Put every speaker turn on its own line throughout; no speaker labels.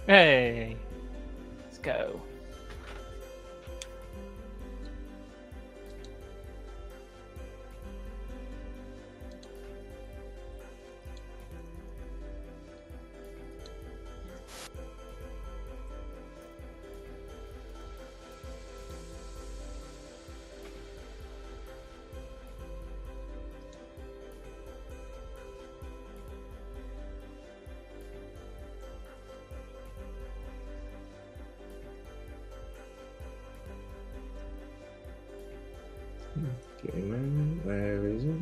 Hey, let's go.
Okay, man, where is it?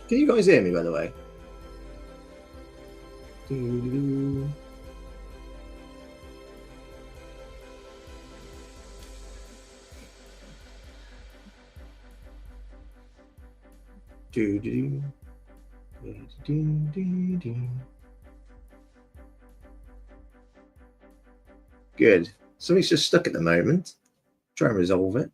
Can you guys hear me, by the way? Doo-doo-doo. Doo-doo-doo. Doo-doo-doo-doo. Good. Something's just stuck at the moment. Try and resolve it.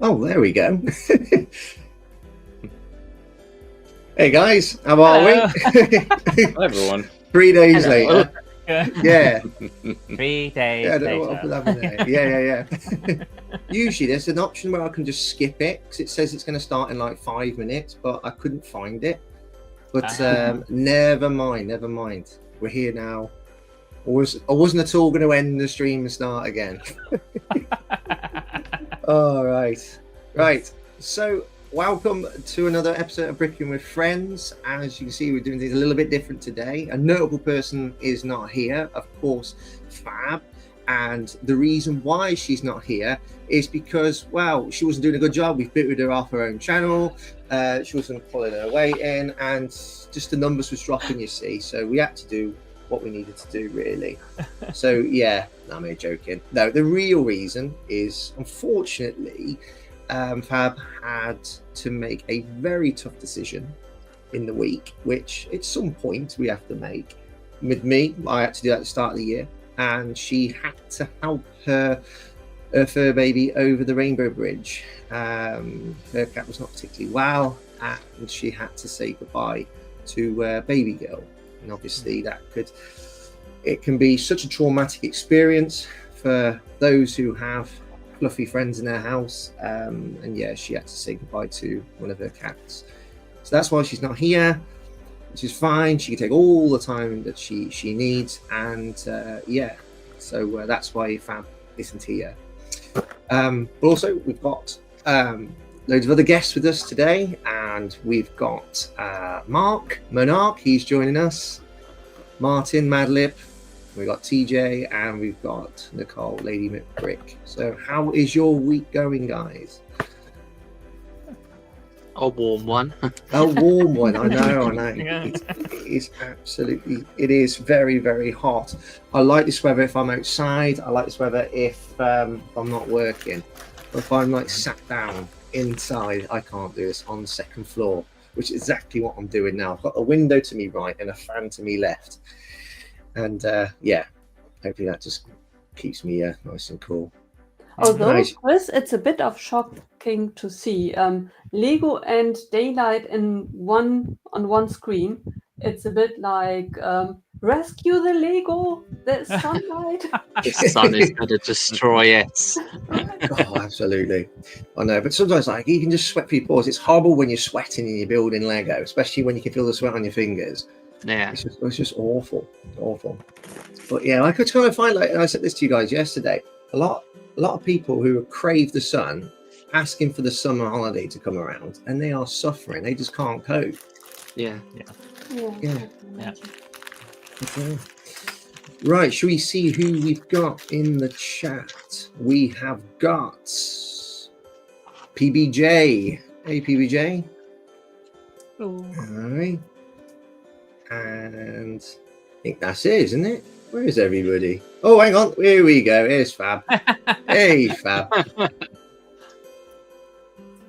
Oh, there we go. Hey guys, how are we?
Hello, everyone.
3 days
Hello.
later. Yeah.
3 days
Yeah, I don't know what I'll
later.
be having there. Yeah. Usually there's an option where I can just skip it because it says it's going to start in like 5 minutes, but I couldn't find it. But never mind. We're here now. I wasn't at all going to end the stream and start again. All right. So welcome to another episode of Bricking with Friends. As you can see, we're doing things a little bit different today. A notable person is not here, of course, Fab. And the reason why she's not here is because, well, she wasn't doing a good job. We've booted her off her own channel. She wasn't pulling her weight in, and just the numbers was dropping, you see. So we had to do what we needed to do, really. So yeah, I'm here joking. No, the real reason is, unfortunately, Fab had to make a very tough decision in the week, which at some point we have to make. With me, I had to do that at the start of the year, and she had to help her fur baby over the Rainbow Bridge. Her cat was not particularly well, and she had to say goodbye to baby girl. And obviously it can be such a traumatic experience for those who have fluffy friends in their house. And yeah, she had to say goodbye to one of her cats. So that's why she's not here, which is fine. She can take all the time that she needs. And yeah, so that's why Fab isn't here. But also we've got loads of other guests with us today, and we've got Monarch, he's joining us, Martin, Madlib, we've got TJ, and we've got Nicole, Lady McBrick. So how is your week going, guys?
A warm one.
A warm one, I know.
Yeah.
It is very, very hot. I like this weather if I'm outside. I like this weather if I'm not working. But if I'm like sat down inside, I can't do this on the second floor, which is exactly what I'm doing now. I've got a window to me right and a fan to me left, and yeah, hopefully that just keeps me nice and cool.
Although, Chris, it's a bit of shocking to see Lego and daylight on one screen. It's a bit like rescue the Lego. There's sunlight.
The sun is going to destroy it.
Oh, absolutely. I know, but sometimes like you can just sweat through your pores. It's horrible when you're sweating and you're building Lego, especially when you can feel the sweat on your fingers.
Yeah,
it's just awful. But yeah, I could kind of find, like, and I said this to you guys yesterday, a lot of people who crave the sun, asking for the summer holiday to come around, and they are suffering. They just can't cope.
Yeah.
Okay. Right, shall we see who we've got in the chat? We have got PBJ. Hey, PBJ.
Ooh.
All right. And I think that's it, isn't it? Where is everybody? Oh, hang on. Here we go. Here's Fab. Hey, Fab.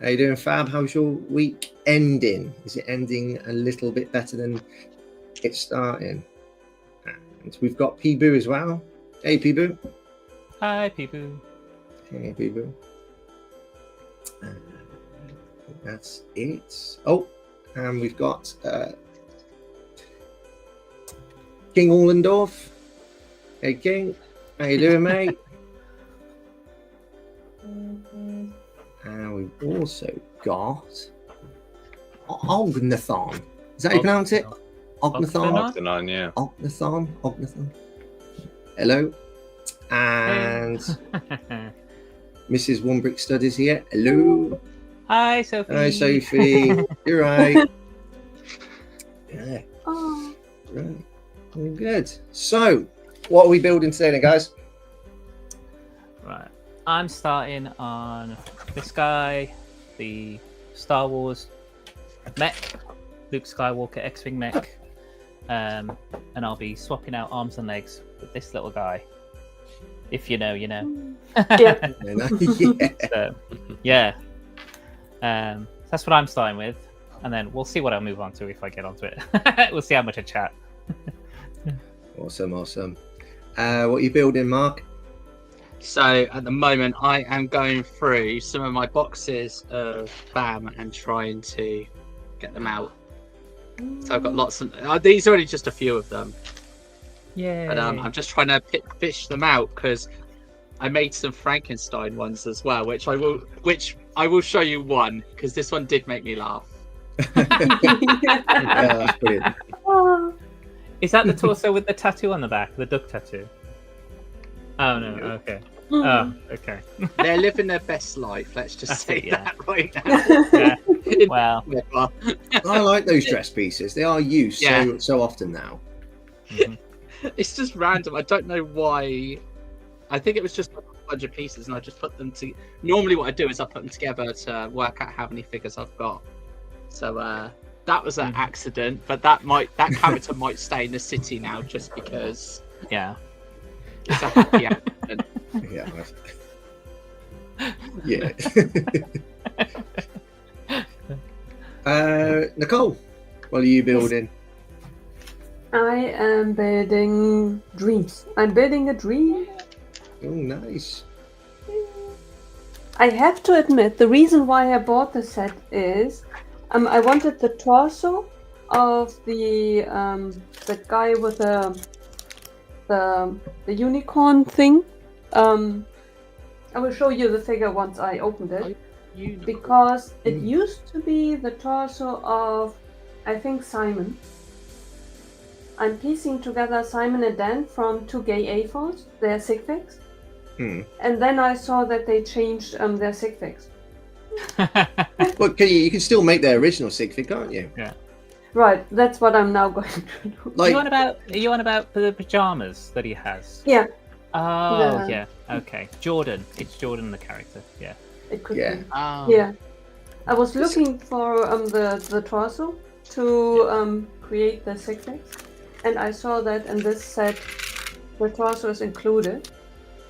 How you doing, Fab? How's your week ending? Is it ending a little bit better than it's starting? And we've got Peeboo as well. Hey, Peeboo.
Hi, people.
Hey, Peeboo. That's it. Oh, and we've got King Allendorf. Hey, King. How you doing, mate? And we've also got Ognathon. Is that how you pronounce it? Ognathon?
Ognathon, yeah.
Ognathon. Hello. And Mrs. One Brick Stud is here. Hello.
Hi, Sophie.
Hi, Sophie. You're right. Yeah.
Oh.
Right. All good. So, what are we building today, then, guys?
Right. I'm starting on this guy, the Star Wars mech, Luke Skywalker X-Wing mech. And I'll be swapping out arms and legs with this little guy. If you know, you know.
Yeah.
Yeah.
So, yeah. That's what I'm starting with. And then we'll see what I'll move on to if I get onto it. We'll see how much I chat.
Awesome. What are you building, Mark?
So at the moment, I am going through some of my boxes of BAM and trying to get them out. So I've got lots of these are only just a few of them.
Yeah.
But I'm just trying to fish them out because I made some Frankenstein ones as well, which I will show you one because this one did make me laugh.
Yeah, that's brilliant.
Oh,
Is that the torso with the tattoo on the back, the duck tattoo? Oh no. Okay. Oh, okay.
They're living their best life. Let's just
That's
say
it, yeah.
that right now.
Yeah. Well.
I like those dress pieces. They are used so often now.
Mhm.
It's just random. I don't know why. I think it was just a bunch of pieces, and I just put them to. Normally, what I do is I put them together to work out how many figures I've got. So that was an accident, but that character might stay in the city now just because.
Yeah.
It's a happy accident.
Yeah. Nicole, what are you building?
I am building dreams. I'm building a dream.
Oh, nice.
I have to admit, the reason why I bought the set is I wanted the torso of the guy with the unicorn thing. I will show you the figure once I opened it, because it used to be the torso of, I think, Simon. I'm piecing together Simon and Dan from 2 gay A4s, their sig figs. And then I saw that they changed their sig figs.
Well, you can still make their original sig fig, can't you?
Yeah.
Right, that's what I'm now going to do.
Are you on about the pajamas that he has?
Yeah.
Oh, yeah. Okay. Jordan. It's Jordan, the character. Yeah.
It could
Yeah.
be.
Oh.
Yeah. I was looking for the torso to create the sig figs, and I saw that in this set the torso is included.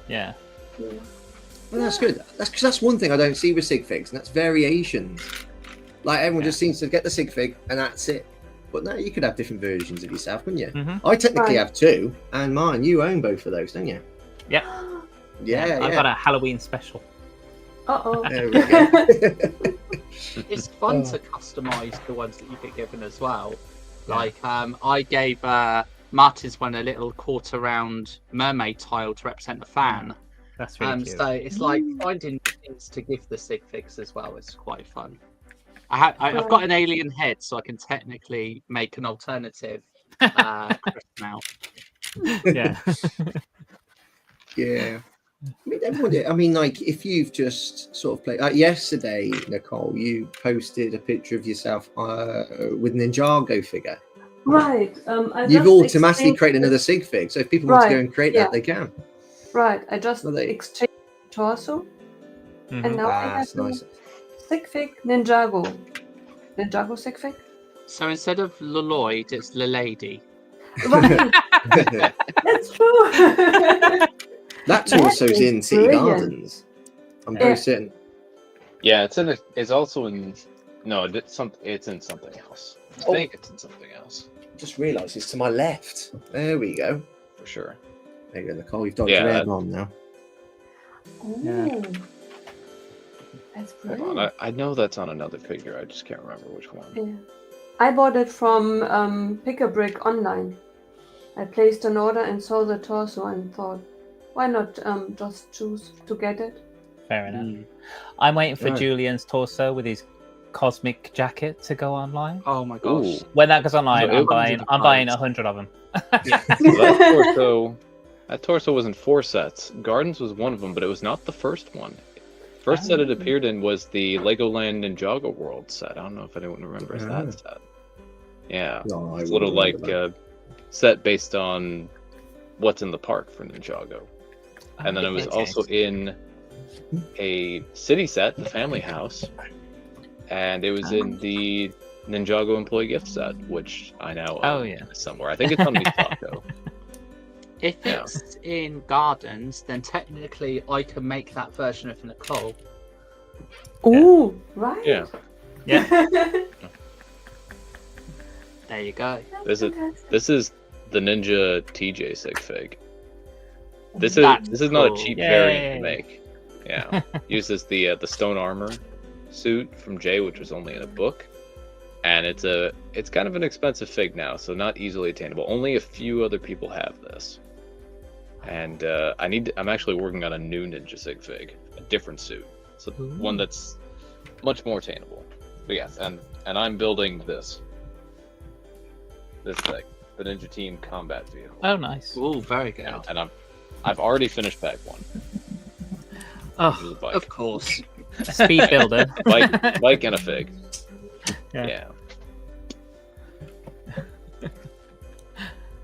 Yeah.
Well, that's good. That's one thing I don't see with sig figs, and that's variations. Like everyone just seems to get the sig fig and that's it. But no, you could have different versions of yourself, couldn't you?
Mm-hmm.
I technically have 2, and mine. You own both of those, don't you?
Yep.
Yeah.
I've got a Halloween special.
Uh-oh.
There we go.
It's fun to customize the ones that you get given as well. Like I gave Martin's one a little quarter round mermaid tile to represent a fan.
That's really cute.
So it's like finding things to give the sig figs as well. It's quite fun. I've got an alien head, so I can technically make an alternative Chris now.
Yeah.
Yeah. I mean, like, if you've just sort of played... yesterday, Nicole, you posted a picture of yourself with Ninjago figure.
Right.
You've automatically created another sig fig, so if people want to go and create that, they can.
Right. I just exchanged the torso, and now I have
nice.
sig fig Ninjago. Ninjago sig fig?
So instead of Lloyd, it's Lady.
Right. That's true.
That torso's
is
in City
brilliant.
Gardens. I'm very certain.
Yeah, it's also in. No, it's in something else. I think it's in something else.
Just realised it's to my left. There we go.
For sure.
There you go, Nicole. You've dodged your head on now.
Oh.
Yeah.
That's
Hold
brilliant.
on, I know that's on another figure. I just can't remember which one.
Yeah. I bought it from Pick a Brick online. I placed an order and saw the torso and thought, why not just choose to get it?
Fair enough. I'm waiting for Julian's torso with his cosmic jacket to go online.
Oh my gosh!
Ooh.
When that goes online,
No,
I'm buying 100 of them.
So that torso was in 4 sets. Gardens was one of them, but it was not the first one. First set it appeared in was the Legoland Ninjago World set. I don't know if anyone remembers that set. Yeah,
No,
it's a little like set based on what's in the park for Ninjago. And then it was also in a city set, the family house, and it was in the Ninjago employee gift set, which I now own somewhere. I think it's on Ninjago.
If it's in Gardens, then technically I can make that version of Nicole.
Oh, right.
Yeah.
Yeah.
There you go.
This is the Ninja TJ sig fig. This is not a cheap variant to make. Yeah, uses the stone armor suit from Jay, which was only in a book, and it's kind of an expensive fig now, so not easily attainable. Only a few other people have this, and I'm actually working on a new Ninja Sig fig, a different suit, so one that's much more attainable. But yes, and I'm building this thing, the Ninja Team combat vehicle.
Oh, nice.
Oh, very good.
And I've already finished pack 1.
Oh,
of course.
a speed builder.
Bike and a fig. Yeah.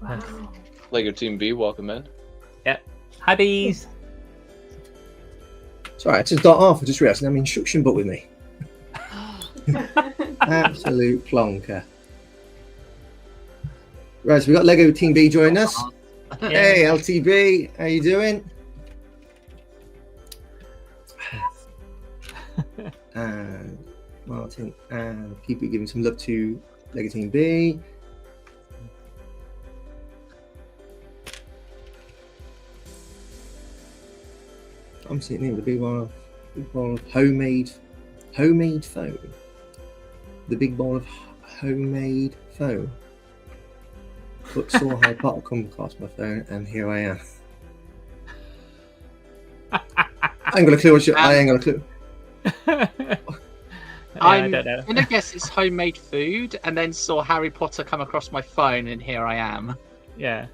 Wow.
Lego Team B, welcome in.
Hi, bees.
Sorry, I just got off. I just realised I have an instruction book with me. Absolute plonker. Right, so we got Lego Team B joining us. Hey, LTB, how you doing? And Martin and people giving some love to Lego Team B. I'm sitting here with a big bowl of homemade foam. The big bowl of homemade foam. But saw Harry Potter come across my phone, and here I am. I ain't got a clue I ain't got a clue.
I
don't know.
gonna guess it's homemade food, and then saw Harry Potter come across my phone, and here I am.
Yeah.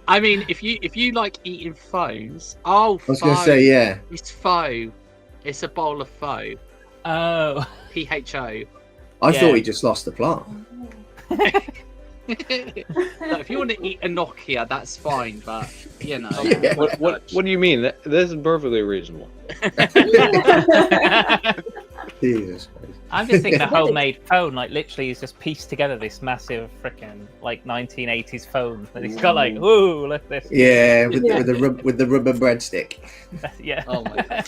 I mean, if you like eating phones, I was
gonna say, yeah.
It's pho. It's a bowl of pho.
Oh.
PHO.
I thought he just lost the plot.
Look, if you want to eat a Nokia, that's fine, but you know.
Yeah.
What do you mean? This is perfectly reasonable.
Jesus Christ.
I'm just thinking a homemade phone, like literally he's just pieced together this massive freaking like 1980s phone. And he's got like, ooh, look at this.
Yeah, with the rubber breadstick.
Yeah.
Oh my god.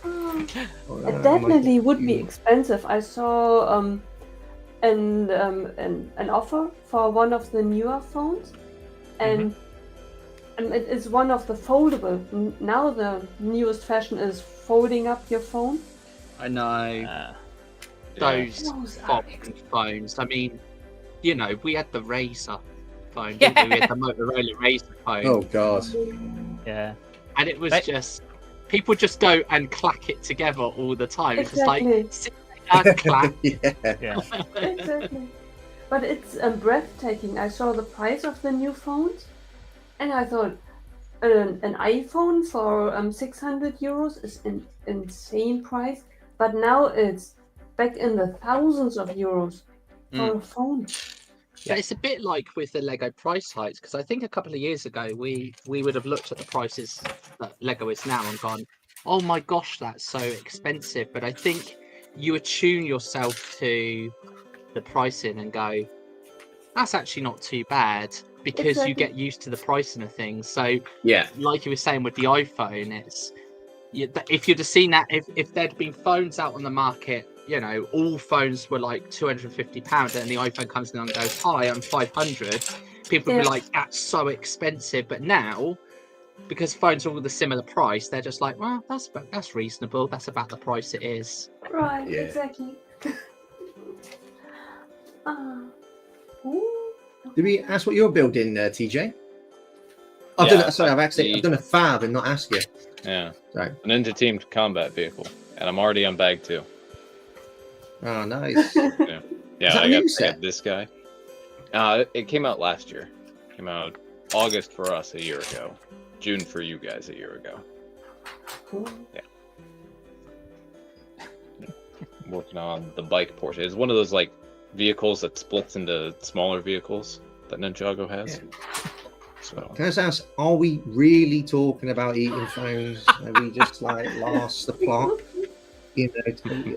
It definitely would be expensive. I saw an offer for one of the newer phones, and it is one of the foldable. Now the newest fashion is folding up your phone.
I know. Those fucking phones. I mean, you know, we had the Razor phone, didn't we? We had the Motorola Razor phone.
Oh god.
Yeah.
And it was just, people just go and clack it together all the time.
Exactly.
It's just like, sit and clack.
Yeah.
Exactly. But it's breathtaking. I saw the price of the new phones, and I thought an iPhone for 600 euros is an insane price. But now it's back in the thousands of euros for a phone.
Yeah, it's a bit like with the Lego price hikes, because I think a couple of years ago we would have looked at the prices that Lego is now and gone, oh my gosh, that's so expensive. But I think you attune yourself to the pricing and go, that's actually not too bad, because you get used to the pricing of things. So
Yeah.
like you were saying with the iPhone, it's if you'd have seen that, if there'd been phones out on the market, you know, all phones were like £250, and the iPhone comes in and goes, hi, I'm 500, people would be like, that's so expensive. But now, because phones are all the similar price, they're just like, well, that's reasonable, that's about the price it is.
Right,
Yeah.
exactly.
Did we ask what you're building, TJ? I've done a fab and not asked you.
Yeah.
Sorry.
An Ninja Team combat vehicle, and I'm already on bag 2.
Oh, nice.
Yeah,
Is that
I
a new
got
set?
this guy. It came out last year. Came out August for us a year ago. June for you guys a year ago. Yeah. I'm working on the bike portion. It's one of those like vehicles that splits into smaller vehicles that Ninjago has.
Yeah.
So
Can I just ask, are we really talking about eating phones? Have we just like lost the plot? You know,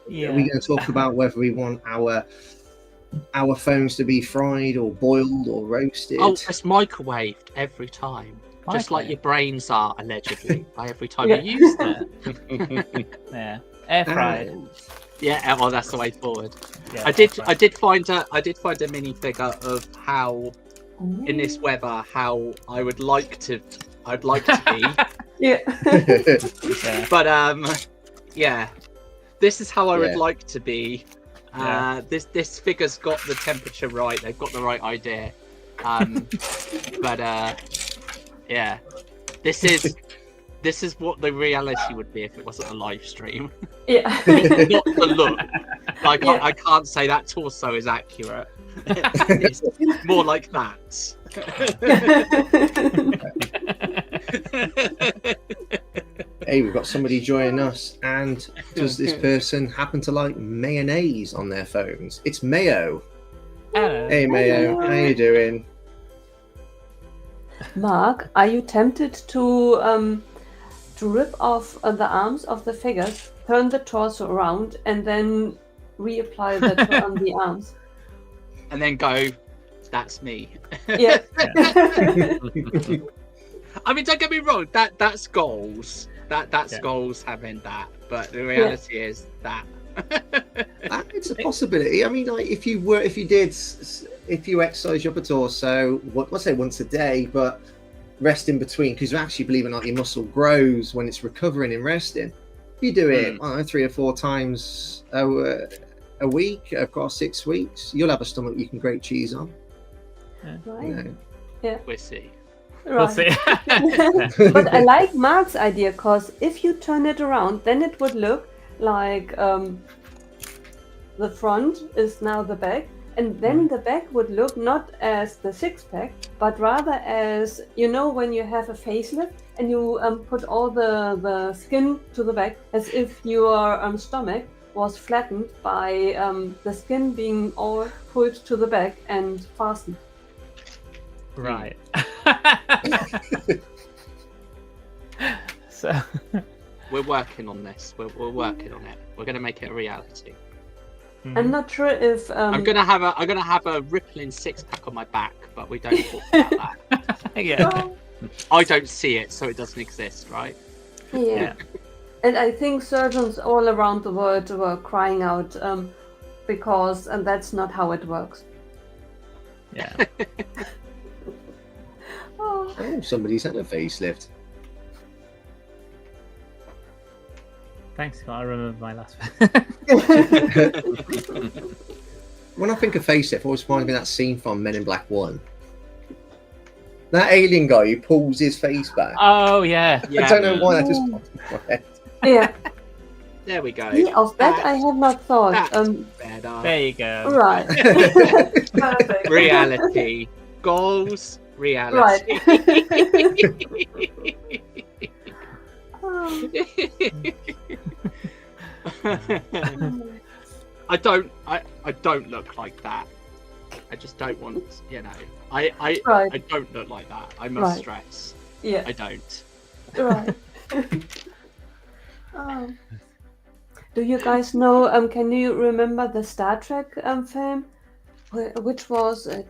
Yeah.
Are we going to talk about whether we want our phones to be fried or boiled or roasted?
Oh, it's microwaved every time. Just like your brains are, allegedly, by every time you use them.
Yeah. Air fried.
Yeah, well, that's the way forward.
Yeah,
I did find a minifigure of how, in this weather, how I'd like to be.
Yeah.
Yeah.
But yeah. This is how I would
Yeah.
like to be. This figure's got the temperature right. They've got the right idea. But yeah, this is what the reality would be if it wasn't a live stream.
Yeah.
Not the look. Like
Yeah.
I can't say that torso is accurate. It's more like that.
Hey, we've got somebody joining us, and does this person happen to like mayonnaise on their phones? It's Mayo.
Hello.
Hey Mayo, how you doing?
Mark, are you tempted to rip off the arms of the figures, turn the torso around, and then reapply that on the arms?
And then go, that's me.
Yeah.
I mean, don't get me wrong. That's goals. That's goals having that. But the reality is that.
It's a possibility. I mean, like if you exercise your upper torso, let's say once a day, but rest in between, because actually, believe it or not, your muscle grows when it's recovering and resting. If you do it, I don't know, 3 or 4 times a week across 6 weeks, you'll have a stomach you can grate cheese on.
Right.
You know.
We'll see.
We'll
Right.
see.
But I like Mark's idea, because if you turn it around, then it would look like the front is now the back, and then the back would look not as the six-pack, but rather as, you know, when you have a facelift and you put all the skin to the back, as if your stomach was flattened by the skin being all pulled to the back and fastened.
Right. So
We're working on this. We're working on it. We're going to make it a reality.
I'm not sure if
I'm gonna have a rippling 6-pack on my back, but we don't talk about that.
yeah.
I don't see it, so it doesn't exist, right?
Yeah. And I think surgeons all around the world were crying out because that's not how it works.
Yeah.
Oh.
Oh, somebody's had a facelift.
Thanks, Scott. I remember my last
When I think of facelift, it always reminds me of that scene from Men in Black 1. That alien guy who pulls his face back.
Oh, yeah.
I don't know why that just popped in my head.
Yeah.
There we go.
See, of that I have not thought.
That's better.
There you go.
Right. Perfect.
Reality. Goals. Reality.
Right. Oh.
I don't look like that. I just don't want, you know. I
Right.
don't look like that. I must
Right.
stress.
Yeah.
I don't.
Right. Oh. Do you guys know? Can you remember the Star Trek film? Which was it?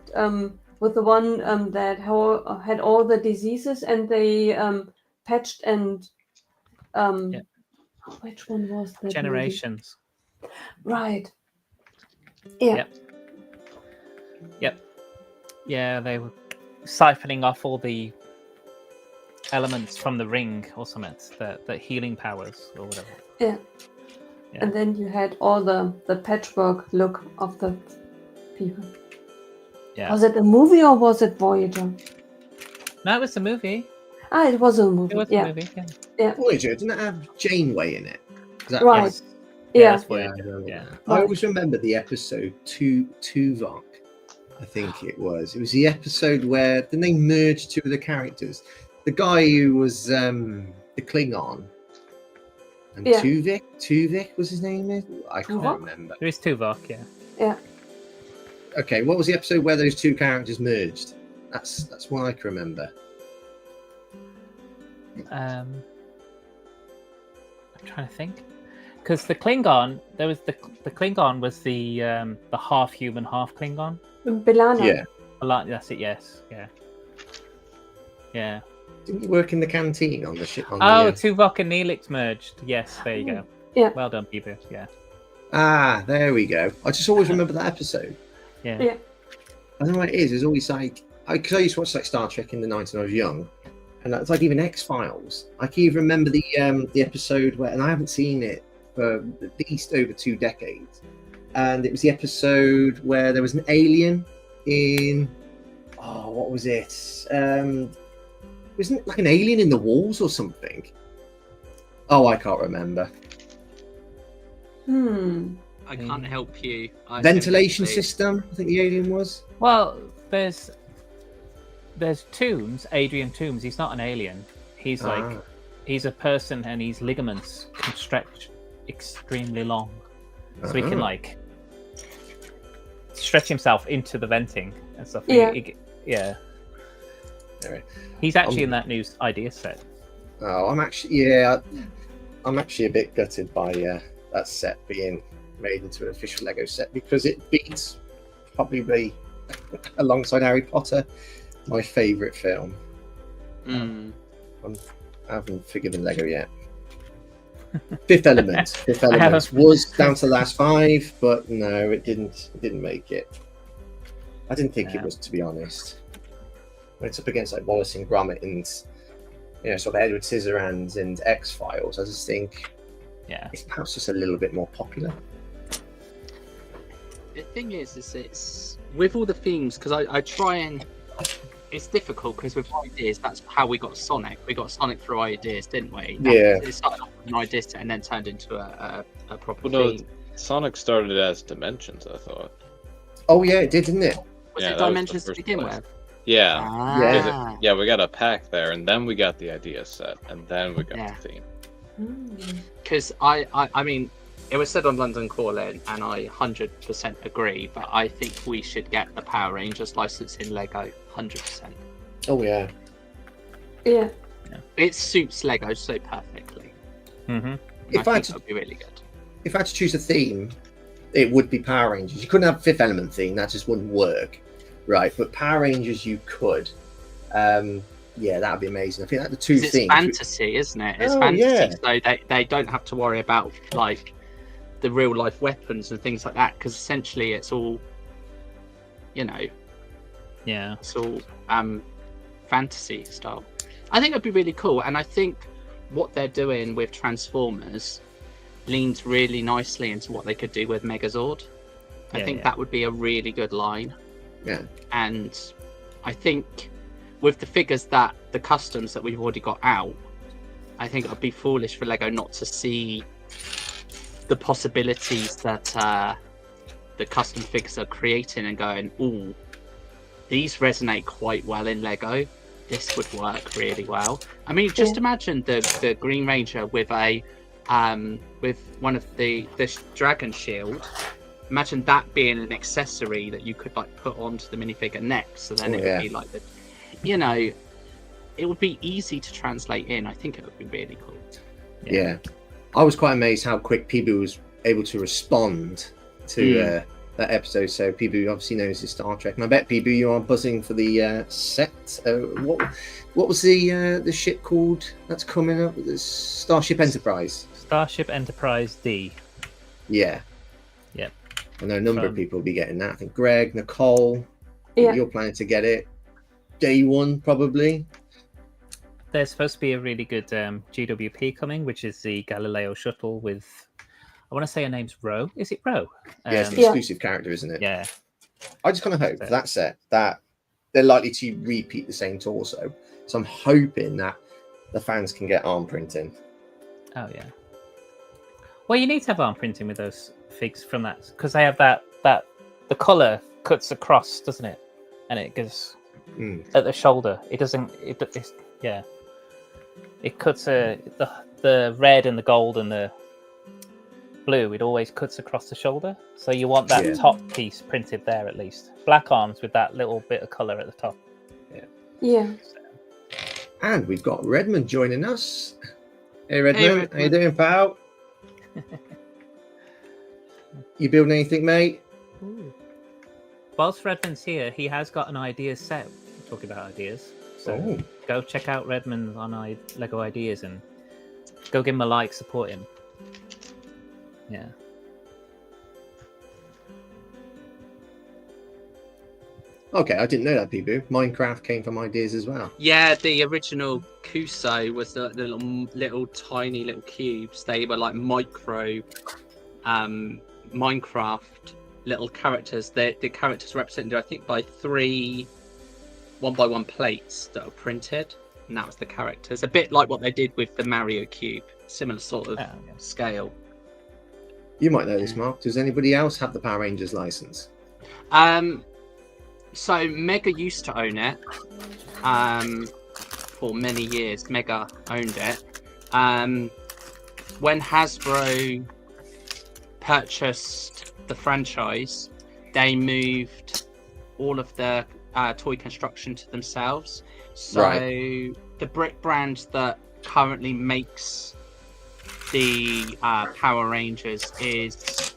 With the one that had all the diseases, and they patched and which one was that?
Generations.
movie? Right. Yeah.
Yep. Yeah, they were siphoning off all the elements from the ring or something, the healing powers or whatever.
Yeah.
Yeah.
And then you had all the patchwork look of the people.
Yeah.
Was it a movie or was it Voyager?
No, it was a movie.
Ah, it was a movie.
It was
yeah.
a movie. Yeah.
Voyager, didn't it have Janeway in it? Is that
Right.
Yes.
Yeah.
that's
Yeah, I
Voyager.
remember
Yeah.
that. I always remember the episode Tuvok, I think it was. It was the episode where then they merged 2 of the characters. The guy who was the Klingon. And
Yeah.
Tuvik was his name? I can't
Tuvok?
remember.
There is Tuvok, yeah.
Yeah.
Okay, what was the episode where those 2 characters merged? That's what I can remember.
I'm trying to think, because the Klingon, there was the Klingon was the half human, half Klingon.
Belana.
Yeah.
A lot. That's it. Yes. Yeah. Yeah.
Didn't you work in the canteen on the ship?
Oh, Tuvok and Neelix merged. Yes. There you go.
Yeah.
Well done, people. Yeah.
Ah, there we go. I just always remember that episode.
Yeah.
Yeah.
I don't know what it is. It's always like, because I used to watch like Star Trek in the 90s when I was young, and it's like even X-Files. I can even remember the episode where, and I haven't seen it for at least over 2 decades. And it was the episode where there was an alien in, what was it? Wasn't it like an alien in the walls or something? Oh, I can't remember.
I can't help you.
Ventilation system, I think the alien was.
Well, there's Toombs, Adrian Toombs. He's not an alien. He's like, he's a person, and his ligaments can stretch extremely long, so he can like stretch himself into the venting and stuff. Yeah. He's actually in that new idea set.
Oh, I'm actually a bit gutted by that set being made into an official Lego set, because it beats probably alongside Harry Potter my favourite film. I haven't forgiven Lego yet. Fifth Element was down to the last 5, but no, it didn't make it. I didn't think it was, to be honest. When it's up against like Wallace and Gromit and sort of Edward Scissorhands and X-Files, I just think it's perhaps just a little bit more popular.
The thing is it's with all the themes, because I try and it's difficult, because with ideas, that's how we got Sonic. We got Sonic through ideas, didn't we? It started off with an idea set and then turned into a proper theme.
Sonic started as Dimensions, I thought.
Oh yeah, it did, didn't it?
Was it Dimensions to begin with?
Yeah. Yeah, we got a pack there, and then we got the idea set, and then we got the theme.
Because I mean, it was said on London Calling, and I 100% agree, but I think we should get the Power Rangers license in Lego, 100%.
Oh yeah.
Yeah.
It suits Lego so perfectly.
If I
think that would be really good.
If I had to choose a theme, it would be Power Rangers. You couldn't have Fifth Element theme; that just wouldn't work, right? But Power Rangers, you could. Yeah, that would be amazing. I think that the two themes.
It's fantasy, isn't it? It's fantasy, so they don't have to worry about like the real life weapons and things like that, because essentially it's all, it's all fantasy style. I think it'd be really cool, and I think what they're doing with Transformers leans really nicely into what they could do with Megazord. I think that would be a really good line.
Yeah.
And I think with the figures that the customs that we've already got out, I think it would be foolish for Lego not to see the possibilities that the custom figures are creating and going, ooh, these resonate quite well in Lego. This would work really well. I mean, just imagine the Green Ranger with a with one of the dragon shield. Imagine that being an accessory that you could like put onto the minifigure next. So then it would be like it would be easy to translate in. I think it would be really cool.
Yeah. I was quite amazed how quick Peeboo was able to respond to that episode. So Peeboo obviously knows his Star Trek, and I bet Peeboo, you are buzzing for the set. What was the ship called that's coming up? Starship Enterprise.
Starship Enterprise D.
Yeah.
Yep.
I know a number of people will be getting that. I think Greg, Nicole, you're planning to get it day one probably.
There's supposed to be a really good GWP coming, which is the Galileo shuttle with, I want to say her name's Ro. Is it Ro?
Yeah, it's an exclusive character, isn't it?
Yeah.
I just kind of hope that set that they're likely to repeat the same torso. So I'm hoping that the fans can get arm printing.
Oh yeah. Well, you need to have arm printing with those figs from that, because they have that the color cuts across, doesn't it? And it goes at the shoulder. It doesn't. It's It cuts the red and the gold and the blue. It always cuts across the shoulder. So you want that top piece printed there at least. Black arms with that little bit of color at the top.
Yeah.
And we've got Redmond joining us. Hey Redmond, how you doing, pal? You building anything, mate?
Ooh. Whilst Redmond's here, he has got an ideas set. Talking about ideas. So go check out Redmond on Lego Ideas and go give him a like, support him. Yeah.
Okay, I didn't know that, Peeboo. Minecraft came from ideas as well.
Yeah, the original Kuso was the little tiny little cubes. They were like micro Minecraft little characters. The characters represented, I think, by 3 1x1 plates that are printed, and that was the characters. A bit like what they did with the Mario Cube, similar sort of scale.
You might know this, Mark. Does anybody else have the Power Rangers license?
So Mega used to own it for many years. Mega owned it. When Hasbro purchased the franchise, they moved all of the toy construction to themselves. So the brick brand that currently makes the Power Rangers is...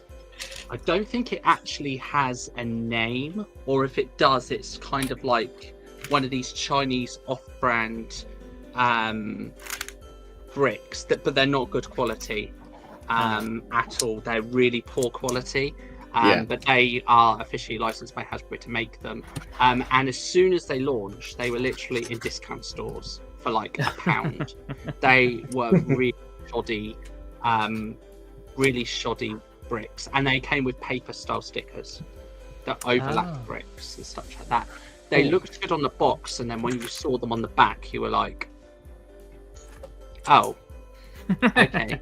I don't think it actually has a name, or if it does, it's kind of like one of these Chinese off-brand bricks, but they're not good quality at all. They're really poor quality, but they are officially licensed by Hasbro to make them. And as soon as they launched, they were literally in discount stores for like £1. They were really shoddy bricks, and they came with paper style stickers that overlapped bricks and such like that. They looked good on the box, and then when you saw them on the back, you were like, oh, okay.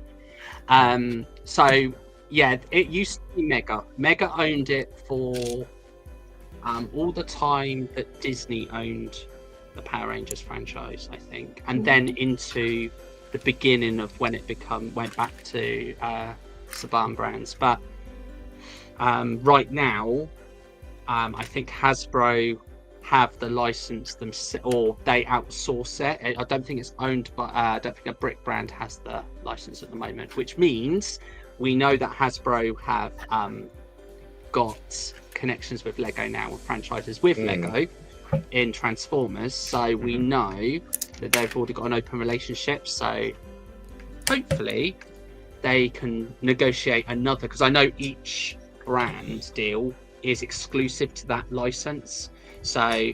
So yeah, it used to be Mega. Mega owned it for all the time that Disney owned the Power Rangers franchise, I think, and then into the beginning of when it went back to Saban brands. But right now, I think Hasbro have the license themselves, or they outsource it. I don't think it's owned, but I don't think a brick brand has the license at the moment, which means we know that Hasbro have got connections with Lego now, and franchises with Lego in Transformers. So we know that they've already got an open relationship. So hopefully they can negotiate another, because I know each brand deal is exclusive to that license. So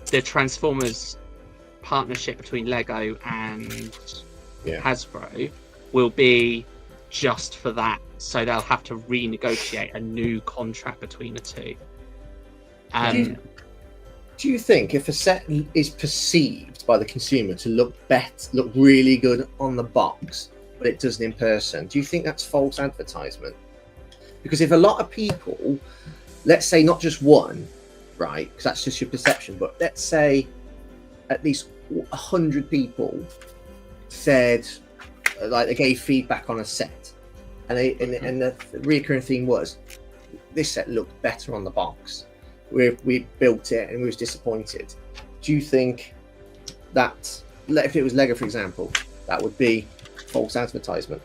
the Transformers partnership between Lego and Hasbro will be just for that. So they'll have to renegotiate a new contract between the two.
Do you think if a set is perceived by the consumer to look really good on the box, but it doesn't in person, do you think that's false advertisement? Because if a lot of people, let's say not just one, right, because that's just your perception, but let's say at least 100 people said, like, they gave feedback on a set, and the recurring theme was, this set looked better on the box, we built it and we was disappointed. Do you think that, if it was Lego, for example, that would be false advertisement?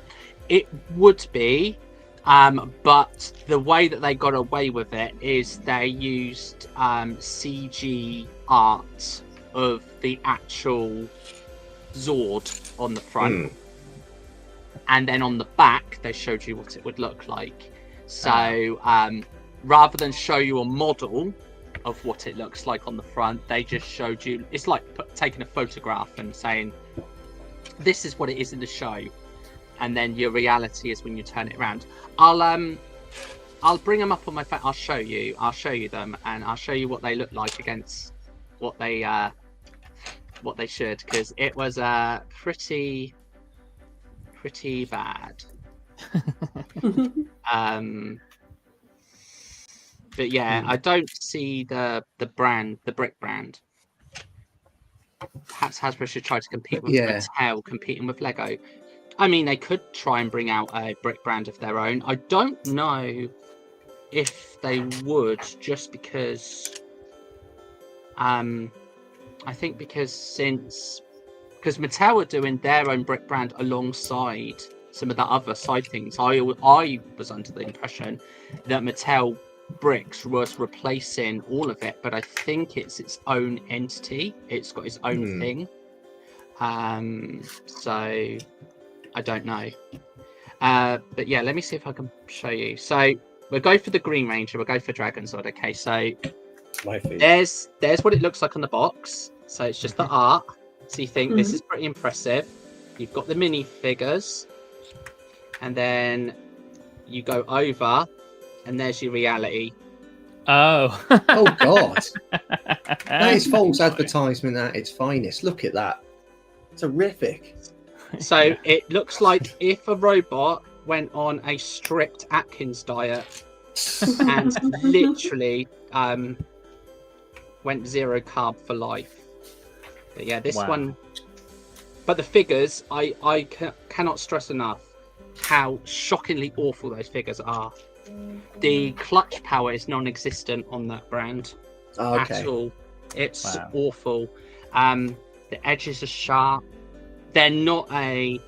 It would be, but the way that they got away with it is they used CG art of the actual Zord on the front, and then on the back they showed you what it would look like. So rather than show you a model of what it looks like on the front, they just showed you, it's like taking a photograph and saying, this is what it is in the show, and then your reality is when you turn it around. I'll bring them up on my phone. I'll show you them, and I'll show you what they look like against what they should, because it was pretty bad. But yeah, I don't see the brick brand. Perhaps Hasbro should try to compete with Mattel, competing with Lego. I mean, they could try and bring out a brick brand of their own. I don't know if they would, just because I think because Mattel are doing their own brick brand alongside some of the other side things. I was under the impression that Mattel Bricks was replacing all of it, but I think it's its own entity. It's got its own thing. So I don't know. But yeah, let me see if I can show you. So we'll go for the Green Ranger. We'll go for Dragonzord. Okay, so
My feet.
There's what it looks like on the box. So it's just the art. So you think this is pretty impressive. You've got the mini figures, and then you go over, and there's your reality.
Oh.
Oh God, that is false advertisement at its finest. Look at that. Terrific.
So it looks like if a robot went on a strict Atkins diet and literally went 0 carb for life. But yeah, this one. But the figures, I cannot stress enough how shockingly awful those figures are. The clutch power is non-existent on that brand at all. It's awful. The edges are sharp. They're not a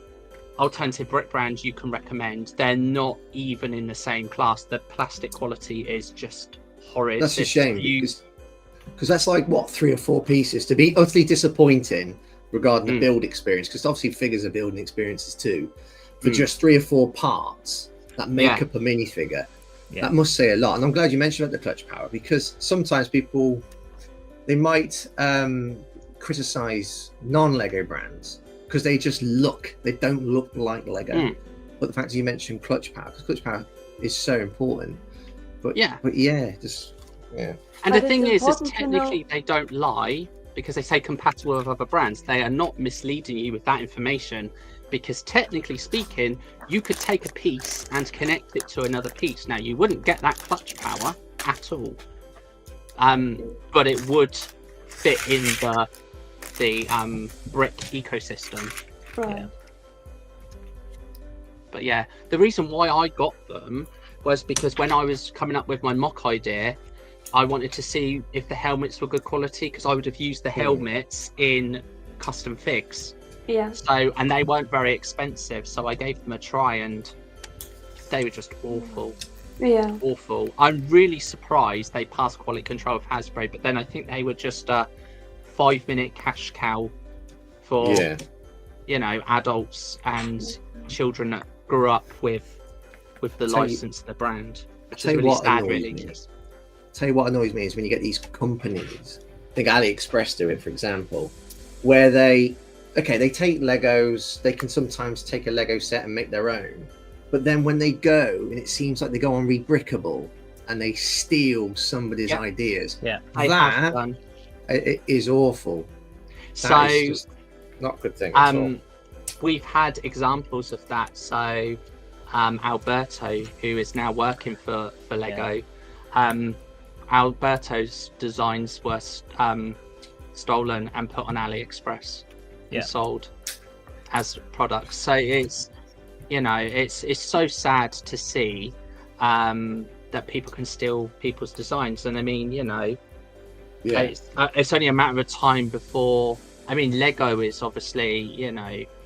alternative brick brand you can recommend. They're not even in the same class. The plastic quality is just horrid.
That's a shame because that's like what 3 or 4 pieces to be utterly disappointing regarding the build experience. Because obviously figures are building experiences too. For just 3 or 4 parts that make up a minifigure, that must say a lot. And I'm glad you mentioned about the clutch power because sometimes people they might criticize non-Lego brands because they don't look like Lego. But the fact that you mentioned clutch power, because clutch power is so important. But And
the thing is technically they don't lie because they say compatible with other brands. They are not misleading you with that information because technically speaking, you could take a piece and connect it to another piece. Now you wouldn't get that clutch power at all, but it would fit in the brick ecosystem.
Right.
But yeah, the reason why I got them was because when I was coming up with my mock idea, I wanted to see if the helmets were good quality because I would have used the helmets in custom figs.
Yeah.
So, and they weren't very expensive, so I gave them a try and they were just awful.
Yeah.
Awful. I'm really surprised they passed quality control of Hasbro, but then I think they were just a 5-minute cash cow for adults and children that grew up with the license of the brand, which is really sad, really.
Tell you what annoys me is when you get these companies, I think AliExpress do it, for example, where they take Legos, they can sometimes take a Lego set and make their own, but then when they go, and it seems like they go on Rebrickable and they steal somebody's ideas.
Yeah,
it is awful.
So
is just not a good thing at all.
We've had examples of that. So Alberto, who is now working for Lego, Alberto's designs were stolen and put on AliExpress and sold as products. So it's it's so sad to see that people can steal people's designs. And I mean, it's only a matter of time before. I mean, Lego is obviously,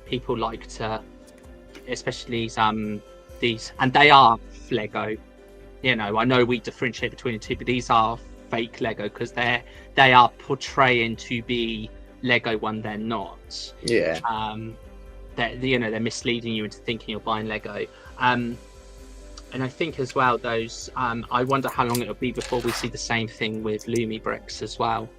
people like to, especially these, and they are Lego. I know we differentiate between the two, but these are fake Lego because they are portraying to be Lego when they're not.
Yeah.
They're misleading you into thinking you're buying Lego. And I think as well, those. I wonder how long it'll be before we see the same thing with Lumi bricks as well,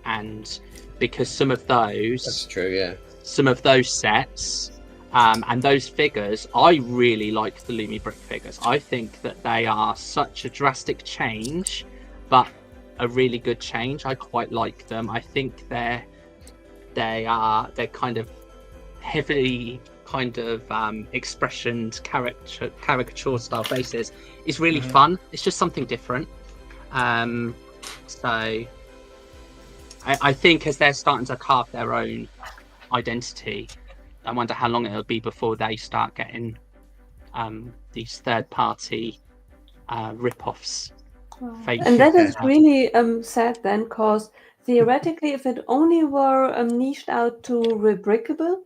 and because some of those.
That's true. Yeah.
Some of those sets. And those figures, I really like the Lumi brick figures. I think that they are such a drastic change, but a really good change. I quite like them. I think they're kind of heavily kind of expressioned caricature style faces. It's really fun. It's just something different. So I think as they're starting to carve their own identity, I wonder how long it'll be before they start getting these third-party rip-offs. Fake
And that is really sad then, because theoretically, if it only were niched out to Rebrickable,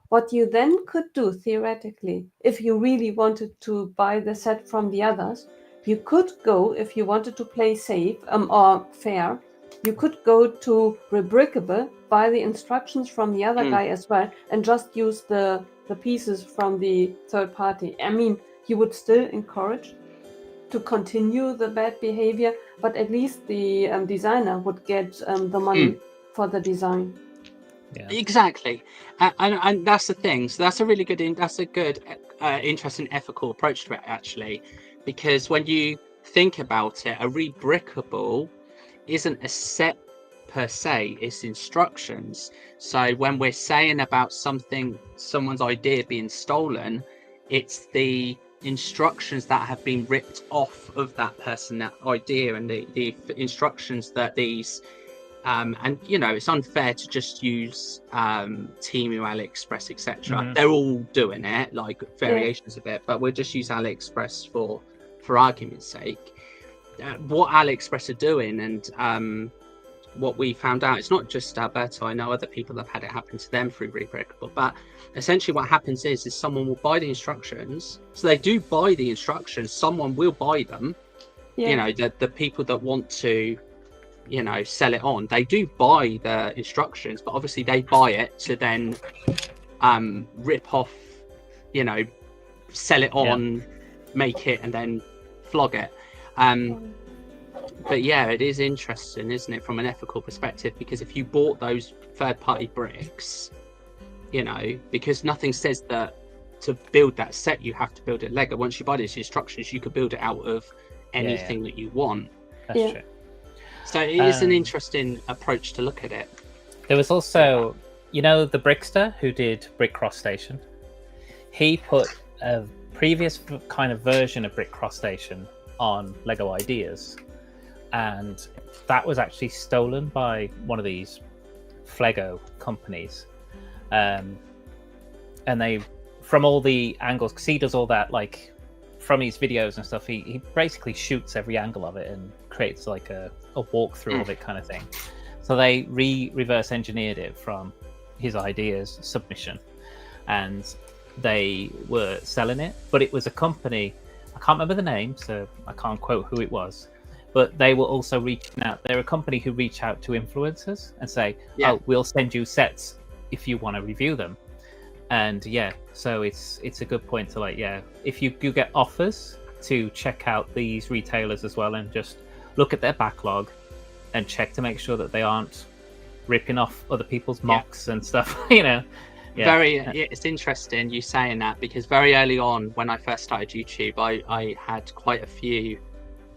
what you then could do theoretically, if you really wanted to buy the set from the others, you could go, if you wanted to play safe or fair, you could go to Rebrickable, buy the instructions from the other guy as well, and just use the pieces from the third party. I mean, you would still encourage to continue the bad behavior, but at least the designer would get the money for the design.
Yeah.
Exactly, and that's the thing. So that's a really good, interesting ethical approach to it, actually, because when you think about it, a rebrickable isn't a set per se; it's instructions. So when we're saying about someone's idea being stolen, it's the instructions that have been ripped off of that person, that idea, and the instructions that these. And it's unfair to just use Temu, AliExpress, etc. They're all doing it, like variations of it, but we'll just use AliExpress for argument's sake. What AliExpress are doing, and what we found out, it's not just Alberto. I know other people have had it happen to them through Rebreakable, but essentially what happens is someone will buy the instructions. So they do buy the instructions. Someone will buy them. The people that want to sell it on, they do buy the instructions, but obviously they buy it to then rip off, sell it on, make it, and then flog it. But yeah, it is interesting, isn't it, from an ethical perspective? Because if you bought those third-party bricks, because nothing says that to build that set you have to build it Lego. Once you buy these instructions, you could build it out of anything that you want.
That's true.
So it is an interesting approach to look at it.
There was also, the Brickster who did Brick Cross Station. He put a previous kind of version of Brick Cross Station on Lego Ideas, and that was actually stolen by one of these Flego companies. And they, from all the angles, because he does all that, like from his videos and stuff, he basically shoots every angle of it and creates like a walkthrough of it kind of thing. So they reverse engineered it from his ideas submission, and they were selling it, but it was a company, I can't remember the name, so I can't quote who it was, but they were also reaching out. They're a company who reach out to influencers and say, oh, we'll send you sets if you want to review them. And so it's a good point to if you do get offers, to check out these retailers as well and just look at their backlog and check to make sure that they aren't ripping off other people's mocks and stuff.
It's interesting you saying that, because very early on when I first started YouTube, I had quite a few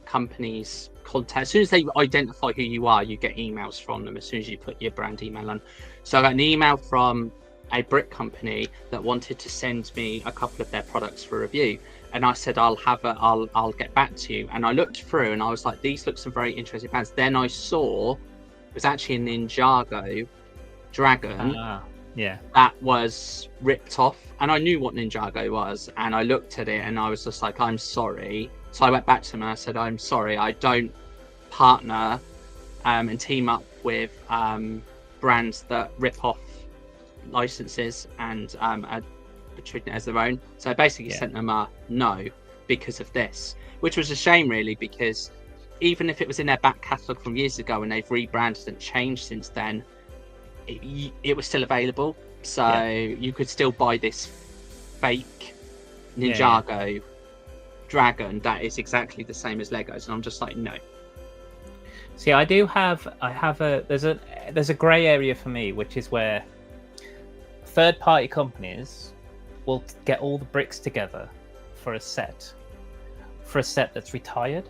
companies contact. As soon as they identify who you are, you get emails from them as soon as you put your brand email on. So I got an email from a brick company that wanted to send me a couple of their products for review, and I said I'll get back to you. And I looked through and I was like, these look some very interesting brands. Then I saw it was actually a Ninjago dragon that was ripped off, and I knew what Ninjago was, and I looked at it and I was just like, I'm sorry. So I went back to him and I said, I'm sorry, I don't partner and team up with brands that rip off licenses and are treating it as their own. So I basically sent them a no because of this, which was a shame really, because even if it was in their back catalogue from years ago and they've rebranded and changed since then, it was still available. So you could still buy this fake Ninjago dragon that is exactly the same as Legos, and I'm just like, no.
See, there's a grey area for me, which is where third-party companies will get all the bricks together for a set that's retired.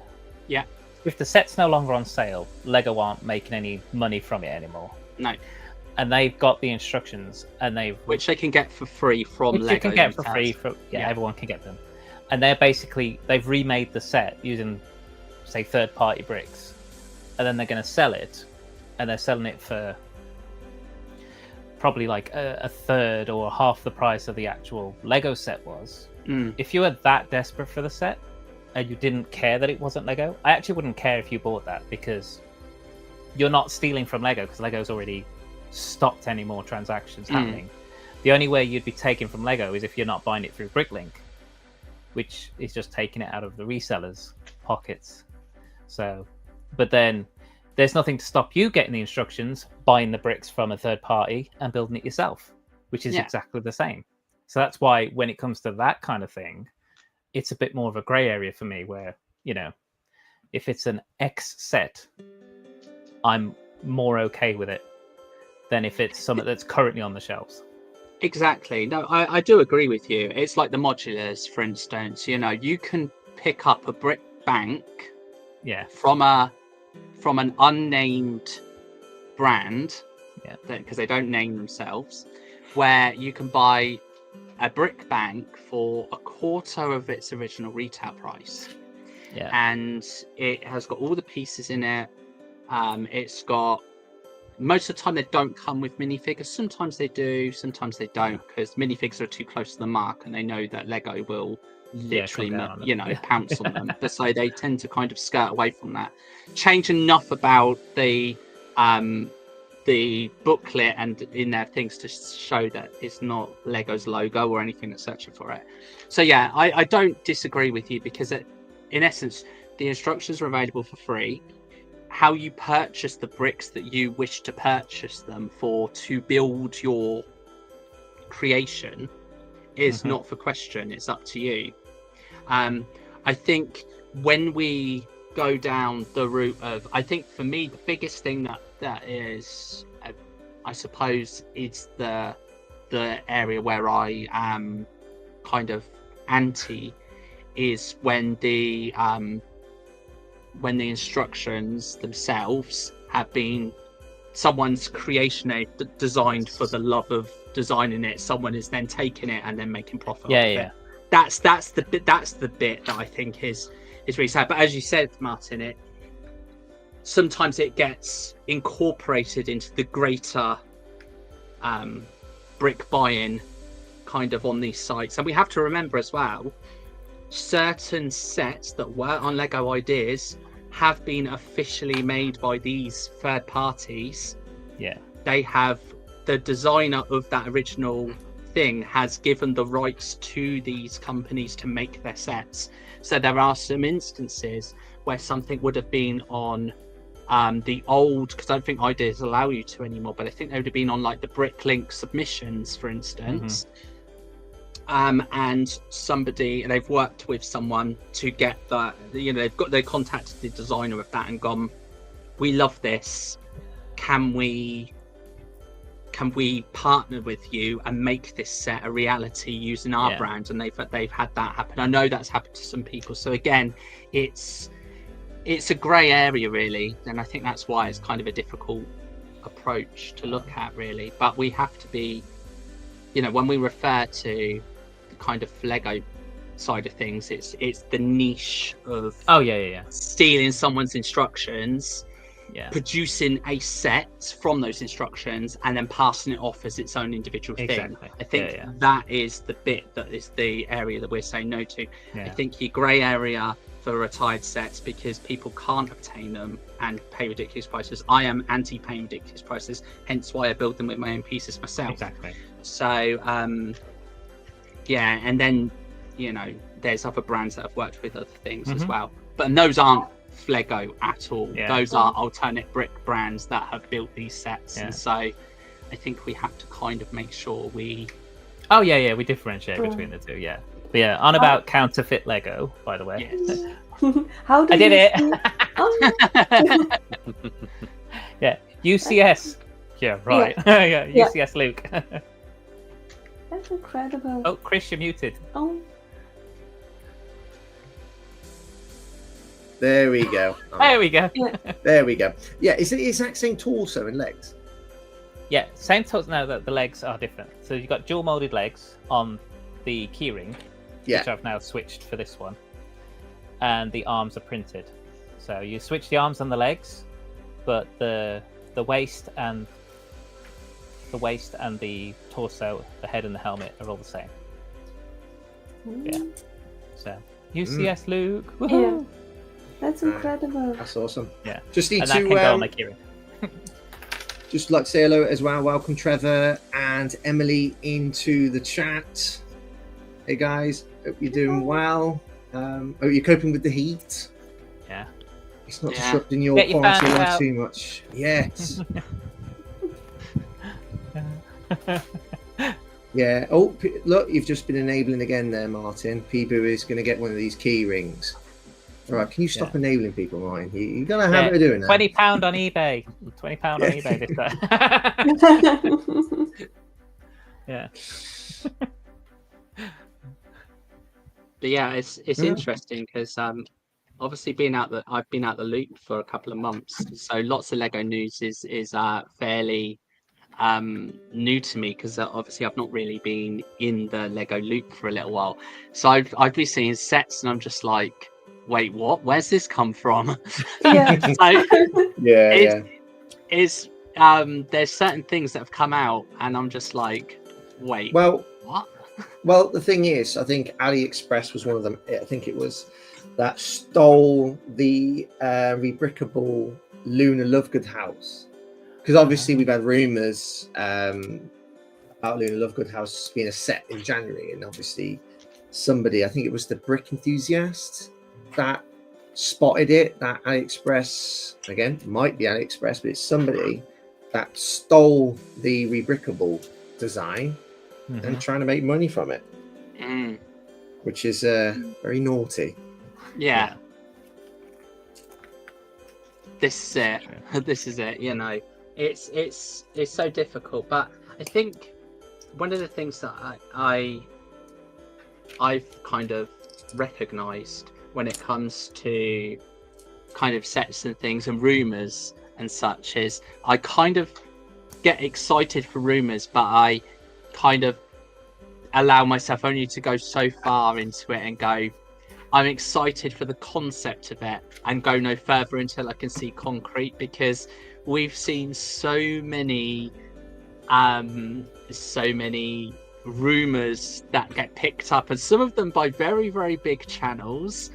Yeah. If the set's no longer on sale, Lego aren't making any money from it anymore.
No.
And they've got the instructions, and
which they can get for free from Lego.
They can get for free everyone can get them. And they've remade the set using, say, third-party bricks, and then they're going to sell it, and they're selling it for probably like a third or half the price of the actual Lego set was. If you were that desperate for the set and you didn't care that it wasn't Lego, I actually wouldn't care if you bought that, because you're not stealing from Lego, because Lego's already stopped any more transactions happening. The only way you'd be taking from Lego is if you're not buying it through Bricklink, which is just taking it out of the resellers' pockets. So, but then there's nothing to stop you getting the instructions, buying the bricks from a third party and building it yourself, which is exactly the same. So that's why when it comes to that kind of thing, it's a bit more of a grey area for me, where if it's an X set, I'm more okay with it than if it's something that's currently on the shelves.
Exactly. No, I do agree with you. It's like the modulars, for instance. You can pick up a brick bank from an unnamed brand, because they don't name themselves, where you can buy a brick bank for a quarter of its original retail price.
Yeah.
And it has got all the pieces in it. It's got, most of the time they don't come with minifigures. Sometimes they do, sometimes they don't, because minifigures are too close to the mark and they know that Lego will literally pounce on them. But so they tend to kind of skirt away from that. Change enough about the booklet and in their things to show that it's not Lego's logo or anything that's searching for it. So yeah, I don't disagree with you, because in essence the instructions are available for free. How you purchase the bricks that you wish to purchase them for to build your creation is not for question. It's up to you. I think when we go down the route of, I think for me the biggest thing that is, I suppose, is the area where I am kind of anti, is when the instructions themselves have been someone's creation designed for the love of designing it. Someone is then taking it and then making profit off of it. That's the bit that I think is really sad. But as you said, Martin, sometimes it gets incorporated into the greater brick buy-in kind of on these sites. And we have to remember as well, certain sets that were on Lego Ideas have been officially made by these third parties. They have, the designer of that original thing has given the rights to these companies to make their sets. So there are some instances where something would have been on the old, because I don't think Ideas allow you to anymore, but I think they would have been on like the Bricklink submissions, for instance. And they've worked with someone to get that, they contacted the designer of that and gone, we love this, can we partner with you and make this set a reality using our brand? And they've had that happen. I know that's happened to some people. So again, it's a grey area really, and I think that's why it's kind of a difficult approach to look at really. But we have to be, when we refer to the kind of Lego side of things, it's the niche of stealing someone's instructions, producing a set from those instructions and then passing it off as its own individual thing. I think that is the bit that is the area that we're saying no to. I think your grey area for retired sets, because people can't obtain them and pay ridiculous prices. I am anti-paying ridiculous prices, hence why I build them with my own pieces myself. So and then there's other brands that have worked with other things as well, but those aren't Lego at all. Those are alternate brick brands that have built these sets. And so I think we have to kind of make sure we we differentiate between the two. But on about counterfeit Lego, by the way.
How do
I did it. UCS. UCS Luke.
That's incredible.
Oh, Chris, you're muted.
Oh.
There we go.
There we go.
There we go. Yeah, is it the exact same torso and legs?
Yeah, same torso. No, the legs are different. So you've got dual molded legs on the keyring, which I've now switched for this one, and the arms are printed. So you switch the arms and the legs, but the waist and the torso, the head and the helmet are all the same. So UCS Luke. Woohoo!
That's incredible.
That's awesome.
Just
need
and
to
that can go on my keyring.
Just like to say hello as well. Welcome Trevor and Emily into the chat. Hey guys, hope you're doing well. Hope you're coping with the heat. It's not disrupting your quality life too much. Yes. Oh, look, you've just been enabling again there, Martin. Peeboo is going to get one of these key rings. All right, can you stop enabling people, Ryan? You're gonna have it doing that.
£20 on eBay. £20 on eBay this time. Yeah.
But yeah, it's interesting because obviously I've been out the loop for a couple of months, so lots of Lego news is fairly new to me because obviously I've not really been in the Lego loop for a little while. So I've been seeing sets and I'm just like, wait, what? Where's this come from?
Yeah.
There's certain things that have come out and I'm just like, wait, what?
Well, the thing is, I think AliExpress was one of them. I think it was that stole the rebrickable Lunar Lovegood house. Because obviously we've had rumours about Lunar Lovegood house being a set in January. And obviously somebody, I think it was the Brick Enthusiast, that spotted it, that AliExpress, again, might be AliExpress, but it's somebody that stole the rebrickable design and trying to make money from it, which is very naughty.
Yeah. This is it. You know, it's so difficult. But I think one of the things that I've kind of recognized when it comes to kind of sets and things and rumors and such is I kind of get excited for rumors, but I kind of allow myself only to go so far into it and go, I'm excited for the concept of it and go no further until I can see concrete, because we've seen so many rumors that get picked up, and some of them by very, very big channels,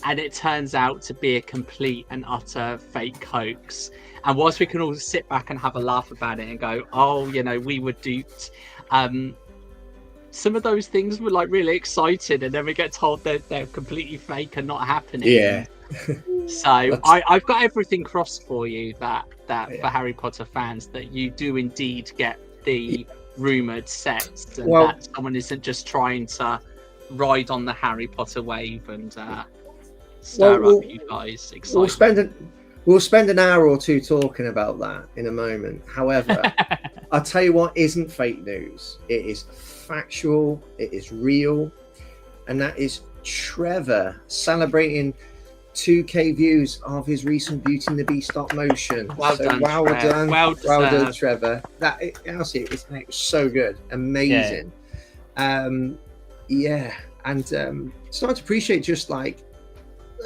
and it turns out to be a complete and utter fake hoax. And whilst we can all sit back and have a laugh about it and go, oh, you know, we were duped, some of those things were like really excited, and then we get told that they're completely fake and not happening.
Yeah.
So I've got everything crossed for you that for Harry Potter fans, that you do indeed get the rumored sets, and that someone isn't just trying to ride on the Harry Potter wave and stir up you guys' excitement.
We'll spend an hour or two talking about that in a moment. However, I'll tell you what isn't fake news. It is factual, it is real, and that is Trevor celebrating 2K views of his recent Beauty and the Beast stop motion.
Well done,
Trevor. That honestly, it's so good, amazing. And starting to appreciate just like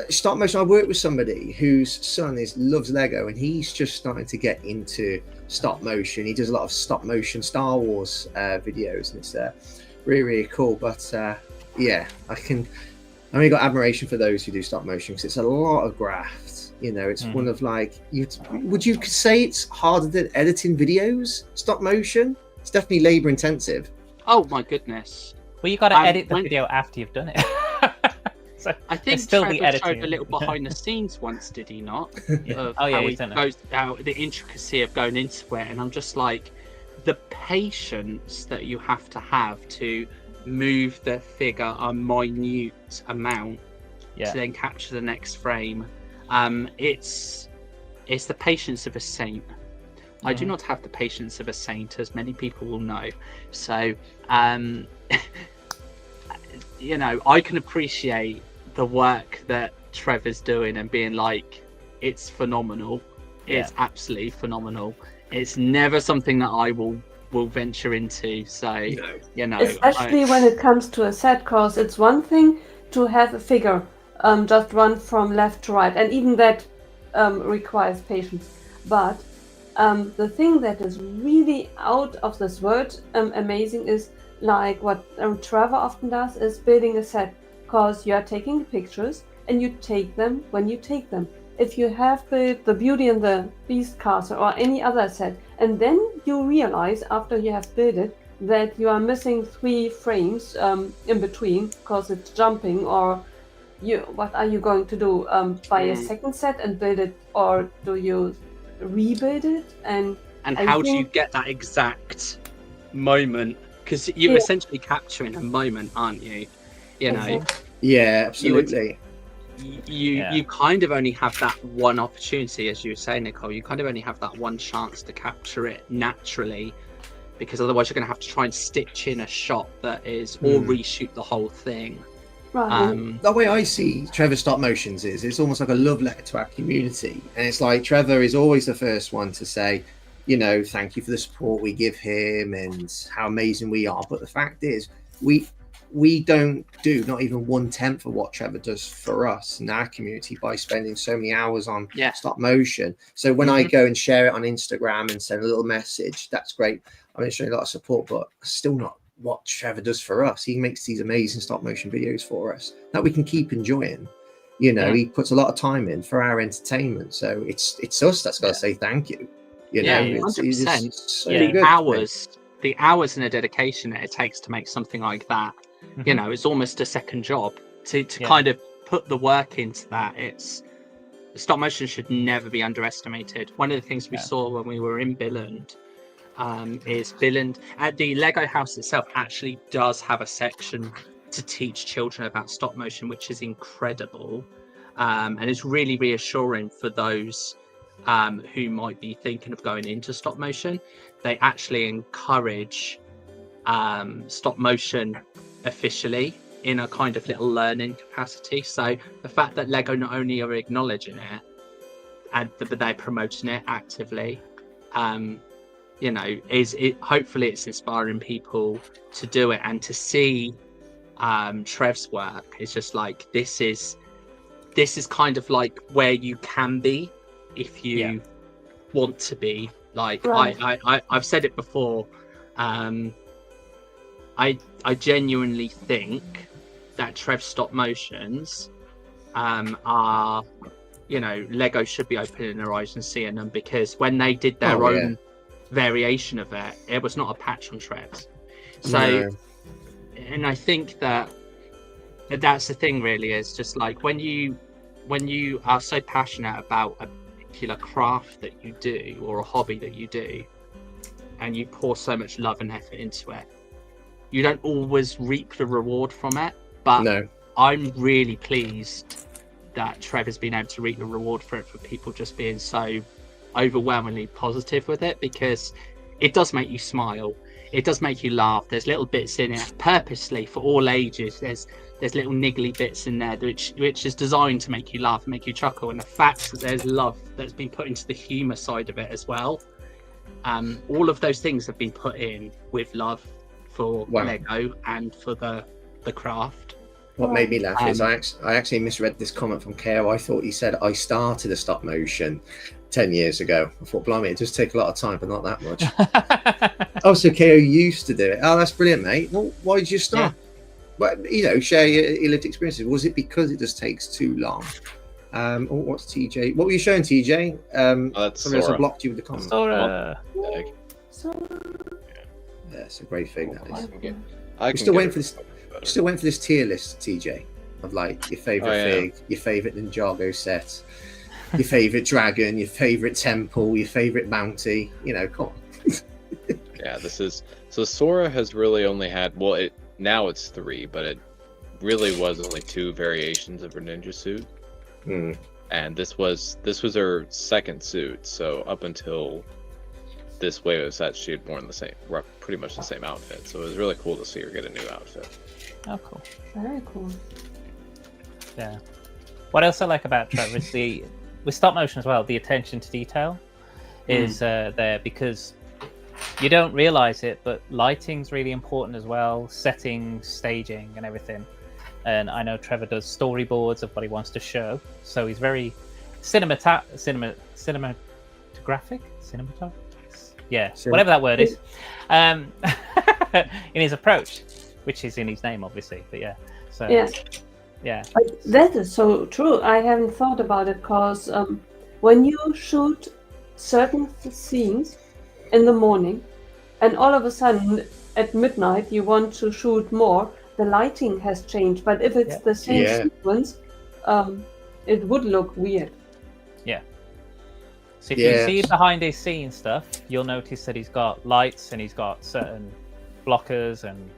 stop motion. I work with somebody whose son loves Lego, and he's just starting to get into stop motion. He does a lot of stop motion Star Wars videos, and it's really, really cool. But I only got admiration for those who do stop motion, because it's a lot of graft. You know, it's one of like, would you say it's harder than editing videos? Stop motion? It's definitely labor intensive.
Oh my goodness.
Well, you got to edit the video after you've done it. So
I think Trevor showed a little behind the scenes once, did he not? Of how he goes out, the intricacy of going into it, and I'm just like, the patience that you have to move the figure a minute amount to then capture the next frame. It's the patience of a saint. I do not have the patience of a saint, as many people will know. So, you know, I can appreciate the work that Trevor's doing and being like, it's phenomenal. It's absolutely phenomenal. It's never something that I will venture into. So, you know,
especially when it comes to a set, because it's one thing to have a figure just run from left to right, and even that requires patience. But the thing that is really out of this world amazing is like what Trevor often does is building a set, because you are taking pictures and you take them when you take them. If you have built the Beauty and the Beast castle or any other set, and then you realize after you have built it that you are missing 3 frames in between because it's jumping, or what are you going to do? Buy a second set and build it, or do you rebuild it? And
how do you get that exact moment? Because you're essentially capturing a moment, aren't you? You know.
Yeah, absolutely.
you kind of only have that one opportunity, as you were saying, Nicole. You kind of only have that one chance to capture it naturally, because otherwise you're going to have to try and stitch in a shot that is, or reshoot the whole thing.
Right.
The way I see Trevor stop motions is it's almost like a love letter to our community, and it's like Trevor is always the first one to say, you know, thank you for the support we give him and how amazing we are. But the fact is, we don't do not even 1/10 of what Trevor does for us in our community by spending so many hours on stop motion. So when I go and share it on Instagram and send a little message, that's great. I'm showing a lot of support, but still not what Trevor does for us. He makes these amazing stop motion videos for us that we can keep enjoying. You know, he puts a lot of time in for our entertainment. So it's us that's got to say thank you. You know,
100%.
So
the hours and the dedication that it takes to make something like that, you know, it's almost a second job to kind of put the work into that. Stop motion should never be underestimated. One of the things we saw when we were in Billund is Billund at the Lego house itself actually does have a section to teach children about stop motion, which is incredible, and it's really reassuring for those who might be thinking of going into stop motion. They actually encourage stop motion officially in a kind of little learning capacity. So the fact that Lego not only are acknowledging it, but they're promoting it actively, you know, hopefully it's inspiring people to do it, and to see Trev's work. It's just like this is kind of like where you can be if you want to be. Like I've said it before. I genuinely think that Trev's stop motions are, you know, Lego should be opening their eyes and seeing them, because when they did their own variation of it was not a patch on Trev's. So, and I think that's the thing, really, is just like when you are so passionate about a particular craft that you do or a hobby that you do, and you pour so much love and effort into it, you don't always reap the reward from it. But I'm really pleased that Trevor's been able to reap the reward for it, for people just being so overwhelmingly positive with it, because it does make you smile, it does make you laugh. There's little bits in it purposely for all ages. There's little niggly bits in there which is designed to make you laugh and make you chuckle, and the fact that there's love that's been put into the humor side of it as well, all of those things have been put in with love for Lego and for the craft.
What made me laugh is I actually misread this comment from KO. I thought he said I started a stop motion 10 years ago. I thought, blimey, it does take a lot of time, but not that much. Oh, so KO used to do it. Oh, that's brilliant, mate. Well, why did you stop? Well, you know, share your lived experiences. Was it because it just takes too long? What's TJ? What were you showing, TJ?
That's
somebody
Sora.
else blocked you with the comment.
Sora.
Yeah, it's a great thing. That is.
We're
still waiting for this tier list, TJ, of like your favorite fig, your favorite Ninjago set, your favorite dragon, your favorite temple, your favorite bounty. You know, come on.
Yeah, so Sora has really only had, now it's 3, but it really was only 2 variations of her ninja suit. And this was her second suit. So up until this wave of sets, she had worn pretty much the same outfit. So it was really cool to see her get a new outfit.
Oh, cool.
Very cool.
Yeah. What else I like about Trevor is with stop motion as well, the attention to detail is there, because you don't realize it, but lighting's really important as well, setting, staging, and everything. And I know Trevor does storyboards of what he wants to show, so he's very cinematographic. Yeah, whatever that word is, in his approach, which is in his name, obviously. But yeah, so yeah.
But that is so true. I haven't thought about it, because when you shoot certain scenes in the morning, and all of a sudden at midnight you want to shoot more, the lighting has changed. But if it's the same sequence, it would look weird.
Yeah. So if you see behind his scene stuff, you'll notice that he's got lights and he's got certain blockers and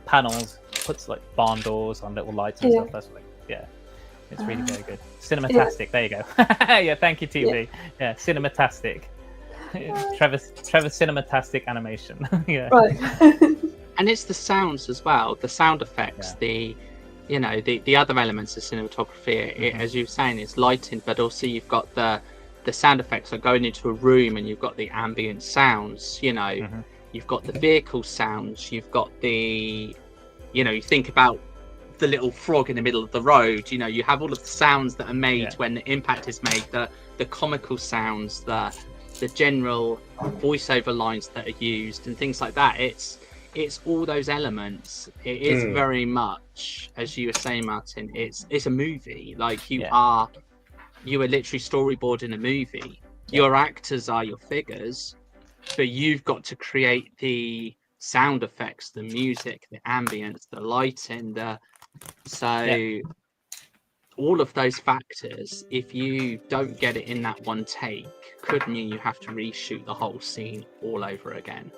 panels, puts like barn doors on little lights and stuff. That's like, It's really very good. Cinematastic. There you go. Yeah, thank you, TV. Yeah, cinematastic. Trevor's cinematastic animation. Yeah.
Right.
And it's the sounds as well, the sound effects, the other elements of cinematography. As you were saying, it's lighting, but also you've got the sound effects are going into a room, and you've got the ambient sounds. You've got the vehicle sounds. You've got the, you think about the little frog in the middle of the road. You have all of the sounds that are made when the impact is made. The comical sounds, the general voiceover lines that are used, and things like that. It's all those elements. It is very much, as you were saying, Martin. It's a movie. Like you are literally storyboarding a movie. Your actors are your figures, but you've got to create the sound effects, the music, the ambience, the lighting, all of those factors. If you don't get it in that one take, could mean you have to reshoot the whole scene all over again.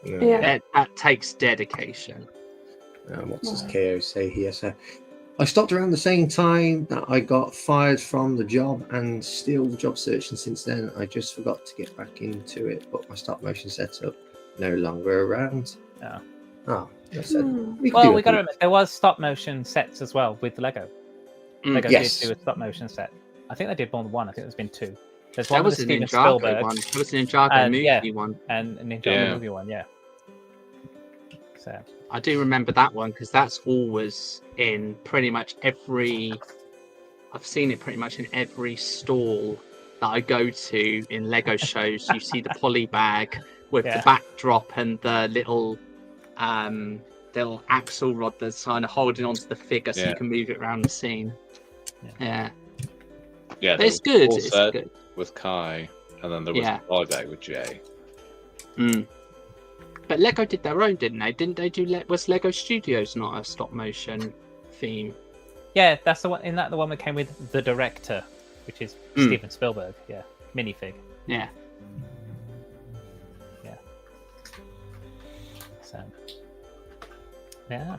That takes dedication.
What does KO say here? So I stopped around the same time that I got fired from the job and still job searching since then. I just forgot to get back into it, but my stop motion setup no longer around. Oh, that's it. We got to remember
there was stop motion sets as well with Lego. Lego did do a stop motion set. I think they did more than one. I think there's been two. There's one with the Steven Spielberg
one. There was an Ninjago movie one.
And a Ninjago movie one, So
I do remember that one because that's always in pretty much every. I've seen it pretty much in every stall that I go to in Lego shows. You see the poly bag with the backdrop and the little axle rod that's kind of holding onto the figure so you can move it around the scene. Yeah, but it's good. It's good
with Kai, and then there was a poly bag with Jay.
But Lego did their own, didn't they? Didn't they do? Was Lego Studios not a stop motion theme?
Yeah, that's the one. Isn't that the one that came with the director, which is Steven Spielberg? Yeah, minifig.
Yeah.
So. Yeah.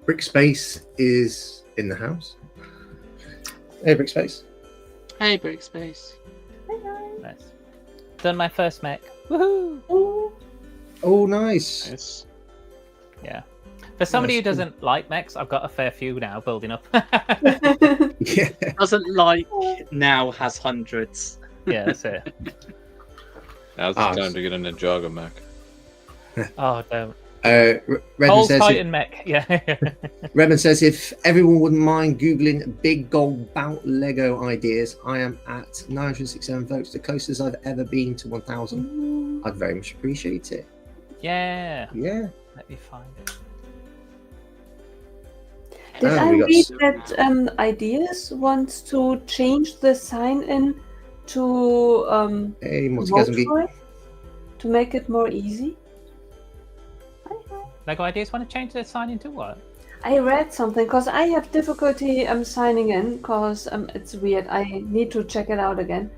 Brickspace is in the house. Hey, Brickspace.
Hey, Brickspace.
Nice. Done my first mech. Woohoo!
Oh, nice.
Yeah. For somebody who doesn't like mechs, I've got a fair few now building up.
Doesn't like now has hundreds.
Yeah, that's it.
Now's the time to get a Ninjago mech.
Oh, don't.
Redmond says
Titan mech. Yeah.
Redmond says if everyone wouldn't mind googling big gold bout Lego ideas, I am at 967 votes, the closest I've ever been to 1,000. I'd very much appreciate it.
Yeah.
Let
me find it.
Did I read that Ideas wants to change the sign-in to to make it more easy?
Lego Ideas want to change their sign into what?
I read something because I have difficulty signing in because it's weird. I need to check it out again.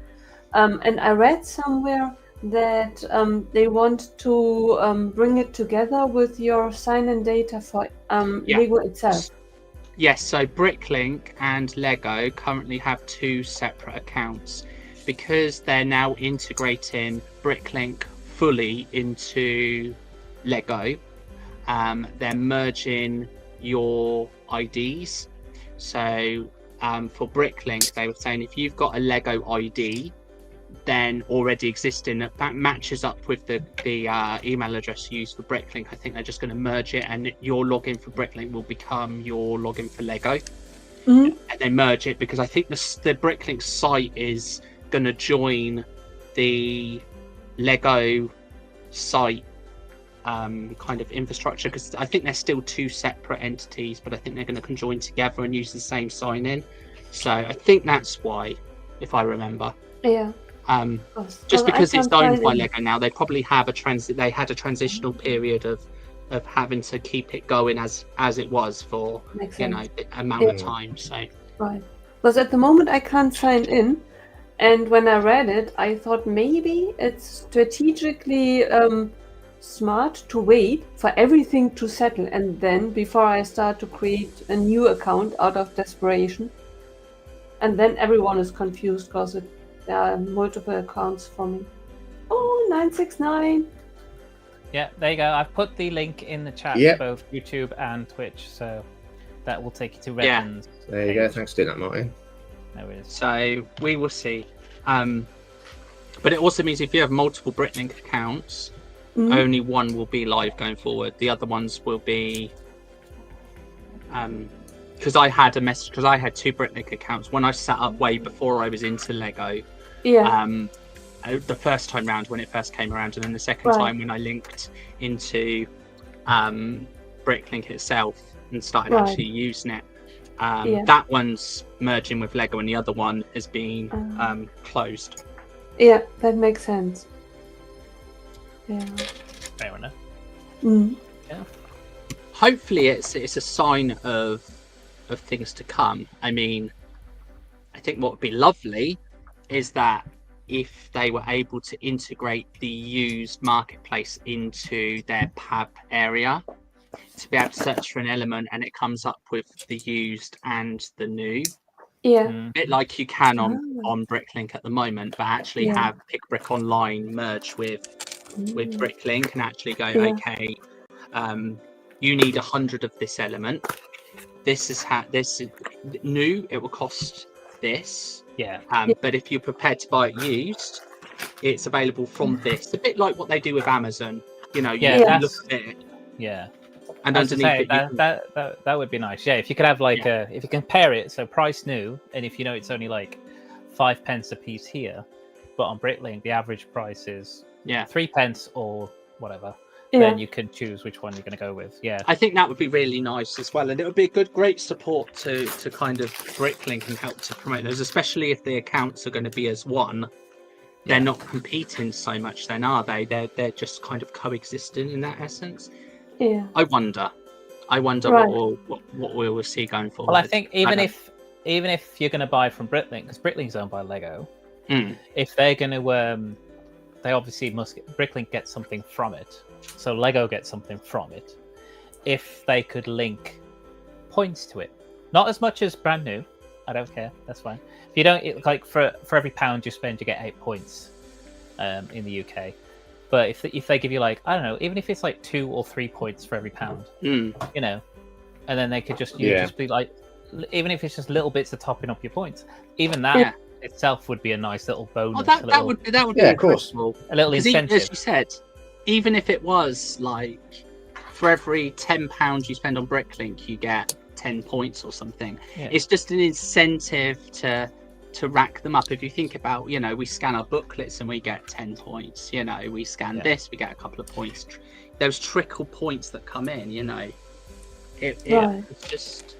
And I read somewhere that they want to bring it together with your sign-in data for Lego itself.
Yes, so Bricklink and Lego currently have two separate accounts because they're now integrating Bricklink fully into Lego. They're merging your IDs. So for Bricklink, they were saying if you've got a Lego ID, then already existing that matches up with the email address used for Bricklink. I think they're just going to merge it, and your login for Bricklink will become your login for Lego. And they merge it because I think the Bricklink site is going to join the Lego site kind of infrastructure, because I think they're still two separate entities, but I think they're going to conjoin together and use the same sign-in. So I think that's why, if I remember.
Yeah.
Just because it's owned by Lego now, they probably have they had a transitional period of having to keep it going as it was for the amount of time. So
right, because at the moment I can't sign in, and when I read it, I thought maybe it's strategically smart to wait for everything to settle, and then before I start to create a new account out of desperation, and then everyone is confused because there are multiple accounts for me. Oh, 969.
Yeah, there you go. I've put the link in the chat
Yep.
for both YouTube and Twitch, so that will take you to
Yeah.
Redmond's
There you go.
page.
Thanks for doing that, Martin.
There it is.
So we will see. But it also means if you have multiple Britlink accounts,
Mhm.
only one will be live going forward. The other ones will be because I had a message because I had 2 Britlink accounts when I set up way before I was into Lego.
Yeah.
The first time round when it first came around, and then the second
Right.
time when I linked into Bricklink itself and started
Right.
actually using it.
Yeah.
That one's merging with Lego, and the other one has been closed.
Yeah, that makes sense. Yeah.
Fair enough.
Mm.
Hopefully, it's a sign of things to come. I mean, I think what would be lovely is that if they were able to integrate the used marketplace into their pub area, to be able to search for an element and it comes up with the used and the new,
Yeah.
Mm.
a bit like you can
Ah.
on Bricklink at the moment, but actually
Yeah.
have Pick Brick Online merge with
Mm.
Bricklink and actually go,
Yeah.
okay, you need 100 of this element. This is this is new. It will cost this.
Yeah.
But if you're prepared to buy it used, it's available from this. A bit like what they do with Amazon. You know,
Yeah,
you
that's-
look at it,
Yeah.
and
I was gonna
underneath
say,
it, you can,
that would be nice. Yeah, if you could have like if you compare it, so price new, and if you know it's only like 5 pence a piece here, but on Bricklink the average price is 3 pence or whatever.
Yeah.
Then you can choose which one you're going to go with. Yeah.
I think that would be really nice as well, and it would be a great support to kind of Bricklink and help to promote those, especially if the accounts are going to be as one. They're not competing so much, then, are they? They're just kind of coexisting in that essence.
Yeah.
I wonder
Right.
what we will see going forward.
Well, I think even if you're going to buy from Bricklink, because Bricklink's owned by Lego, if they're going to, they obviously must. Bricklink gets something from it, so Lego gets something from it. If they could link points to it, not as much as brand new, I don't care. That's fine. If you don't like for every pound you spend, you get 8 points in the UK. But if they give you like, I don't know, even if it's like 2 or 3 points for every pound, you know, and then they could just just be like, even if it's just little bits of topping up your points, even that itself would be a nice little bonus.
Oh, that would be
of course.
incredible.
A little incentive.
As you said, even if it was like for every £10 you spend on Bricklink, you get 10 points or something.
Yeah.
It's just an incentive to rack them up. If you think about, you know, we scan our booklets and we get 10 points. You know, we scan this, we get a couple of points. Those trickle points that come in, you know, it's just.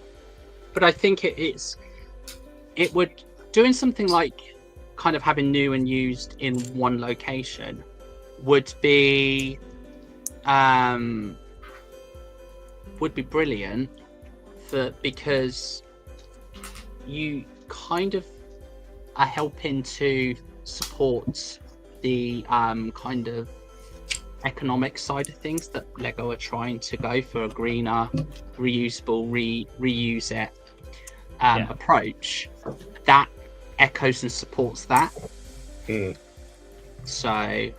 But I think it would doing something like kind of having new and used in one location would be brilliant because you kind of are helping to support the kind of economic side of things that Lego are trying to go for, a greener, reusable, reuse it approach. That echoes and supports that. So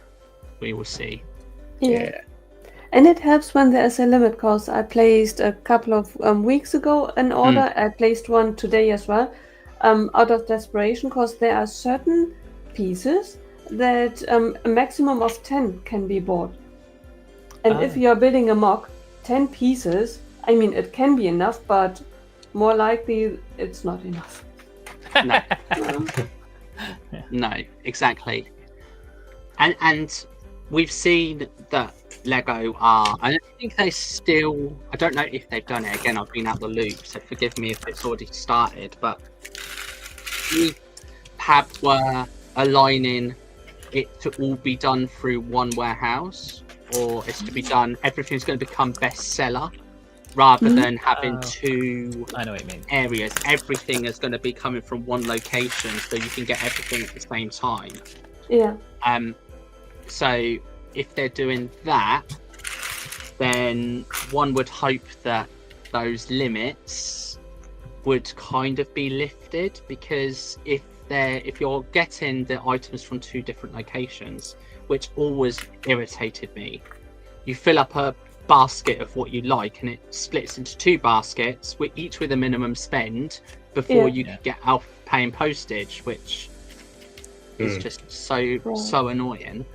we will see.
Yeah. And it helps when there's a limit, because I placed a couple of weeks ago an order. I placed one today as well, out of desperation, because there are certain pieces that a maximum of 10 can be bought. And if you're building a mock, 10 pieces, I mean, it can be enough, but more likely it's not enough.
No. No, exactly. And we've seen that Lego are, I don't think they still, I don't know if they've done it. Again, I've been out the loop, so forgive me if it's already started, but we perhaps were aligning it to all be done through one warehouse, or it's to be done, everything's going to become bestseller rather than having two
I know what you mean.
areas. Everything is going to be coming from one location, so you can get everything at the same time.
Yeah.
So if they're doing that, then one would hope that those limits would kind of be lifted, because if you're getting the items from 2 different locations, which always irritated me, you fill up a basket of what you like and it splits into 2 baskets, each with a minimum spend before you can get out paying postage, which is just so annoying.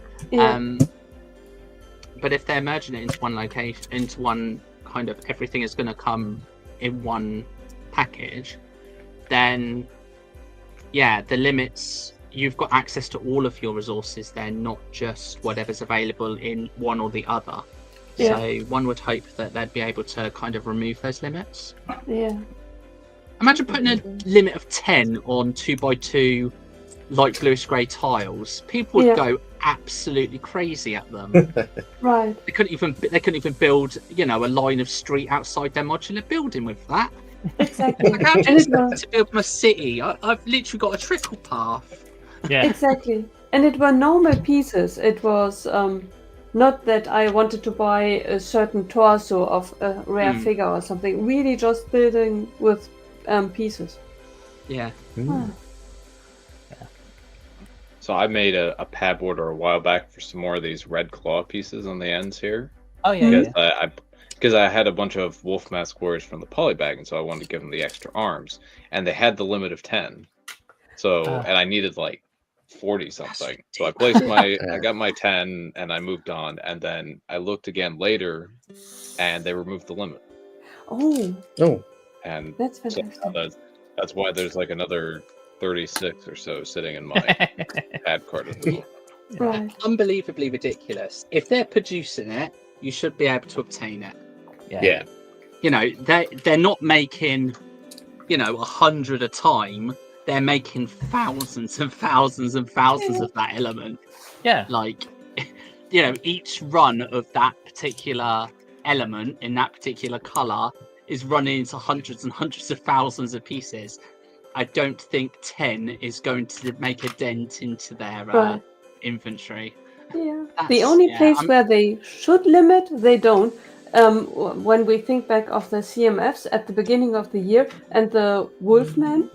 But if they're merging it into one location, into one kind of everything is going to come in one package, then the limits, you've got access to all of your resources. They're not just whatever's available in one or the other. So one would hope that they'd be able to kind of remove those limits. Imagine putting a limit of 10 on 2x2 light bluish grey tiles. People would go absolutely crazy at them. They couldn't even build, a line of street outside their modular building with that.
Exactly.
Like, how do you expect to build my city? I've literally got a trickle path.
Exactly. And it were normal pieces. It was not that I wanted to buy a certain torso of a rare figure or something. Really just building with pieces.
So I made a pad border a while back for some more of these red claw pieces on the ends here.
Oh yeah.
Because I had a bunch of wolf mask warriors from the polybag, and so I wanted to give them the extra arms, and they had the limit of 10. So and I needed like 40 something. So I placed I got my 10 and I moved on, and then I looked again later and they removed the limit.
Oh.
And
that's fantastic.
So that's why there's like another 36 or so sitting in my pad card at the moment.
Unbelievably ridiculous. If they're producing it, you should be able to obtain it. They're not making 100 a time. They're making thousands and thousands and thousands of that element. Each run of that particular element in that particular color is running into hundreds and hundreds of thousands of pieces. I don't think 10 is going to make a dent into their inventory. The only place where they should limit, they don't. When we think back of the CMFs at the beginning of the year and the Wolfman,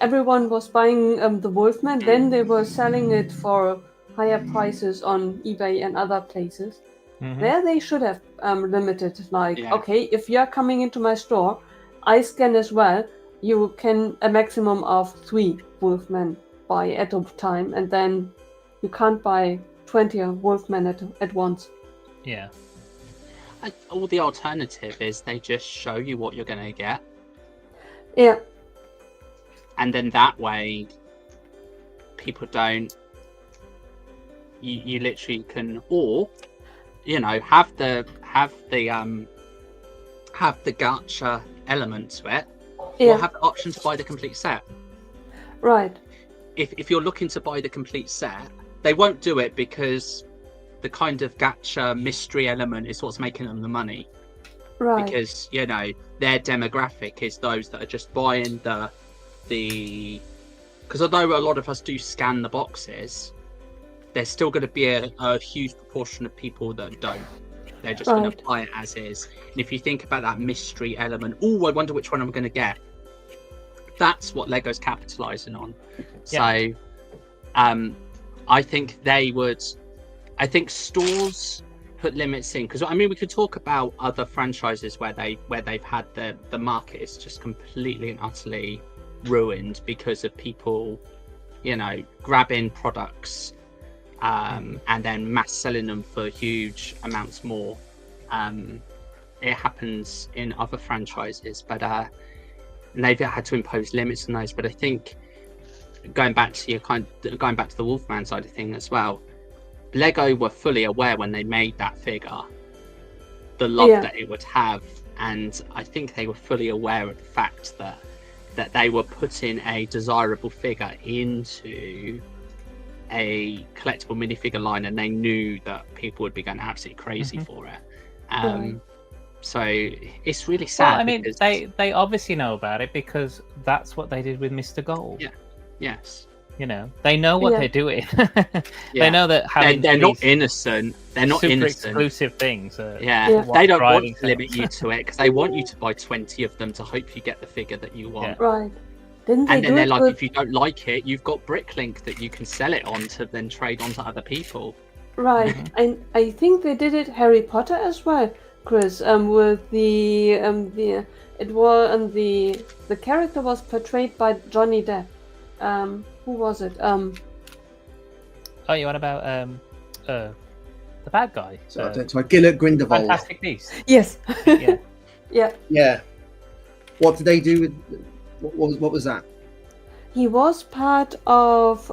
everyone was buying the Wolfman, then they were selling it for higher prices on eBay and other places. There they should have limited, okay, if you're coming into my store, I scan as well, you can a maximum of 3 Wolfmen buy at a time, and then you can't buy 20 Wolfmen at once. Or the alternative is they just show you what you're going to get. And then that way, people don't. You literally can, or have the gacha element to it, or have the option to buy the complete set. If you're looking to buy the complete set, they won't do it because the kind of gacha mystery element is what's making them the money. Because their demographic is those that are just buying the because although a lot of us do scan the boxes, there's still going to be a huge proportion of people that don't. They're just going to buy it as is. And if you think about that mystery element, I wonder which one I'm going to get. That's what Lego's capitalizing on. So I think they would. I think stores put limits in, because we could talk about other franchises where they've had the market is just completely and utterly ruined because of people grabbing products and then mass selling them for huge amounts more. It happens in other franchises, but they've had to impose limits on those. But I think going back to the Wolfman side of thing as well, Lego were fully aware when they made that figure the love that it would have, and I think they were fully aware of the fact that they were putting a desirable figure into a collectible minifigure line, and they knew that people would be going absolutely crazy for it. So it's really sad.
Because they obviously know about it because that's what they did with Mr. Gold.
Yes.
You know, they know what
Yeah.
they're doing.
Yeah.
They know that having
They're not
these
innocent. They're not
super
innocent.
exclusive things.
Yeah.
Yeah.
They don't want
driving
to limit you to it because they want you to buy 20 of them to hope you get the figure that you want.
Right. Didn't they
And then
do
they're
it
like,
with...
if you don't like it, you've got Bricklink that you can sell it on to then trade on to other people.
Right, and I think they did it Harry Potter as well, Chris. With the it was the character was portrayed by Johnny Depp. Who was it?
Oh, you want about the bad guy?
So I don't try. Gillett Grindelwald.
Fantastic Beasts.
Yes.
Yeah.
Yeah.
Yeah. What did they do with? What was that?
He was part of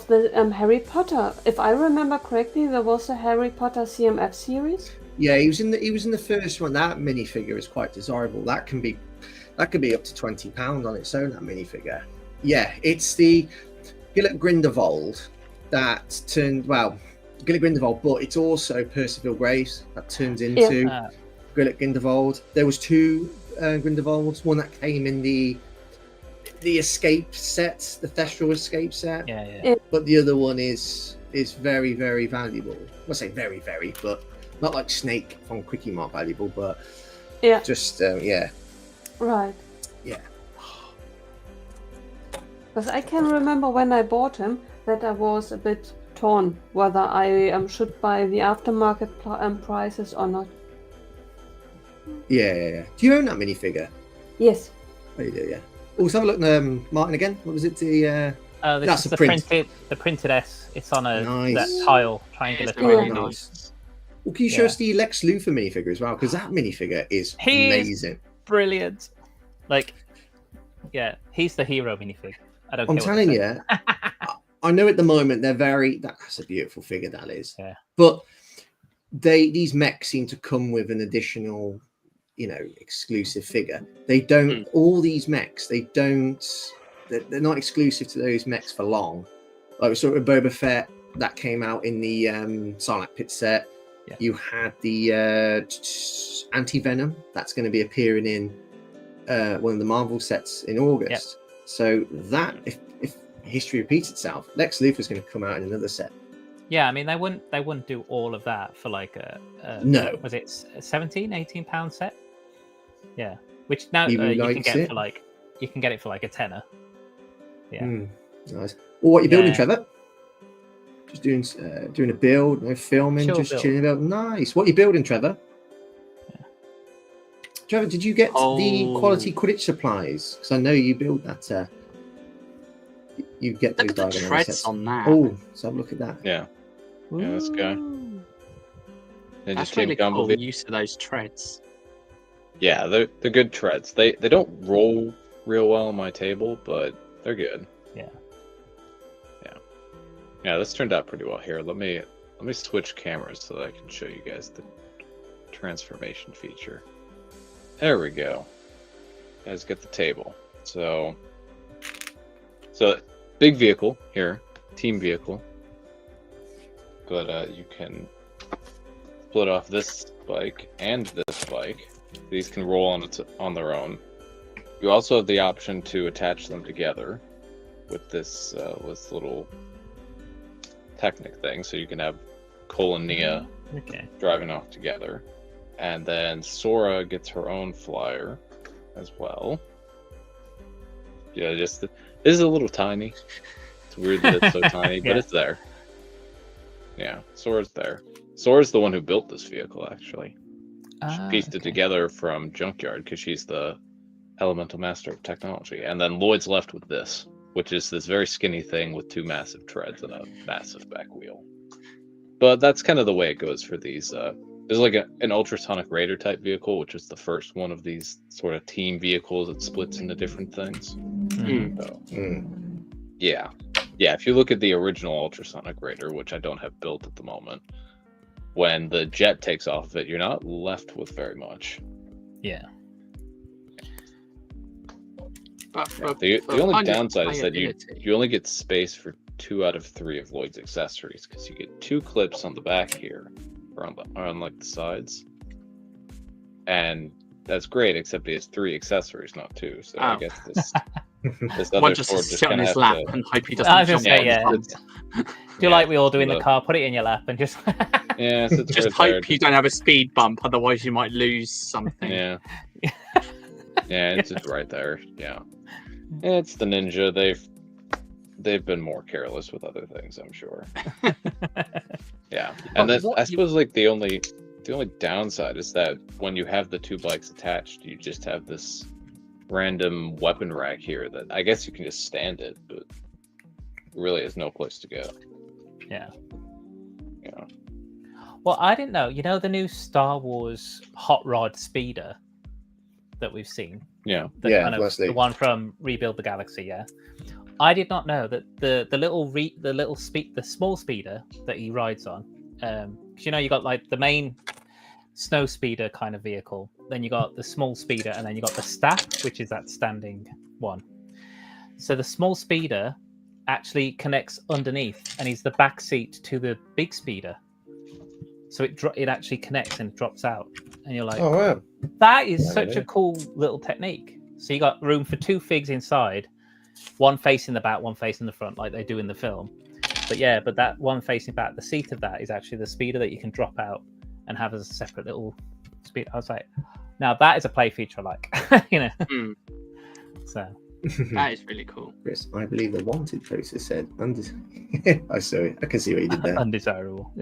the Harry Potter. If I remember correctly, there was a Harry Potter CMF series.
Yeah, he was in the first one. That minifigure is quite desirable. That could be up to £20 on its own. That minifigure. Yeah, it's the Gillett Grindelwald that turned Gillett Grindelwald, but it's also Percival Graves that turns into Gillett Grindelwald. There was two Grindelwalds. One that came in the escape set, the Thestral escape set.
Yeah.
But the other one is very, very valuable. I say very, very, but not like Snake from Quickie Mart valuable, but just
Right.
Yeah.
Because I can remember when I bought him that I was a bit torn whether I should buy the aftermarket prices or not.
Yeah. Do you own that minifigure?
Yes.
Oh, you do, yeah. Also, have a look, Martin, again. What was it?
This
That's
is
a
the
print.
the printed S. It's on a
Nice.
that tile, triangular
It's
tile.
really
Yeah.
nice.
Well, can you show us the Lex Luthor minifigure as well? Because that minifigure is
He is
amazing.
Brilliant. Like, yeah, he's the hero minifig. I don't.
I'm
care what
telling
they
you,
say.
I know at the moment they're that's a beautiful figure, that is.
Yeah.
But these mechs seem to come with an additional, exclusive figure. They don't. All these mechs, they're not exclusive to those mechs for long. Like we saw with Boba Fett that came out in the Sarlacc Pit set.
Yeah.
You had the Anti-Venom that's going to be appearing in one of the Marvel sets in August.
Yep.
So that if history repeats itself, Lex Luthor's going to come out in another set.
Yeah, I mean they wouldn't do all of that for like a
No.
Was it £17-18 set? Yeah, which now
He
you can
likes
get
it.
for like a tenner. Yeah.
Nice. Well, what are you building,
Yeah.
Trevor? Just doing a build, no filming,
Chill
just
build.
chilling out. Nice. What are you building, Trevor?
Yeah.
Trevor, did you get the quality Quidditch supplies? Because I know you build that. You get those
Look at the
diagonal
treads
sets.
on that.
Oh, let's have a look at that.
Yeah. Yeah, this guy.
Ooh.
They
That's
just came
really cool.
Bumblebee.
Use of those treads.
Yeah, they're good treads. They don't roll real well on my table, but they're good. Yeah, this turned out pretty well here. Let me switch cameras so that I can show you guys the transformation feature. There we go. You guys get the table. So big vehicle here, team vehicle. But you can split off this bike and this bike. These can roll on their own. You also have the option to attach them together with this little Technic thing, so you can have Cole and Nia driving off together, and then Sora gets her own flyer as well. Yeah, this is a little tiny. It's weird that it's so tiny, but it's there. Yeah, Sora's there. Sora's the one who built this vehicle, actually. She pieced it together from Junkyard because she's the elemental master of technology. And then Lloyd's left with this, which is this very skinny thing with two massive treads and a massive back wheel. But that's kind of the way it goes for these. There's like an Ultrasonic Raider type vehicle, which is the first one of these sort of team vehicles that splits into different things. So, yeah. If you look at the original Ultrasonic Raider, which I don't have built at the moment, when the jet takes off of it, you're not left with very much.
Yeah.
The only downside is that you only get space for 2 out of 3 of Lloyd's accessories, because you get 2 clips on the back here, or on like the sides, and that's great. Except he has 3 accessories, not 2. So I guess This other
One just
four
sit on
gonna
his
have
lap
to-
and hope he
I
doesn't
was
jump
gonna say,
on
yeah.
his
Do you like we all do in the
the-
car? Put it in your lap and just.
Yeah, so it's
Just
right there.
hope you don't have a speed bump, otherwise you might lose something.
Yeah. Yeah, it's just right there. Yeah. It's the ninja. They've been more careless with other things, I'm sure. Yeah. And then I suppose like the only downside is that when you have the two bikes attached, you just have this random weapon rack here that I guess you can just stand it, but really has no place to go.
Yeah.
Yeah.
Well, I didn't know. You know the new Star Wars hot rod speeder that we've seen?
Yeah.
Wesley.
The one from Rebuild the Galaxy, yeah. I did not know that the small speeder that he rides on, because you got like the main snow speeder kind of vehicle, then you got the small speeder, and then you got the staff, which is that standing one. So the small speeder actually connects underneath, and is the back seat to the big speeder. So it actually connects and drops out, and you're like,
Oh wow!
that is
Yeah,
such
yeah.
a cool little technique. So you got room for two figs inside, one facing the back, one facing the front, like they do in the film. But that one facing back, the seat of that is actually the speeder that you can drop out and have as a separate little speed. I was like, now that is a play feature, I like, So
That is really cool.
Chris, I believe the wanted poster said I saw it. I can see what you did there.
undesirable.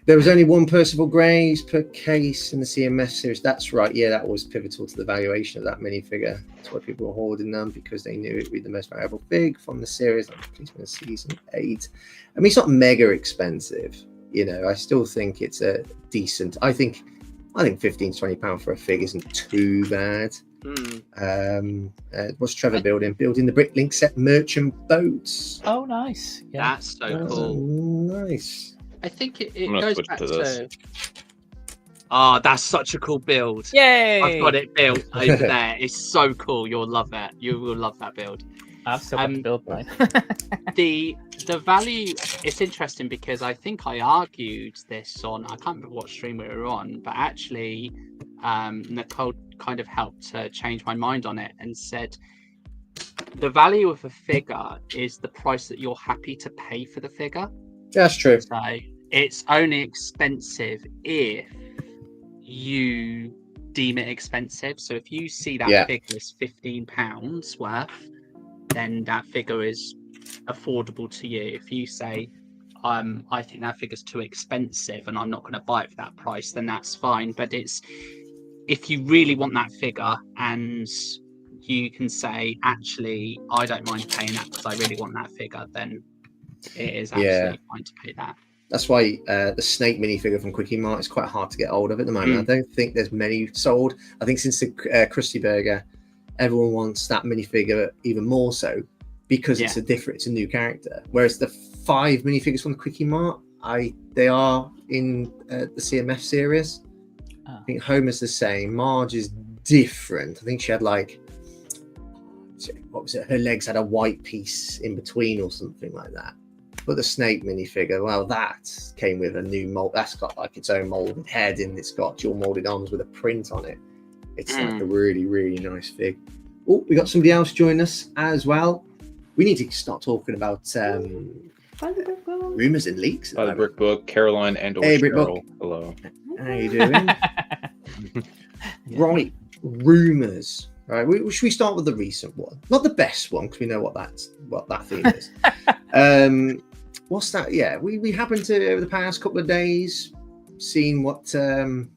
There was only one Percival Graves per case in the CMF series. That's right. Yeah, that was pivotal to the valuation of that minifigure. That's why people were hoarding them, because they knew it would be the most valuable fig from the series, like Policeman Season 8. I mean, it's not mega expensive. I still think it's a decent. I think £15 to £20 for a fig isn't too bad. What's Trevor building? Building the Bricklink set merchant boats.
Oh, nice. Yeah.
That's so cool.
Nice.
I think it
I'm gonna
goes
switch
back
to
to.
this.
Oh, that's such a cool build.
Yay!
I've got it built over there. It's so cool. You'll love it. You will love that build.
I've still got to build mine.
The value, it's interesting because I think I argued this on, I can't remember what stream we were on, but actually Nicole kind of helped to change my mind on it and said the value of a figure is the price that you're happy to pay for the figure.
That's true.
So it's only expensive if you deem it expensive. So if you see that figure is £15 worth, then that figure is affordable to you. If you say, I think that figure's too expensive and I'm not going to buy it for that price, then that's fine. But it's, if you really want that figure and you can say, actually, I don't mind paying that because I really want that figure, then it is absolutely fine to pay that.
That's why the Snake minifigure from Quickie Mart is quite hard to get hold of at the moment. I don't think there's many sold. I think since the Krusty Burger, everyone wants that minifigure even more so because it's a new character. Whereas the 5 minifigures from the Quickie Mart, they are in the CMF series. I think Homer's the same. Marge is different. I think she had what was it? Her legs had a white piece in between or something like that. But the Snake minifigure, well, that came with a new mold. That's got like its own molded head and it's got dual molded arms with a print on it. It's like a really, really nice fig. Oh, we got somebody else join us as well. We need to start talking about rumors and leaks.
By the Brick Book, Caroline and
Hey, Brick
Cheryl.
Book.
Hello.
How you doing? Right, rumors. Right, should we start with the recent one? Not the best one, because we know what that theme is. What's that? Yeah, we happened to over the past couple of days seen what's it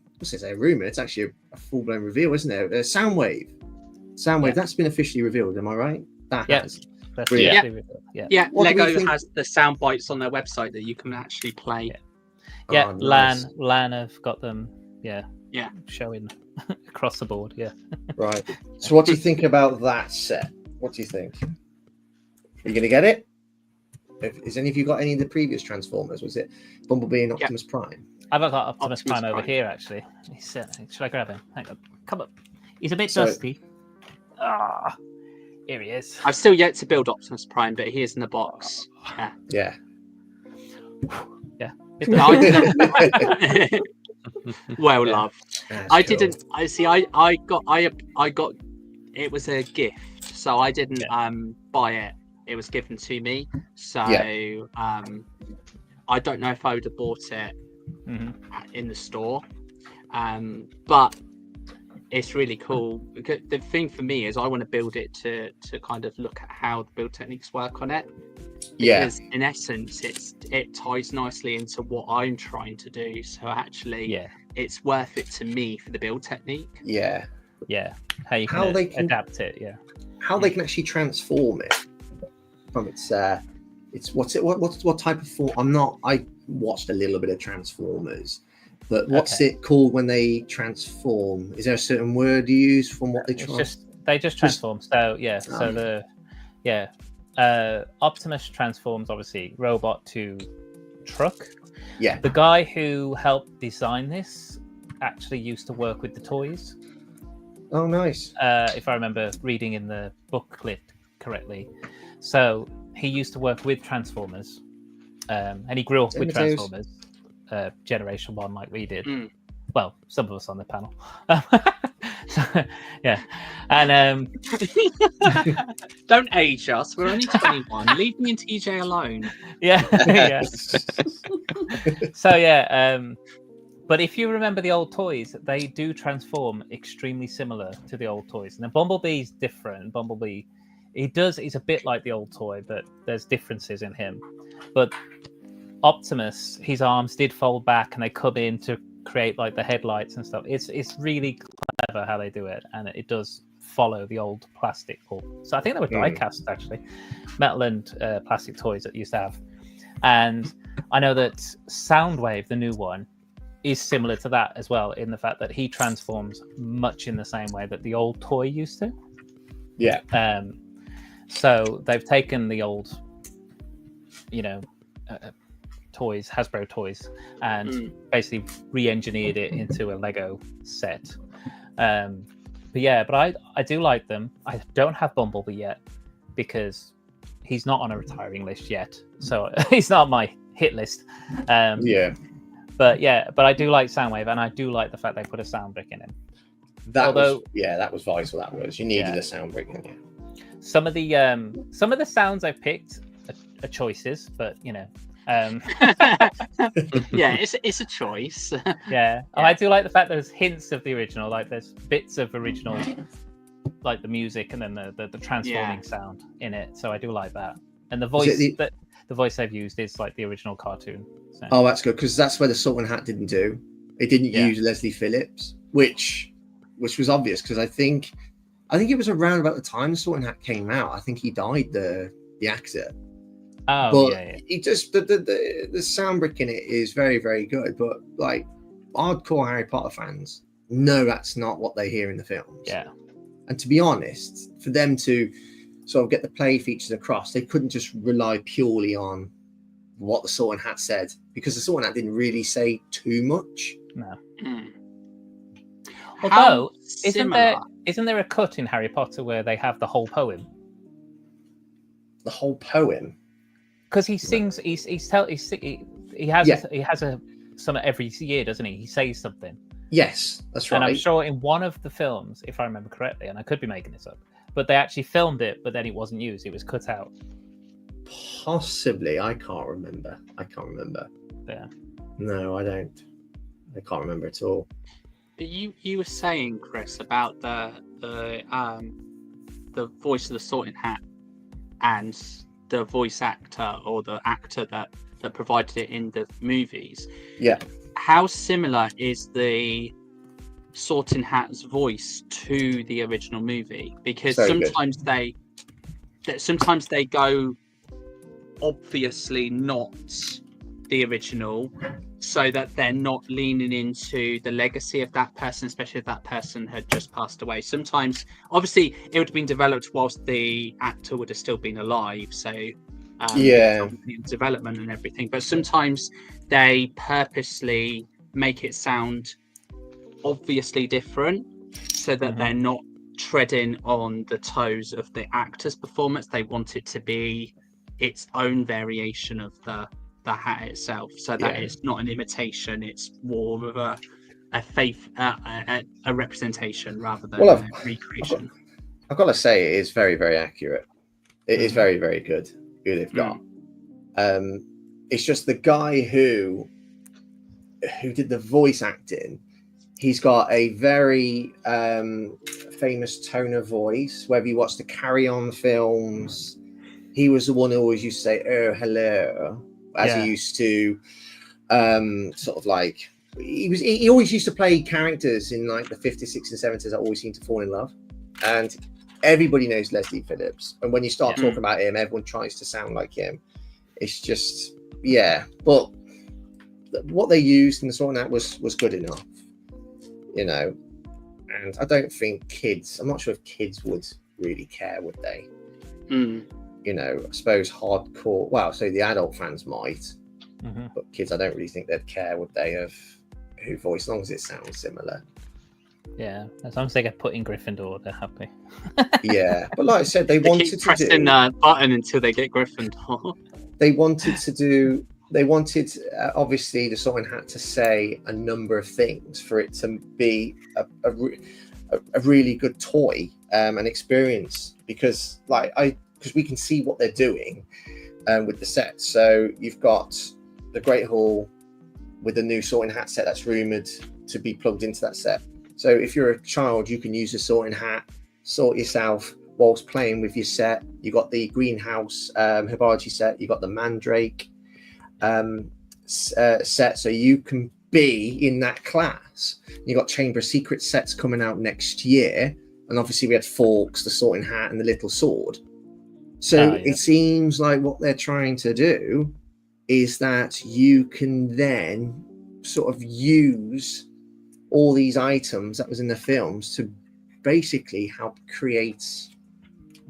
a rumor? It's actually a full blown reveal, isn't it? Soundwave. That's been officially revealed. Am I right? That has.
That's
Brilliant.
Yeah,
What do we
Lego
think?
has the sound bites on their website that you can actually play.
Yeah,
Oh, nice.
LAN have got them. Yeah.
Yeah.
Showing across the board. Yeah.
Right. So, what do you think about that set? What do you think? Are you going to get it? Has any of you got any of the previous Transformers? Was it Bumblebee and Optimus Prime?
I've got Optimus
Optimus
Prime over
Prime.
here, actually. Should I grab him? Hang on. Come up. He's a bit dusty. Here he is.
I've still yet to build Optimus Prime, but he is in the box.
Yeah.
Yeah.
Well loved.
That's
I
cool.
didn't. I see. I got. It was a gift, so I didn't buy it. It was given to me, so I don't know if I would have bought it in the store, but it's really cool. Because the thing for me is I want to build it to kind of look at how the build techniques work on it. Because in essence, it ties nicely into what I'm trying to do. So actually, it's worth it to me for the build technique.
Yeah.
How you can adapt it. Yeah.
How they can actually transform it from what type of form? I watched a little bit of Transformers, but what's it called when they transform? Is there a certain word you use from what they
they just transform. Optimus transforms obviously robot to truck.
Yeah.
The guy who helped design this actually used to work with the toys.
Oh, nice.
If I remember reading in the booklet correctly. So he used to work with Transformers, and he grew up with Transformers, Generation 1 like we did. Well, some of us on the panel. And
don't age us, we're only 21. Leave me and TJ alone.
But if you remember the old toys, they do transform extremely similar to the old toys. And then Bumblebee's different. Bumblebee, he's a bit like the old toy, but there's differences in him. But Optimus, his arms did fold back and they come in to create like the headlights and stuff. It's really clever how they do it, and it does follow the old plastic. So I think they were die cast actually, metal and plastic toys that used to have. And I know that Soundwave, the new one, is similar to that as well, in the fact that he transforms much in the same way that the old toy used to.
Yeah.
So they've taken the old, toys, Hasbro toys, and basically re-engineered it into a Lego set. But I do like them. I don't have Bumblebee yet because he's not on a retiring list yet, so he's not on my hit list. But I do like Soundwave, and I do like the fact they put a sound brick in him.
That was vital. That was, you needed a sound brick, didn't you?
Some of the sounds I've picked are choices, but
it's a choice.
I do like the fact there's hints of the original, like there's bits of original, like the music and then the transforming sound in it. So I do like that, and the voice the voice they've used is like the original cartoon. So.
Oh, that's good, because that's where the Sultan Hat didn't do. It didn't use Leslie Phillips, which was obvious, because I think it was around about the time the Sultan Hat came out. I think he died, the actor.
Oh,
but it just the sound brick in it is very, very good. But like hardcore Harry Potter fans know that's not what they hear in the films.
Yeah.
And to be honest, for them to sort of get the play features across, they couldn't just rely purely on what the Sultan Hat said, because the Sultan Hat didn't really say too much.
No. Although, isn't there a cut in Harry Potter where they have the whole poem?
The whole poem?
Because he sings, he has a some every year, doesn't he? He says something.
Yes, that's right.
And I'm sure in one of the films, if I remember correctly, and I could be making this up, but they actually filmed it, but then it wasn't used. It was cut out.
Possibly. I can't remember.
Yeah.
No, I don't. I can't remember at all.
You were saying, Chris, about the voice of the Sultan Hat and the voice actor or the actor that provided it in the movies.
Yeah.
How similar is the Sultan Hat's voice to the original movie? Because sometimes they go obviously not the original, so that they're not leaning into the legacy of that person, especially if that person had just passed away. Sometimes, obviously, it would have been developed whilst the actor would have still been alive, so development and everything. But sometimes they purposely make it sound obviously different, so that they're not treading on the toes of the actor's performance. They want it to be its own variation of the hat itself, so that it's not an imitation, it's more of a representation rather than a recreation.
I've got to say, it is very, very accurate. It is very, very good who they've got. It's just the guy who did the voice acting. He's got a very famous tone of voice. Whether you watch the Carry On films, he was the one who always used to say, "Oh, hello," as he used to sort of like. He always used to play characters in like the 50s, 60s, and 70s that always seemed to fall in love. And everybody knows Leslie Phillips. And when you start talking about him, everyone tries to sound like him. It's just, But what they used in the Sorting Hat was good enough, you know. And I don't think kids, I'm not sure if kids would really care, would they? You know, I suppose hardcore, well, so the adult fans might, but kids, I don't really think they'd care, would they, of who voice, as long as it sounds similar.
Yeah, as long as they get put in Gryffindor, they're happy.
Yeah, but like I said, they wanted
keep
to
pressing the button until they get Gryffindor.
They wanted obviously the Sorting Hat to say a number of things for it to be a really good toy and experience, because we can see what they're doing with the set. So you've got the Great Hall with the new Sorting Hat set that's rumored to be plugged into that set. So if you're a child, you can use the Sorting Hat, sort yourself whilst playing with your set. You got the greenhouse herbology set. You got the Mandrake set, so you can be in that class. You got Chamber of Secrets sets coming out next year, and obviously we had Forks, the Sorting Hat, and the Little Sword. So it seems like what they're trying to do is that you can then sort of use all these items that was in the films to basically help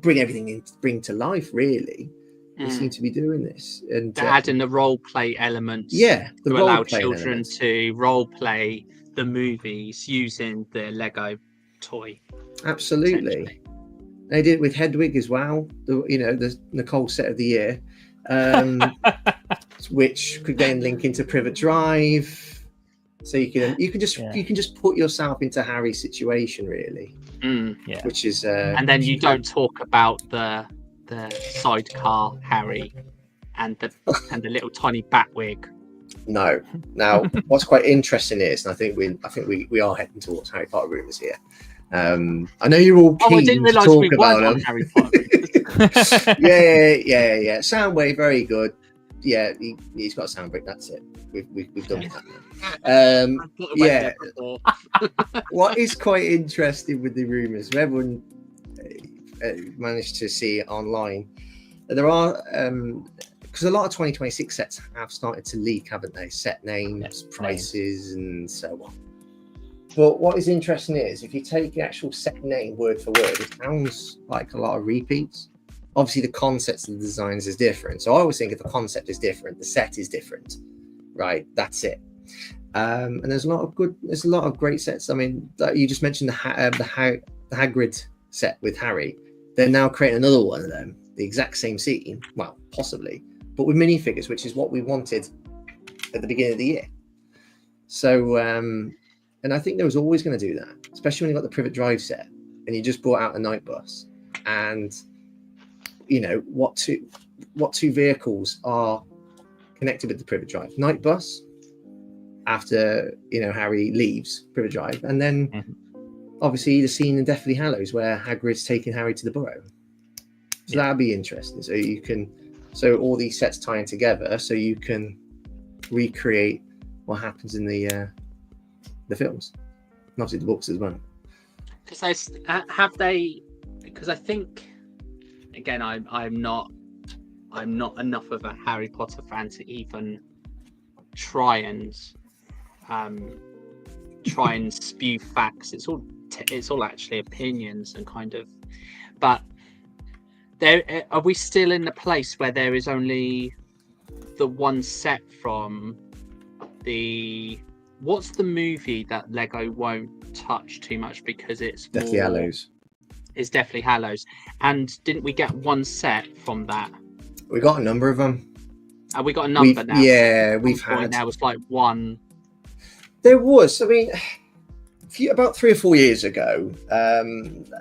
bring everything to life, really. They seem to be doing this, and
to add in the role play elements, to allow children to role play the movies using the Lego toy.
Absolutely, they did it with Hedwig as well. The Nicole set of the year, which could then link into Privet Drive. So you can just put yourself into Harry's situation, really. Which is
and then you don't talk about the sidecar Harry and the little tiny Batwig.
No. Now, what's quite interesting is, and I think we are heading towards Harry Potter rumors here. I know you're all keen to talk about them.
Harry Potter.
yeah. Soundwave, very good. Yeah, he's got a soundbreak. That's it. We've done that now. What is quite interesting with the rumors, everyone managed to see it online, there are because a lot of 2026 sets have started to leak, haven't they? Set names, prices, and so on. But what is interesting is, if you take the actual set name word for word, it sounds like a lot of repeats. Obviously, the concepts and the designs is different. So I always think if the concept is different, the set is different, right? That's it. And there's a lot of great sets. I mean, you just mentioned the Hagrid set with Harry. They're now creating another one of them, the exact same scene, well, possibly, but with minifigures, which is what we wanted at the beginning of the year. So, and I think they was always going to do that, especially when you got the Privet Drive set and you just brought out a night bus. And you know what two vehicles are connected with the Privet Drive? Night bus, after Harry leaves Privet Drive, and then obviously the scene in Deathly Hallows where Hagrid's taking Harry to the Burrow. So that'd be interesting. So all these sets tying together, so you can recreate what happens in the films, and obviously the books as well.
Because I think, again, I'm not enough of a Harry Potter fan to even try and spew facts. It's all actually opinions and kind of. But are we still in the place where there is only the one set from what's the movie that Lego won't touch too much because it's
Deathly Hallows.
It's Deathly Hallows, and didn't we get one set from that?
We got a number of them.
We got a number now.
Yeah, we've had.
There was like one.
There was. I mean, about 3 or 4 years ago,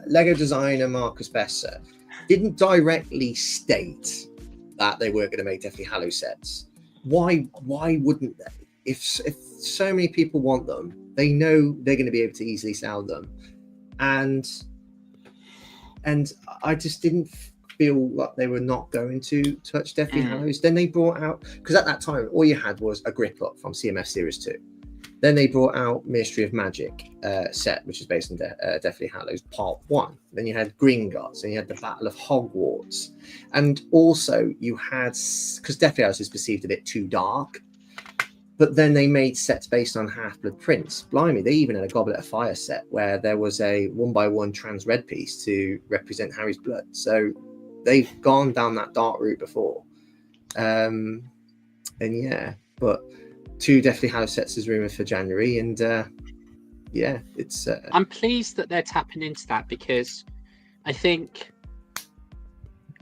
Lego designer Marcus Besser didn't directly state that they weren't going to make Deathly Hallows sets. Why wouldn't they? If so many people want them, they know they're going to be able to easily sell them. And I just didn't feel like they were not going to touch Deathly Hallows. Then they brought out, because at that time all you had was a grip up from CMF Series 2. Then they brought out Ministry of Magic set, which is based on Deathly Hallows Part 1. Then you had Gringotts, and you had the Battle of Hogwarts. And also you had, because Deathly Hallows is perceived a bit too dark, but then they made sets based on Half-Blood Prince. Blimey, they even had a Goblet of Fire set where there was a 1x1 trans red piece to represent Harry's blood. So they've gone down that dark route before. And yeah, but 2 Deathly Hallows sets is rumoured for January, and yeah, it's.
I'm pleased that they're tapping into that, because I think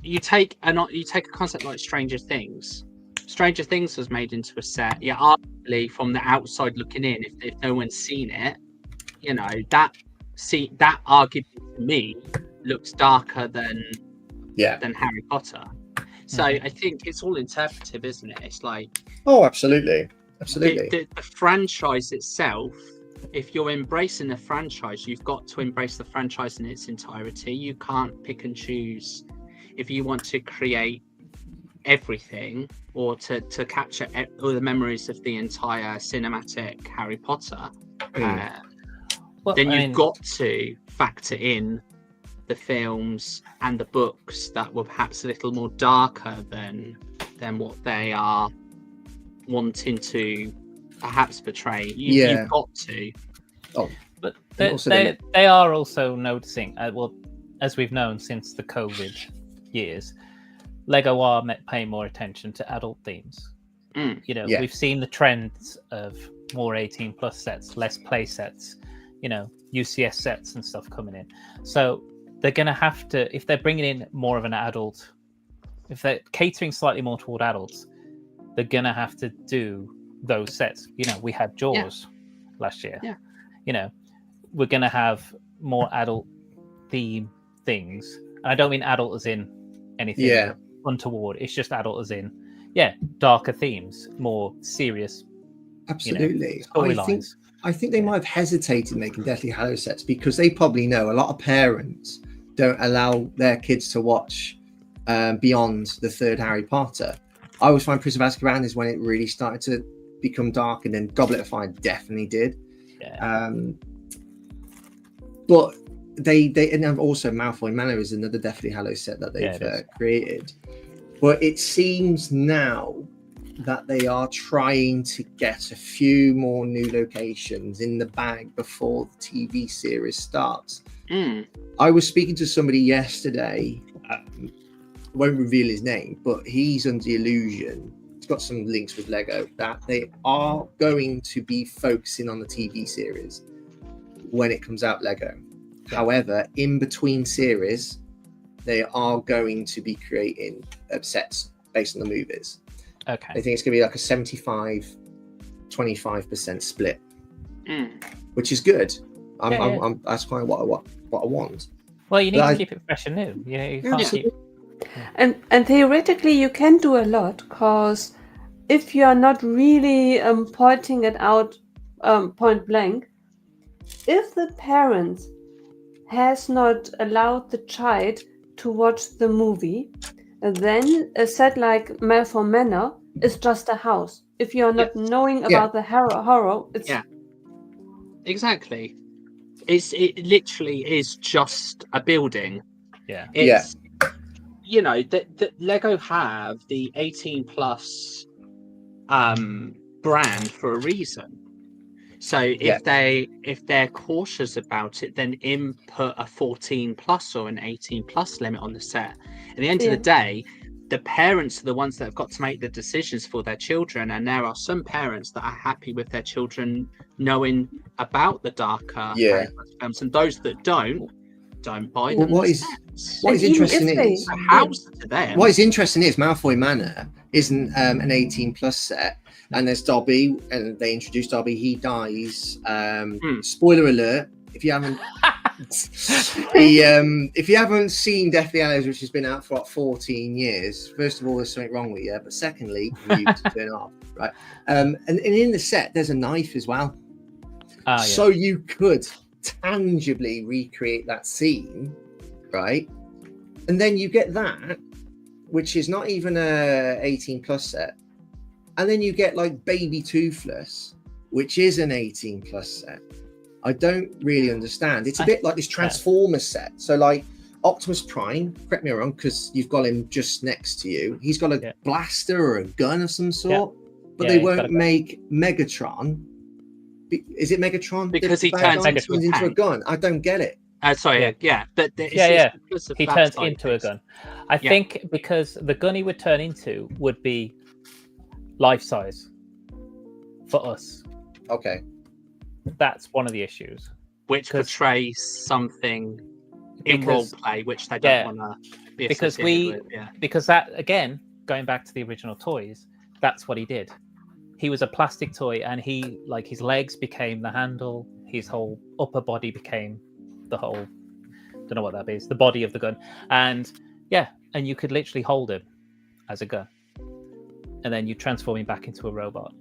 you take a concept like Stranger Things. Stranger Things was made into a set. Yeah, arguably from the outside looking in, if no one's seen it, you know, that arguably for me looks darker than Harry Potter. So I think it's all interpretive, isn't it? It's like,
oh, absolutely. The
franchise itself, if you're embracing the franchise, you've got to embrace the franchise in its entirety. You can't pick and choose. If you want to create everything or to capture all the memories of the entire cinematic Harry Potter, then you've got to factor in the films and the books that were perhaps a little more darker than what they are wanting to perhaps portray. You've got to.
Oh,
but they are also noticing, well, as we've known since the COVID years, Lego are paying more attention to adult themes. You know, we've seen the trends of more 18 plus sets, less play sets, you know, UCS sets and stuff coming in. So they're going to have to, if they're bringing in more of an adult, if they're catering slightly more toward adults, they're gonna have to do those sets. You know, we had Jaws last year. Yeah. You know, we're gonna have more adult theme things. And I don't mean adult as in anything untoward. It's just adult as in, darker themes, more serious.
Absolutely.
Storylines.
I think they might have hesitated making Deathly Hallows sets because they probably know a lot of parents don't allow their kids to watch beyond the 3rd Harry Potter. I always find Prince of Azkaban is when it really started to become dark, and then Goblet of Fire definitely did. But they and also Malfoy Manor is another Deathly Hallows set that they've created. But it seems now that they are trying to get a few more new locations in the bag before the TV series starts. I was speaking to somebody yesterday. Won't reveal his name, but he's under the illusion, he's got some links with Lego, that they are going to be focusing on the TV series when it comes out Lego. However, in between series, they are going to be creating sets based on the movies.
Okay.
I think it's going to be like a 75-25% split, which is good. That's kind of what I want.
Well, you need to keep it fresh and new. You can't keep...
And theoretically, you can do a lot, because if you are not really pointing it out point blank, if the parent has not allowed the child to watch the movie, then a set like Malfoy Manor is just a house. If you are not knowing about the horror, it's
exactly. It literally is just a building. You know, the Lego have the 18 plus brand for a reason. So if they're cautious about it, then input a 14 plus or an 18 plus limit on the set. At the end of the day, the parents are the ones that have got to make the decisions for their children, and there are some parents that are happy with their children knowing about the darker films, and those that don't buy them.
What is interesting is
Malfoy Manor
isn't an 18 plus set. And there's Dobby, and they introduced Dobby. He dies. Spoiler alert: if you haven't, if you haven't seen Deathly Hallows, which has been out for 14 years, first of all, there's something wrong with you. But secondly, you need to turn off, right? And in the set, there's a knife as well. So you could tangibly recreate that scene, right? And then you get that, which is not even a 18+ set. And then you get like Baby Toothless, which is an 18+ set. I don't really understand. It's a bit like this Transformers set. So like Optimus Prime, correct me if I'm wrong, because you've got him just next to you. He's got a blaster or a gun of some sort, but they won't make Megatron. Is it Megatron?
Because he turns
into a gun. I don't get it.
But
he turns into a gun. I think because the gun he would turn into would be life size for us.
Okay,
that's one of the issues.
Which portrays something in role play, which they don't want to be associated with.
Because that, again, going back to the original toys, that's what he did. He was a plastic toy, and he, like, his legs became the handle, his whole upper body became the whole, don't know what that is, the body of the gun. And and you could literally hold him as a gun, and then you transform him back into a robot.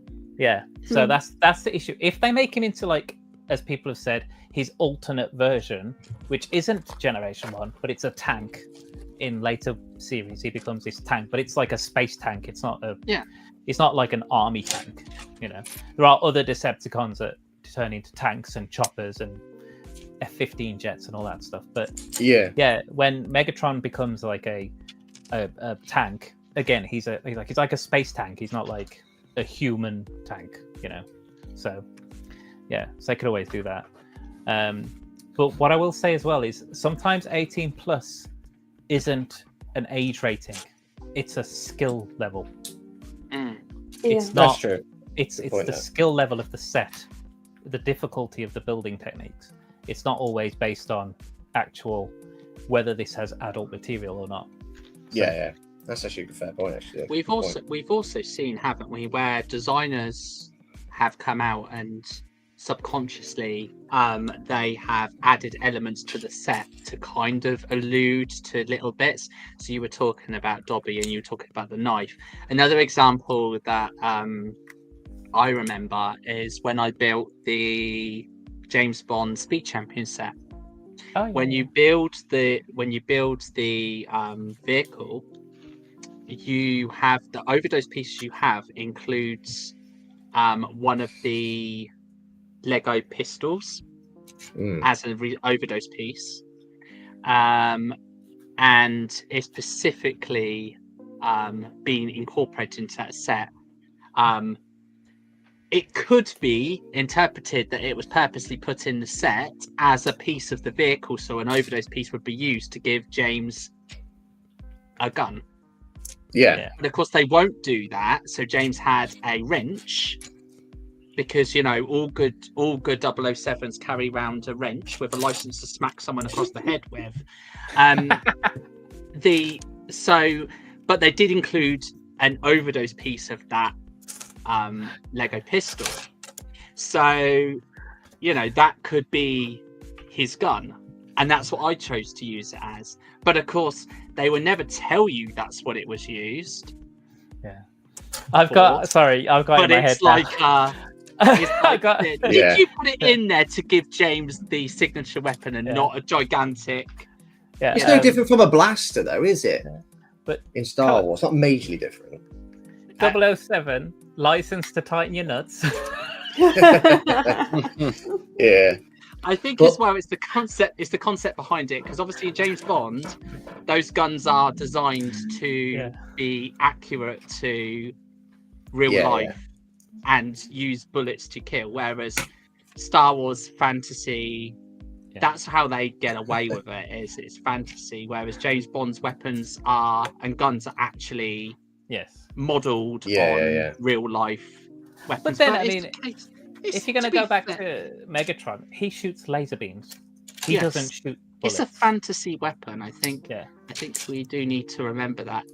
So that's the issue. If they make him into, like, as people have said, his alternate version, which isn't Generation 1, but it's a tank. In later series, he becomes this tank, but it's like a space tank. It's not it's not like an army tank. You know, there are other Decepticons that turn into tanks and choppers and F-15 jets and all that stuff. But when Megatron becomes like a tank, again, he's like a space tank. He's not like a human tank, you know. So they could always do that. But what I will say as well is sometimes 18+ isn't an age rating; it's a skill level. It's not.
That's true.
It's the skill level of the set, the difficulty of the building techniques. It's not always based on actual whether this has adult material or not.
So, that's actually a fair point. Actually,
we've also seen, haven't we, where designers have come out and subconsciously they have added elements to the set to kind of allude to little bits. So you were talking about Dobby and you were talking about the knife. Another example that I remember is when I built the James Bond Speed Champion set. When you build the vehicle, you have the overdose pieces you have includes one of the Lego pistols as an overdose piece, and it's specifically been incorporated into that set. It could be interpreted that it was purposely put in the set as a piece of the vehicle, so an overdose piece would be used to give James a gun. But of course they won't do that, so James had a wrench, because, you know, all good 007s carry around a wrench with a license to smack someone across the head with. But they did include an overdose piece of that Lego pistol. So, you know, that could be his gun. And that's what I chose to use it as. But of course, they will never tell you that's what it was used.
I've got it in my head now.
Did you put it in there to give James the signature weapon and not a gigantic?
It's no different from a blaster, though, is it?
But
in Star Wars, not majorly different.
007, license to tighten your nuts.
I think as well, it's the concept behind it, because obviously James Bond, those guns are designed to be accurate to real life and use bullets to kill, whereas Star Wars fantasy, that's how they get away with it, is it's fantasy, whereas James Bond's weapons and guns are actually modelled on real life weapons.
But then, I mean, if you're going to go back to Megatron, he shoots laser beams. He doesn't shoot bullets.
It's a fantasy weapon, I think. I think we do need to remember that.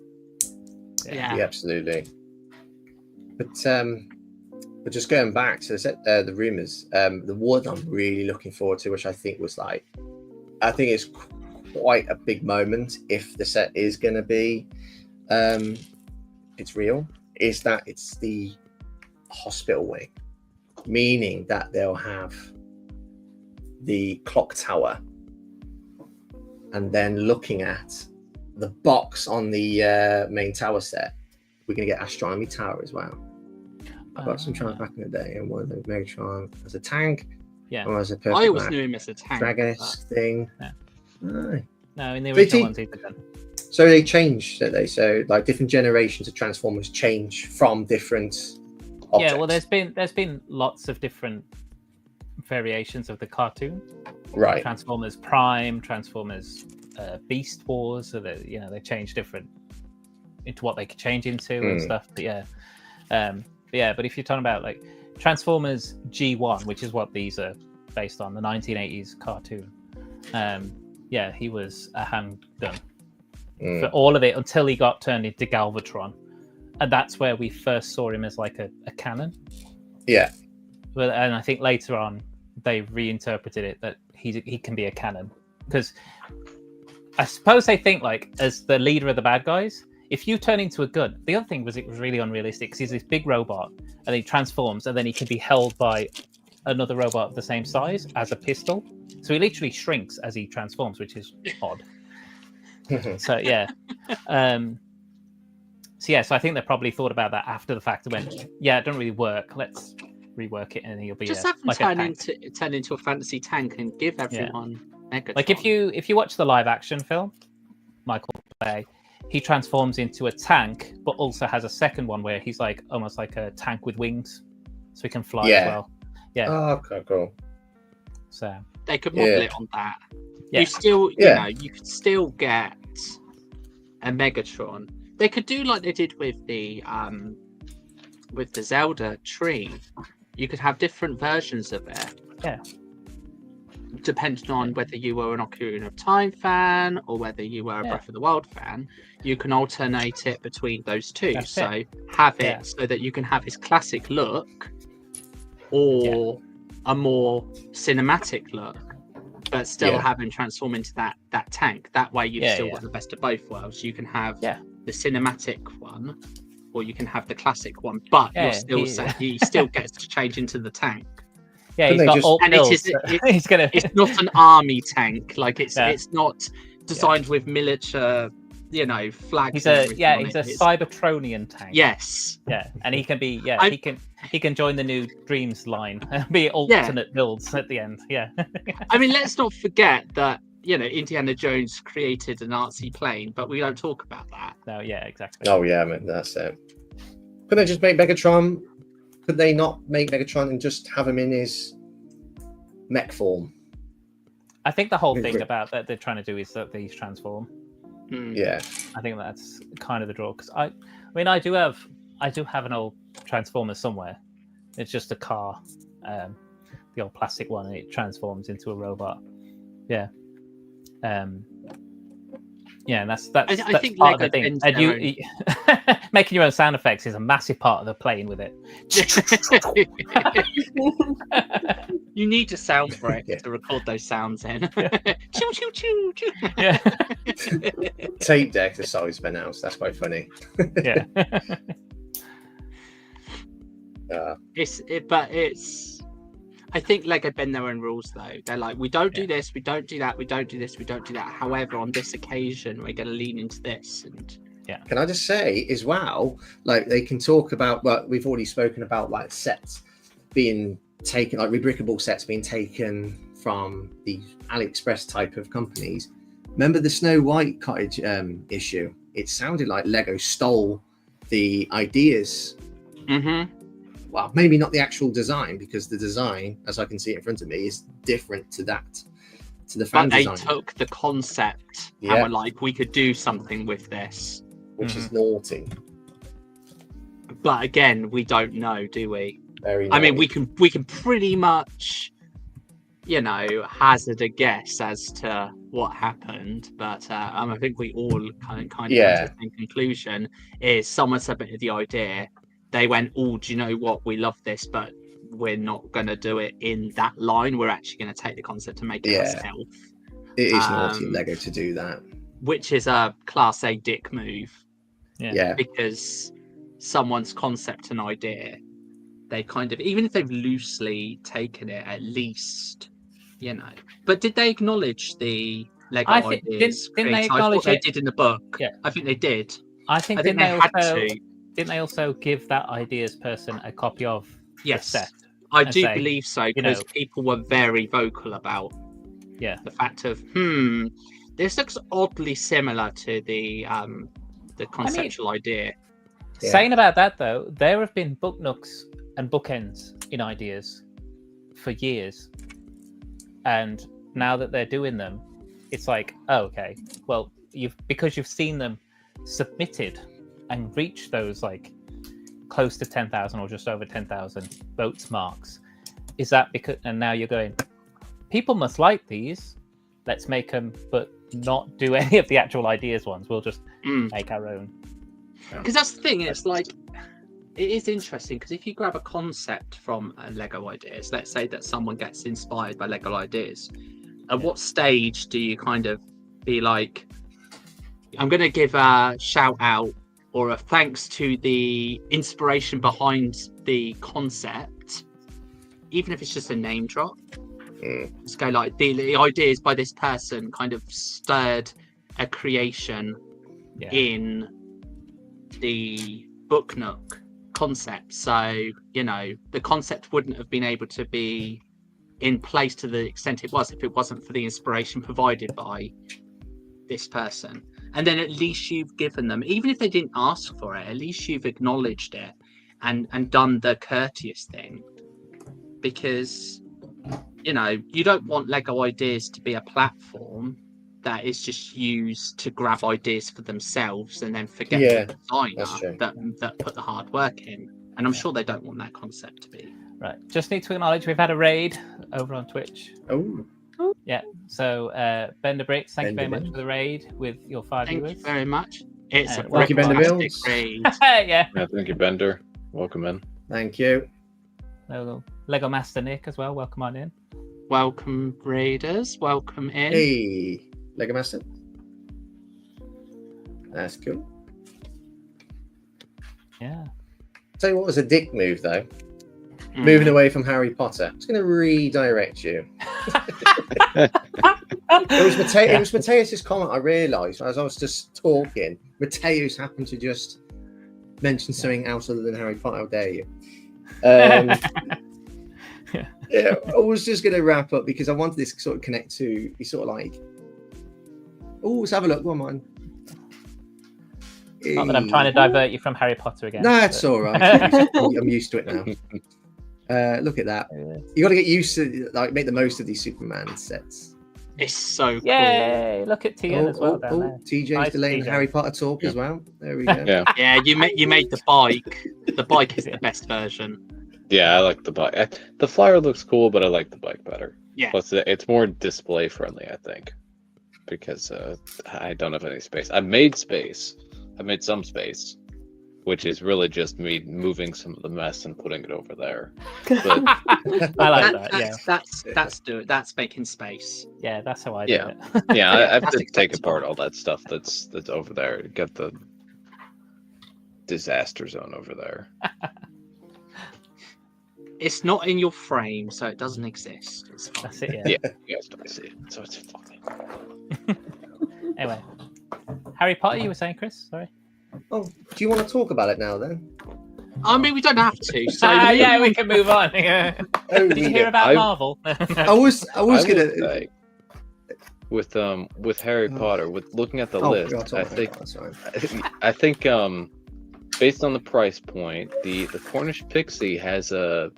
Absolutely. But But just going back to the rumors, the one I'm really looking forward to, which I think it's quite a big moment if the set is going to be, it's real, is that it's the hospital wing, meaning that they'll have the clock tower, and then looking at the box on the main tower set, we're going to get Astronomy Tower as well. I got some Trons back in the day, and one of the Megatron as a tank, or as a perfect
I always knew him as a tank.
Dragon-esque thing.
Yeah.
Aye.
No, in the original ones, he's a gun.
So they changed, don't they? So like different generations of Transformers change from different objects.
Yeah, well, there's been lots of different variations of the cartoon.
Right.
Transformers Prime, Transformers Beast Wars, so that they change different into what they could change into and stuff. But but if you're talking about like Transformers G1, which is what these are based on, the 1980s cartoon, he was a handgun for all of it until he got turned into Galvatron, and that's where we first saw him as like a cannon.
Yeah.
But and I think later on they reinterpreted it that he can be a cannon, because I suppose they think like as the leader of the bad guys, if you turn into a gun, the other thing was it was really unrealistic because he's this big robot and he transforms and then he can be held by another robot of the same size as a pistol. So he literally shrinks as he transforms, which is odd. So I think they probably thought about that after the fact and went, it doesn't really work. Let's rework it and he'll be
just have him turn into a fantasy tank and give everyone Megatron.
Like if you watch the live action film, Michael Bay, he transforms into a tank, but also has a second one where he's like almost like a tank with wings, so he can fly as well. Yeah.
Oh, okay, cool.
So
they could model it on that.
Yeah.
You still, you could still get a Megatron. They could do like they did with the Zelda tree. You could have different versions of it.
Yeah.
Depending on whether you were an Ocarina of Time fan or whether you were a Breath of the Wild fan, you can alternate it between those two. Have it so that you can have his classic look or a more cinematic look, but still have him transform into that tank. That way you've still got the best of both worlds. You can have the cinematic one, or you can have the classic one, but he still gets to change into the tank.
Yeah, he's got
it's not an army tank. Like it's not designed with miniature, flags.
He's a Cybertronian tank.
Yes.
Yeah, and he can be he can join the new Dreams line and be alternate builds at the end. Yeah.
I mean, let's not forget that Indiana Jones created an artsy plane, but we don't talk about that.
No, yeah, exactly.
Oh yeah, man, that's it. Could they just make Megatron? Could they not make Megatron and just have him in his mech form?
I think the whole thing about that they're trying to do is that these transform.
Yeah,
I think that's kind of the draw. Because I do have an old Transformer somewhere. It's just a car, the old plastic one, and it transforms into a robot. Yeah. And that's
I think
part
Lego
of the thing. And you making your own sound effects is a massive part of the playing with it.
You need a sound break to record those sounds in. Choo choo choo choo.
Yeah.
Tape deck the size of an ounce. That's quite funny.
Yeah.
I think Lego bend their own rules though. They're like, we don't do this, we don't do that, we don't do this, we don't do that. However, on this occasion, we're going to lean into this. And
can I just say as well, like they can talk about, well, we've already spoken about like sets being taken, like rebrickable sets being taken from the AliExpress type of companies. Remember the Snow White cottage issue? It sounded like Lego stole the ideas.
Mm-hmm.
Well, maybe not the actual design, because the design, as I can see it in front of me, is different to the fan design.
But they took the concept and were like, we could do something with this.
Which is naughty.
But again, we don't know, do we?
Very naughty.
I mean, we can pretty much, hazard a guess as to what happened. But I think we all kind of come to the same conclusion: is someone submitted the idea. they went, "Oh, do you know what? We love this, but we're not going to do it in that line. We're actually going to take the concept and make it ourselves."
It is naughty of Lego to do that.
Which is a class A dick move.
Yeah.
Because someone's concept and idea, they kind of, even if they've loosely taken it, at least, you know. But did they acknowledge the Lego ideas?
Didn't they
I
acknowledge
thought
it?
they did in the book.
Yeah.
I think they did.
I think
they had to.
Didn't they also give that ideas person a copy of the set?
I do believe so, because people were very vocal about the fact of, this looks oddly similar to the conceptual idea.
Saying about that though, there have been book nooks and bookends in ideas for years, and now that they're doing them, it's like, oh, okay, well, because you've seen them submitted and reach those like close to 10,000 or just over 10,000 votes marks. Is that because? And now you're going, people must like these. Let's make them, but not do any of the actual ideas ones. We'll just make our own.
Because that's the thing. It's like, it is interesting because if you grab a concept from Lego Ideas, let's say that someone gets inspired by Lego Ideas, at what stage do you kind of be like, I'm going to give a shout out or a thanks to the inspiration behind the concept, even if it's just a name drop? Let's go like the ideas by this person kind of stirred a creation in the Book Nook concept. So, you know, the concept wouldn't have been able to be in place to the extent it was if it wasn't for the inspiration provided by this person. And then at least you've given them, even if they didn't ask for it, at least you've acknowledged it and done the courteous thing. Because, you know, you don't want Lego Ideas to be a platform that is just used to grab ideas for themselves and then forget the designer that put the hard work in. And I'm sure they don't want that concept to be.
Right. Just need to acknowledge we've had a raid over on Twitch.
Oh.
Yeah. So Bender Bricks, thank you very much for the raid with your 5 viewers.
Thank you very much. It's a
thank you, Bender Bills.
raid.
Yeah.
Thank you, Bender. Welcome in.
Thank you.
Lego Master Nick as well. Welcome on in.
Welcome, raiders. Welcome in.
Hey, Lego Master. That's cool.
Yeah.
Tell you what was a dick move though. Moving away from Harry Potter. I'm just going to redirect you. It was Mateus's comment. I realised as I was just talking, Mateus happened to just mention something else other than Harry Potter. How dare you? Yeah, I was just going to wrap up because I wanted this to sort of connect to be sort of like, oh, let's have a look. Go on, man.
Not that I'm trying to divert you from Harry Potter again.
No, it's all right. I'm used to it now. Look at that. You got to get used to like make the most of these Superman sets.
It's so cool.
Yay! Look at TN as well down there.
TJ's
Nice
delaying
TJ.
Harry Potter talk as well. There we go.
Yeah, you made the bike. The bike is the best version.
Yeah, I like the bike. The flyer looks cool, but I like the bike better.
Yeah.
Plus, it's more display friendly, I think, because I don't have any space. I've made space. I've made some space, which is really just me moving some of the mess and putting it over there. But
I like that.
That's making space.
Yeah, that's how I do it.
Yeah, I have to
That's
take apart all that stuff that's over there. Get the disaster zone over there.
It's not in your frame, so it doesn't exist. It's fine.
That's it.
Yeah, you guys don't see it, so it's fine.
Anyway, Harry Potter, you were saying, Chris? Sorry.
Oh, do you want to talk about it now then?
I mean, we don't have to. So
yeah, we can move on. Did you hear about Marvel?
I was gonna
like, with Harry Potter, with looking at the list, I think based on the price point, the Cornish Pixie has the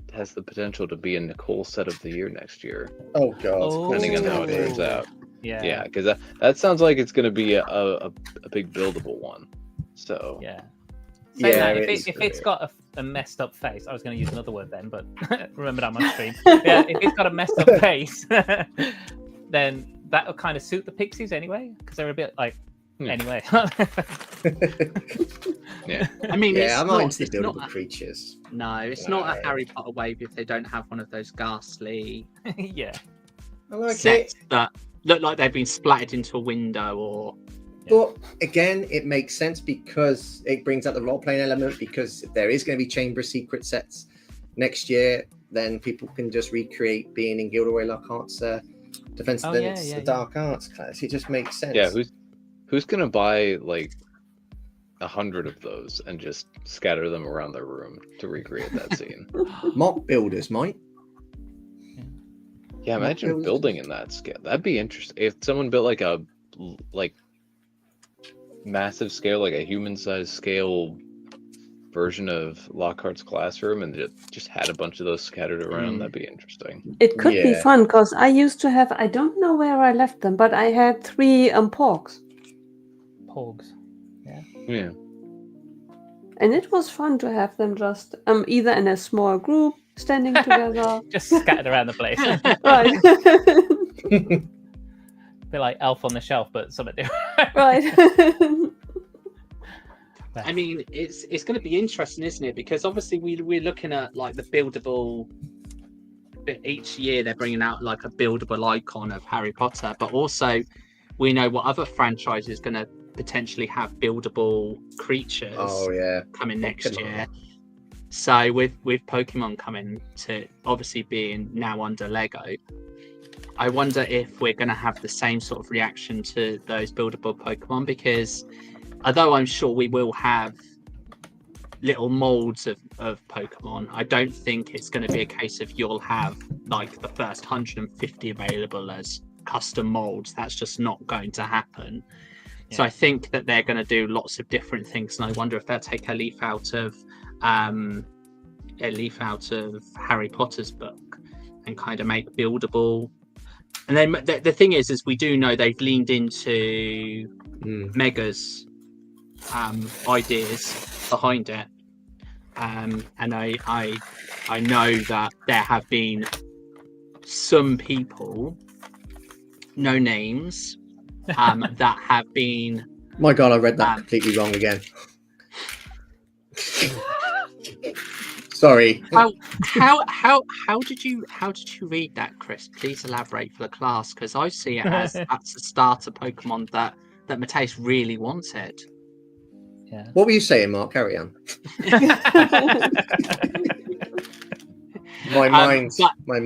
potential to be a Nicole set of the year next year.
Oh god!
Depending on how it turns out.
Yeah,
because that sounds like it's going to be a big buildable one. So
if it's got a messed up face, I was going to use another word then, but remember I'm on stream. Yeah, if it's got a messed up face, then that'll kind of suit the Pixies anyway, because they're a bit like Anyway.
Yeah.
I mean,
Yeah, I'm not
not,
into the
it's not
buildable
a,
creatures.
no, it's
No.
not a Harry Potter wave if they don't have one of those ghastly
Yeah.
I like
sets
it.
that look like they've been splattered into a window or.
But again, it makes sense because it brings out the role-playing element, because if there is going to be Chamber of Secret sets next year, then people can just recreate being in Gilderoy Lockhart's Defense Against the Dark Arts class. It just makes sense.
Yeah, who's gonna buy like 100 of those and just scatter them around their room to recreate that scene?
Mock builders might.
Yeah, imagine building in that scale. That'd be interesting. If someone built like a massive scale, like a human-sized scale version of Lockhart's classroom, and just had a bunch of those scattered around, that'd be interesting.
It could be fun, because I used to have, I don't know where I left them, but I had 3 porgs.
Porgs.
Yeah.
And it was fun to have them just either in a small group, standing together.
Just scattered around the place.
Right.
Bit like Elf on the Shelf, but something different.
Right.
I mean, it's going to be interesting, isn't it? Because obviously we're looking at like the buildable. Each year they're bringing out like a buildable icon of Harry Potter, but also we know what other franchise is going to potentially have buildable creatures.
Oh yeah,
coming next year. So with Pokemon coming to obviously being now under Lego, I wonder if we're going to have the same sort of reaction to those buildable Pokemon, because although I'm sure we will have little molds of Pokemon, I don't think it's going to be a case of you'll have like the first 150 available as custom molds. That's just not going to happen. Yeah. So I think that they're going to do lots of different things, and I wonder if they'll take a leaf out of Harry Potter's book and kind of make buildable. And then the thing is we do know they've leaned into Mega's ideas behind it, and I know that there have been some people, no names, that have been.
My God, I read that completely wrong again. Sorry.
How did you read that, Chris? Please elaborate for the class, because I see it as that's the starter Pokemon that Mateus really wanted.
Yeah.
What were you saying, Mark? Carry on. My mind.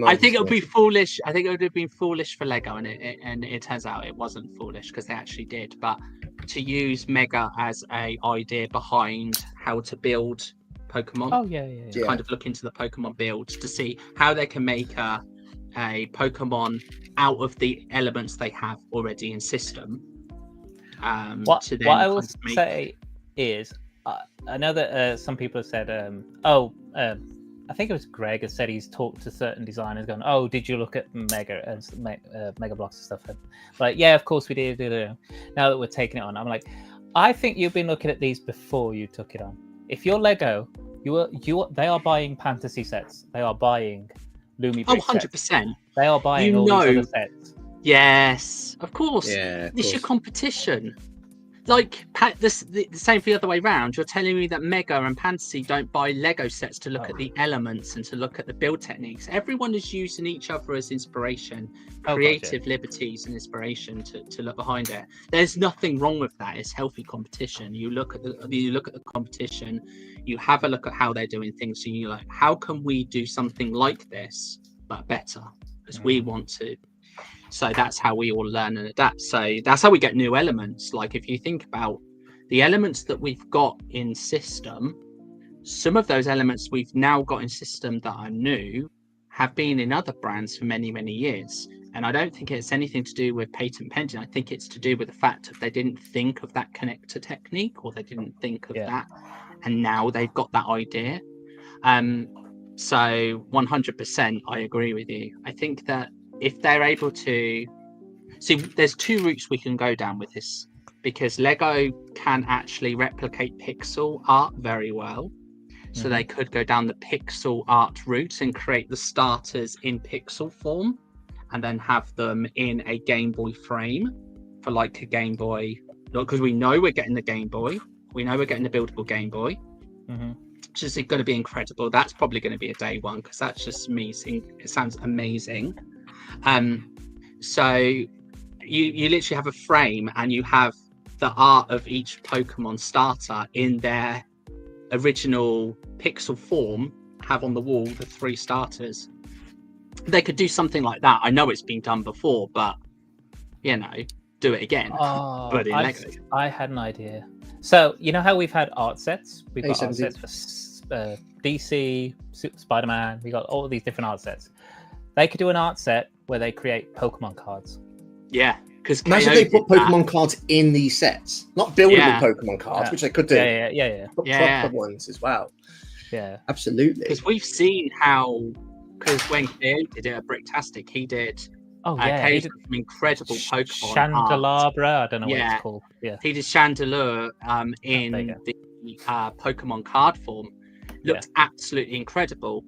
I think it would be foolish. I think it would have been foolish for Lego, and it turns out it wasn't foolish because they actually did. But to use Mega as a idea behind how to build Pokemon.
Oh yeah.
Kind of look into the Pokemon builds to see how they can make a Pokemon out of the elements they have already in system.
What I will say is, I know that some people have said, I think it was Greg has said he's talked to certain designers, going, "Oh, did you look at Mega and Mega Blocks and stuff?" And like, yeah, of course we did. Now that we're taking it on, I'm like, I think you've been looking at these before you took it on. If you're Lego, they are buying fantasy sets. They are buying Lumi.
100%.
They are buying all these other sets.
Yes, of course.
Yeah,
it's your competition. Like the same for the other way around. You're telling me that Mega and Fantasy don't buy Lego sets to look at the elements and to look at the build techniques. Everyone is using each other as inspiration, creative liberties and inspiration to look behind it. There's nothing wrong with that. It's healthy competition. You look at the competition. You have a look at how they're doing things. And you're like, how can we do something like this but better? Because we want to. So that's how we all learn and adapt. So that's how we get new elements. Like if you think about the elements that we've got in system, some of those elements we've now got in system that are new have been in other brands for many, many years. And I don't think it's anything to do with patent pending. I think it's to do with the fact that they didn't think of that connector technique, or they didn't think of that. And now they've got that idea. So 100%, I agree with you. I think that if they're able to see, there's 2 routes we can go down with this, because Lego can actually replicate pixel art very well. So they could go down the pixel art route and create the starters in pixel form and then have them in a Game Boy frame for like a Game Boy because we know we're getting the Game Boy. We know we're getting the buildable Game Boy.
Mm-hmm.
Which is going to be incredible. That's probably going to be a day one because that's just amazing. It sounds amazing. So you literally have a frame and you have the art of each Pokemon starter in their original pixel form, have on the wall the 3 starters. They could do something like that. I know it's been done before, but do it again. But in Lego.
I had an idea. So you know how we've had art sets? We've got art sets for DC, Spider-Man. We got all of these different art sets. They could do an art set where they create Pokemon cards.
Yeah, because
imagine they put Pokemon cards in these sets, not buildable Pokemon cards, which they could do.
Yeah.
But proper ones as well.
Yeah,
absolutely.
Because we've seen how. Because when Cleo did it at Bricktastic, he did. He did some incredible Pokemon
Chandelabra. I don't know what it's called. Yeah,
he did Chandelure in the Pokemon card form. Looked absolutely incredible,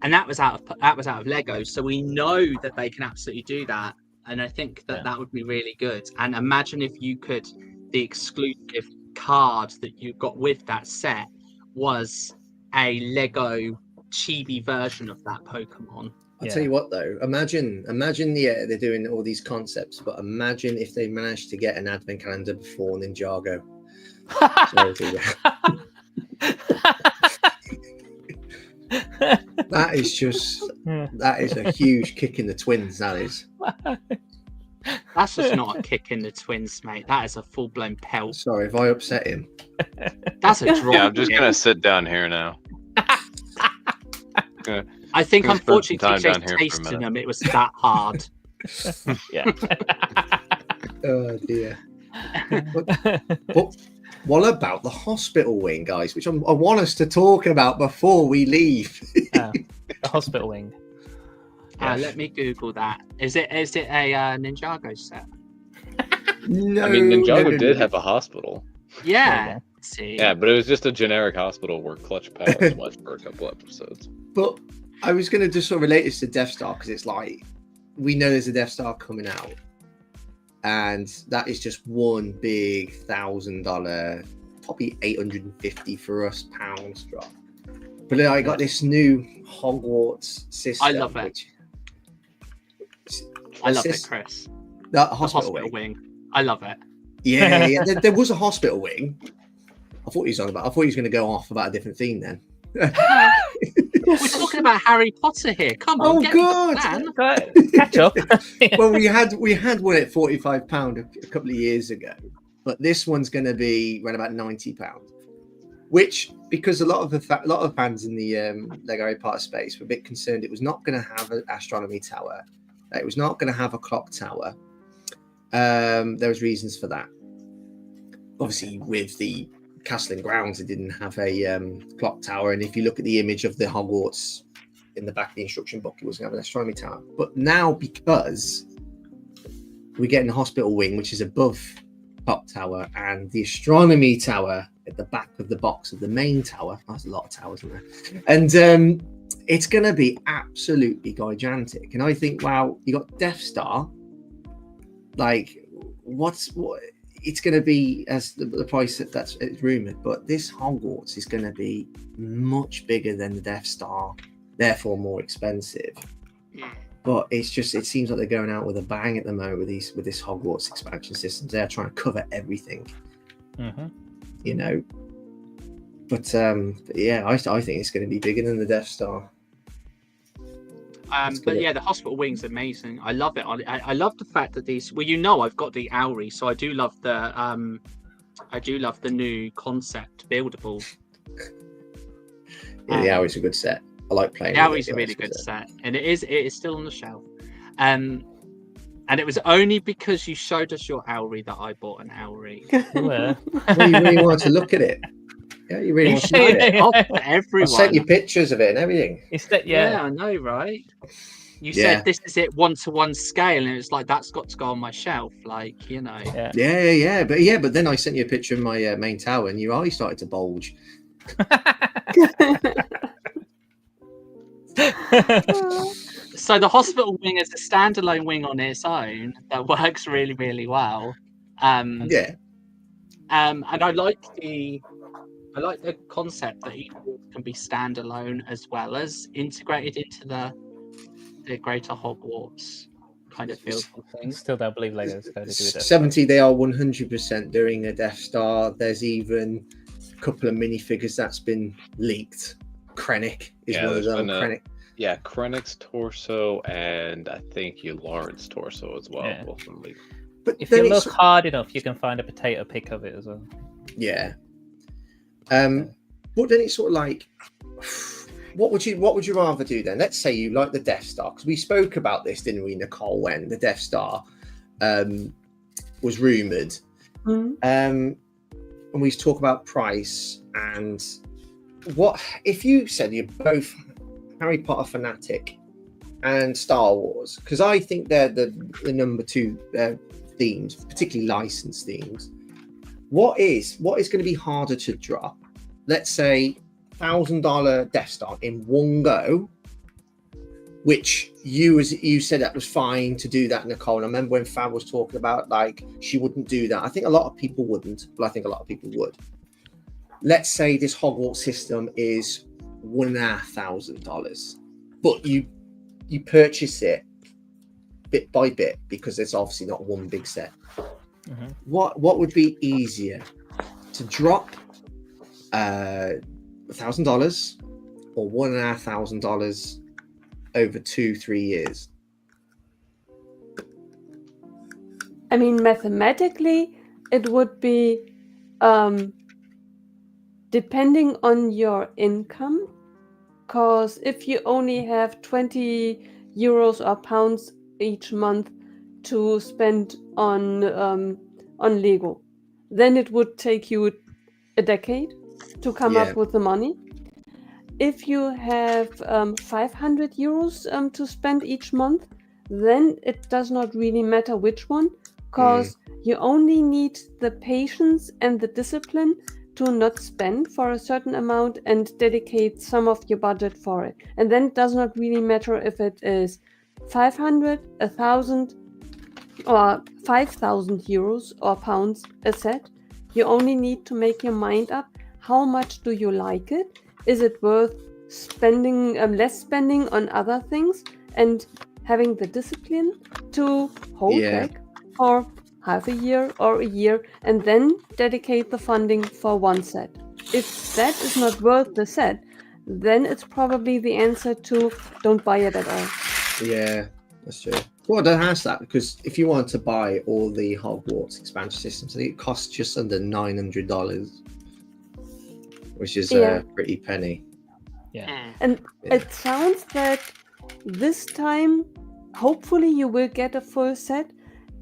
and that was out of Lego. So we know that they can absolutely do that, and I think that would be really good. And imagine if you could, the exclusive card that you got with that set was a Lego chibi version of that Pokemon.
I'll tell you what though, imagine they're doing all these concepts, but imagine if they managed to get an advent calendar before Ninjago. That is a huge kick in the twins, that is.
That's just not a kick in the twins, mate. That is a full-blown pelt.
Sorry if I upset him.
That's a drop.
Yeah, I'm just gonna sit down here now.
I think unfortunately TJ's tasting them, it was that hard.
Yeah.
Oh dear. But what about the hospital wing, guys? Which I want us to talk about before we leave.
The hospital wing.
Let me Google that. Is it a Ninjago set?
No.
I mean, Ninjago did have a hospital.
Yeah. See.
Yeah, but it was just a generic hospital where Clutch Powers was for a couple episodes.
But I was going to just sort of relate this to Death Star because it's like we know there's a Death Star coming out, and that is just one big $1,000, probably $850 for us pounds drop. But I got this new Hogwarts system.
I love it. I love it, Chris.
The hospital
wing. I love it.
Yeah. There was a hospital wing. I thought he was going to go off about a different theme then.
We're talking about Harry Potter here. Come on.
Oh, good.
Catch up.
Well, we had one at £45 a couple of years ago, but this one's going to be around about £90. Which, because a lot of fans in the Lego Harry Potter space were a bit concerned it was not going to have an astronomy tower, it was not going to have a clock tower. There was reasons for that. Obviously, with the Castle and Grounds, it didn't have a clock tower, and if you look at the image of the Hogwarts in the back of the instruction book, it was going to have an astronomy tower. But now, because we're getting the hospital wing, which is above clock tower, and the astronomy tower at the back of the box of the main tower, that's a lot of towers in there, and it's going to be absolutely gigantic. And I think, wow, you got Death Star, like what it's going to be as the price that's rumored, but this Hogwarts is going to be much bigger than the Death Star, therefore more expensive. But it seems like they're going out with a bang at the moment with this Hogwarts expansion systems. They're trying to cover everything, you know. But yeah, I think it's going to be bigger than the Death Star.
But yeah, the hospital wing's amazing. I love it. I love the fact that these. Well, you know, I've got the Owry, so I do love the new concept buildable.
Yeah, the Owry's a good set. I like playing.
The Owry's a really good set, and it is still on the shelf. And it was only because you showed us your Owry that I bought an Owry.
Well, you really wanted to look at it. Yeah, you really want to see it.
Off to everyone.
I sent you pictures of it and everything.
Yeah, I know, right? You said this is it 1-to-1 scale, and it's like that's got to go on my shelf, like, you know.
Yeah. But then I sent you a picture of my main tower, and your eye started to bulge.
So the hospital wing is a standalone wing on its own that works really, really well.
Yeah.
And I like the concept that each wall can be standalone as well as integrated into the greater Hogwarts kind of feel of things.
Still don't believe Lego's going to do it.
70, they are 100% doing a Death Star. There's even a couple of minifigures that's been leaked. Krennic is one of them.
Yeah, Krennic's torso and I think Yularen's torso as well.
Yeah.
Both from leaked.
But
If you look hard enough, you can find a potato pic of it as well.
Yeah. But then it's sort of like, what would you rather do then? Let's say you like the Death Star, because we spoke about this, didn't we, Nicole, when the Death Star was rumored. And we talk about price, and what if you said you're both Harry Potter fanatic and Star Wars, because I think they're the number two themes, particularly licensed themes. What is going to be harder to drop? Let's say $1,000 Death Star in one go, which you said that was fine to do that, Nicole. And I remember when Fab was talking about like she wouldn't do that. I think a lot of people wouldn't, but I think a lot of people would. Let's say this Hogwarts system is $1,500, but you purchase it bit by bit because it's obviously not one big set.
Mm-hmm.
What would be easier to drop $1,000 or $1,500 over 2-3 years?
I mean, mathematically, it would be depending on your income, because if you only have 20 euros or pounds each month to spend on Lego, then it would take you a decade to come up with the money. If you have 500 euros to spend each month, then it does not really matter which one, because you only need the patience and the discipline to not spend for a certain amount and dedicate some of your budget for it. And then it does not really matter if it is 500, 1,000 or 5,000 euros or pounds a set. You only need to make your mind up. How much do you like it? Is it worth spending less spending on other things and having the discipline to hold back for half a year or a year and then dedicate the funding for one set? If that is not worth the set, then it's probably the answer to don't buy it at all. Yeah,
that's true. Well, don't ask that, because if you want to buy all the Hogwarts expansion systems, I think it costs just under $900, which is a pretty penny.
Yeah.
And it sounds that this time, hopefully you will get a full set.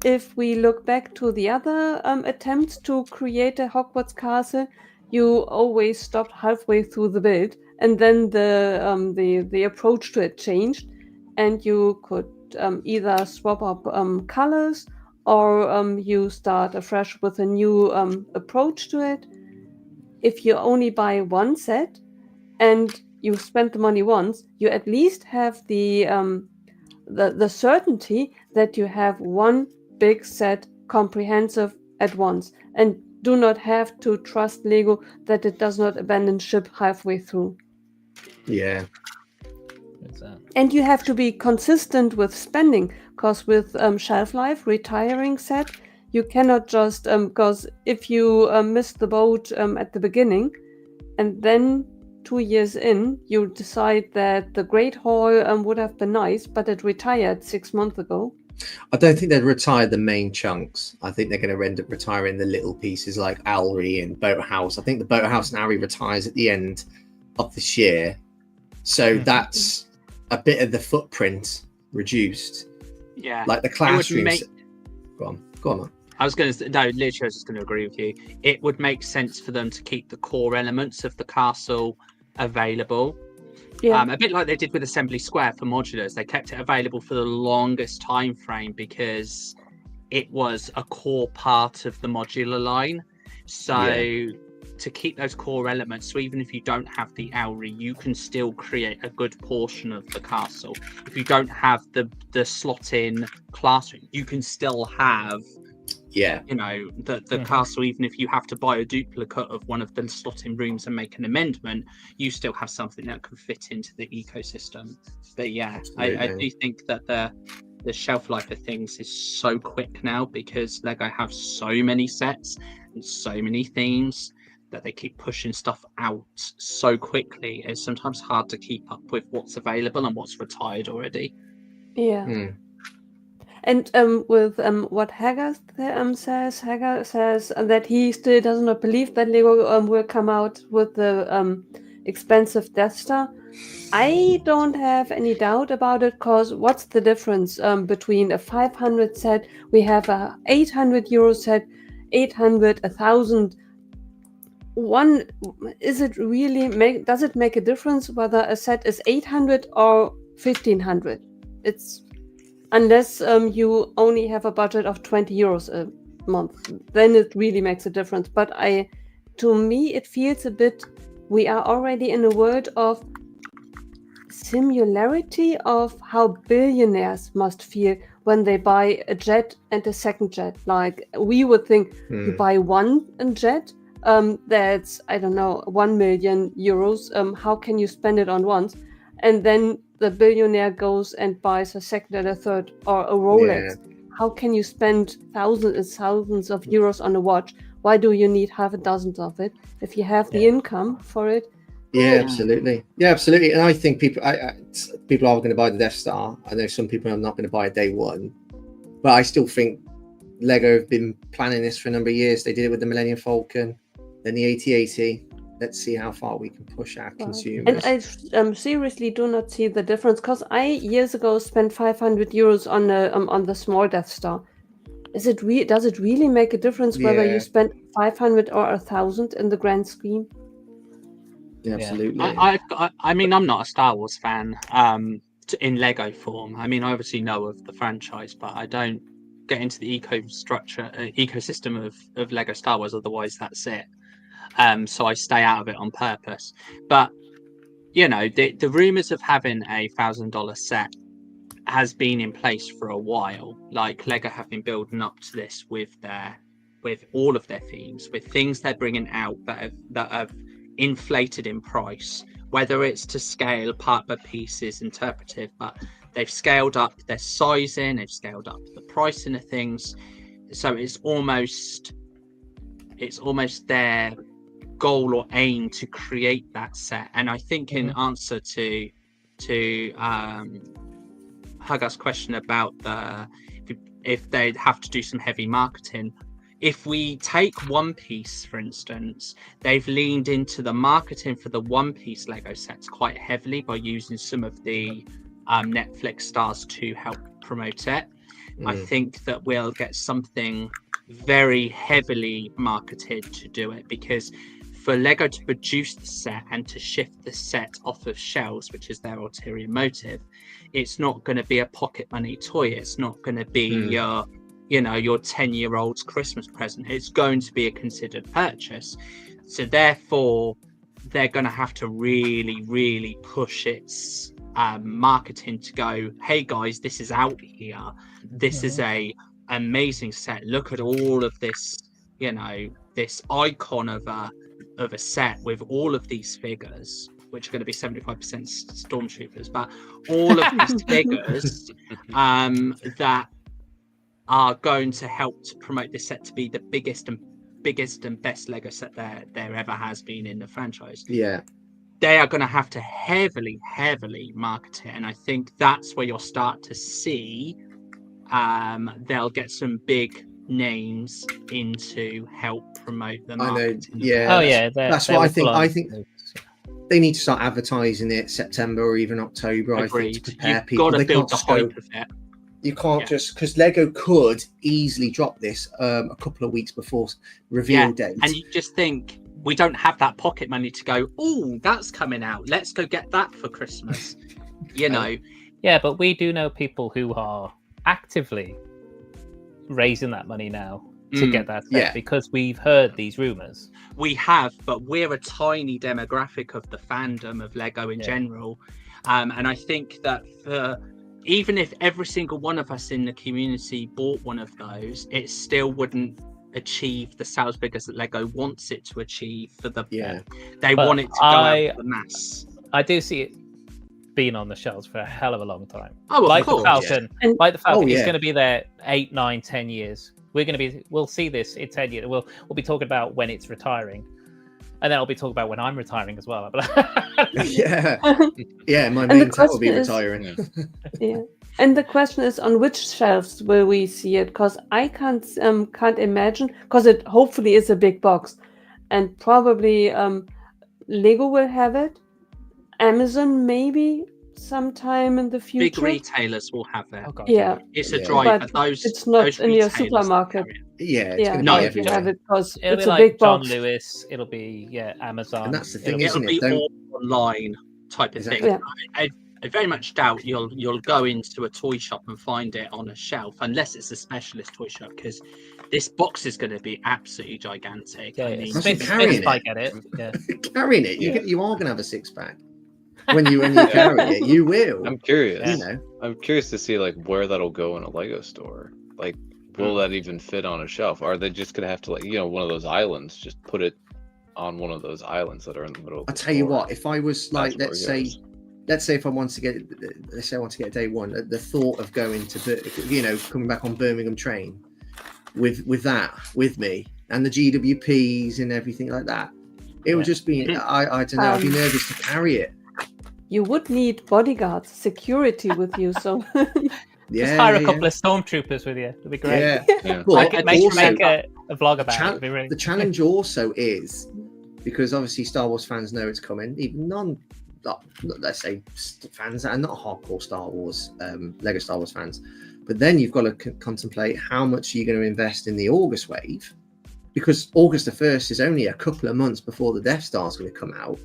If we look back to the other attempts to create a Hogwarts castle, you always stopped halfway through the build, and then the approach to it changed, and you could either swap up colors or you start afresh with a new approach to it. If you only buy one set and you spend the money once, you at least have the certainty that you have one big set, comprehensive at once, and do not have to trust Lego that it does not abandon ship halfway through.
Yeah.
And you have to be consistent with spending, because with shelf life retiring set, you cannot just because if you miss the boat at the beginning, and then 2 years in, you decide that the Great Hall would have been nice, but it retired 6 months ago.
I don't think they'd retire the main chunks. I think they're going to end up retiring the little pieces like Owlry and Boathouse. I think the Boathouse and Owlry retires at the end of this year. So that's a bit of the footprint reduced.
Yeah.
Like the classrooms. Go on, man.
I was just going to agree with you. It would make sense for them to keep the core elements of the castle available.
Yeah.
A bit like they did with Assembly Square for modulars. They kept it available for the longest time frame because it was a core part of the modular line. So to keep those core elements, so even if you don't have the Owlry, you can still create a good portion of the castle. If you don't have the slot-in classroom, you can still have
Yeah.
You know, the castle, even if you have to buy a duplicate of one of the slotting rooms and make an amendment, you still have something that can fit into the ecosystem. But yeah, I do think that the shelf life of things is so quick now because Lego have so many sets and so many themes that they keep pushing stuff out so quickly. It's sometimes hard to keep up with what's available and what's retired already.
Yeah. And with what Hagar says that he still does not believe that Lego will come out with the expensive Death Star. I don't have any doubt about it, because what's the difference between a 500 set, we have a 800 euro set, 800, 1,000. One, is it really does it make a difference whether a set is 800 or 1,500? It's unless you only have a budget of 20 euros a month, then it really makes a difference. But to me, it feels a bit, we are already in a world of similarity of how billionaires must feel when they buy a jet and a second jet. Like, we would think you buy one jet, that's, I don't know, 1 million euros. How can you spend it on once? And then the billionaire goes and buys a second and a third, or a Rolex. Yeah. How can you spend thousands and thousands of euros on a watch? Why do you need half a dozen of it if you have the income for it?
Yeah, absolutely. Yeah, absolutely. And I think people are going to buy the Death Star. I know some people are not going to buy it day one, but I still think Lego have been planning this for a number of years. They did it with the Millennium Falcon, then the AT-AT. Let's see how far we can push our consumers.
And I seriously do not see the difference, because I years ago spent 500 euros on the small Death Star. Does it really make a difference whether you spend 500 or 1,000 in the grand scheme?
Yeah, absolutely.
I mean, I'm not a Star Wars fan in Lego form. I mean, I obviously know of the franchise, but I don't get into the ecosystem of Lego Star Wars. Otherwise, that's it. So I stay out of it on purpose. But you know, the rumors of having a $1,000 set has been in place for a while. Like, Lego have been building up to this with all of their themes, with things they're bringing out that have inflated in price, whether it's to scale part by pieces, interpretive, but they've scaled up their sizing, they've scaled up the pricing of things. So it's almost their goal or aim to create that set. And I think in answer to Hagar's question about if they'd have to do some heavy marketing, if we take One Piece, for instance, they've leaned into the marketing for the One Piece Lego sets quite heavily by using some of the Netflix stars to help promote it. I think that we'll get something very heavily marketed to do it, because for Lego to produce the set and to shift the set off of shelves, which is their ulterior motive, it's not going to be a pocket money toy. It's not going to be your 10-year-old's Christmas present. It's going to be a considered purchase. So therefore, they're going to have to really, really push its marketing to go, hey guys, this is out here. This is a amazing set. Look at all of this, this icon of a set with all of these figures, which are going to be 75% stormtroopers, but all of these figures that are going to help to promote this set to be the biggest and best Lego set there ever has been in the franchise.
Yeah.
They are going to have to heavily market it. And I think that's where you'll start to see they'll get some big names in to help promote the marketing.
That's what I think. I think they need to start advertising it September or even October.
Agreed.
I think, to prepare
You've
people.
Got to build the hype of it.
You can't just, because Lego could easily drop this a couple of weeks before reveal date.
And you just think, we don't have that pocket money to go, oh, that's coming out, let's go get that for Christmas.
Yeah, but we do know people who are actively raising that money now to get that set, because we've heard these rumors.
We have, but we're a tiny demographic of the fandom of Lego in general. And I think that for even if every single one of us in the community bought one of those, it still wouldn't achieve the sales figures that Lego wants it to achieve for the.
Yeah.
They
But
want it to go out for the mass.
I do see it being on the shelves for a hell of a long time.
Oh,
like
of course.
the Falcon,
And-
like the Falcon,
Oh,
it's
yeah.
going to be there 8, 9, 10 years. We'll see this in 10 years. We'll be talking about when it's retiring, and then I'll be talking about when I'm retiring as well.
Yeah, yeah. My
And the
main tower will be
question is-
retiring.
Yeah. And the question is, on which shelves will we see it? Because I can't imagine, because it hopefully is a big box, and probably Lego will have it. Amazon maybe sometime in the
Big
future.
retailers will have it.
Oh, God,
Yeah.
It's a
Yeah.
drive,
But
those
it's not
those
in your
retailers
supermarket.
carry it.
Yeah, it's
Yeah,
going
No,
to be
if you
everywhere.
have it, because
It'll
it's
be
a
like
big
John
box.
Lewis. It'll be Amazon.
And that's the thing,
It'll
isn't
It'll
it?
be
Don't-
all online type of
Exactly.
thing. I very much doubt you'll go into a toy shop and find it on a shelf unless it's a specialist toy shop, because this box is going to be absolutely gigantic.
Yeah,
I mean,
Imagine
Smith
carrying
might
it.
get it. Yeah.
Carrying it,
Yeah.
you are going to have a 6-pack. When you carry it, you will.
I'm curious.
You know,
I'm curious to see like where that'll go in a Lego store. Like, will that even fit on a shelf? Are they just gonna have to, like, one of those islands? Just put it on one of those islands that are in the middle. Of
I
the
tell you
store?
what, if I was like,
That's where it
let's say if I want to get, let's say I want to get day one, the thought of going to, coming back on Birmingham train with me and the GWPs and everything like that, it would just be, I don't know, I'd be nervous to carry it.
You would need bodyguards, security with you. So
Just hire a couple of stormtroopers with you. It'll be great.
Yeah.
Yeah.
Well,
I could make
also,
a vlog about it. It'd be really...
the challenge also is, because obviously Star Wars fans know it's coming, even let's say fans that are not hardcore Star Wars, Lego Star Wars fans, but then you've got to contemplate how much you're going to invest in the August wave, because August the 1st is only a couple of months before the Death Star is going to come out.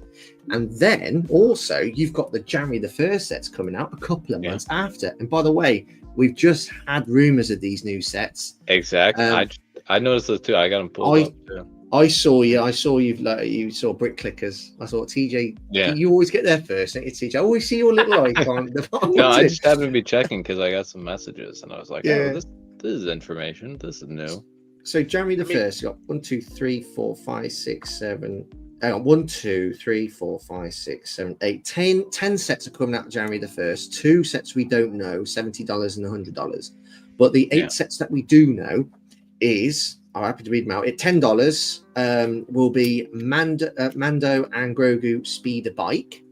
And then also you've got the January the 1st sets coming out a couple of months after. And by the way, we've just had rumors of these new sets.
Exactly. I noticed those too. I got them pulled up too.
I saw you you saw Brick Clickers. I thought, TJ, you always get there first, don't you, TJ? I always see your little icon.
No, I just happened to be checking because I got some messages and I was like,
Yeah.
oh, this is information. This is new.
So January the 1st, you got 1, 2, 3, 4, 5, 6, 7. Hang on, 1, 2, 3, 4, 5, 6, 7, 8. 10 sets are coming out January the 1st. 2 sets we don't know, $70 and $100. But the 8 sets that we do know is, I'm happy to read them out. At $10 will be Mando and Grogu Speeder Bike.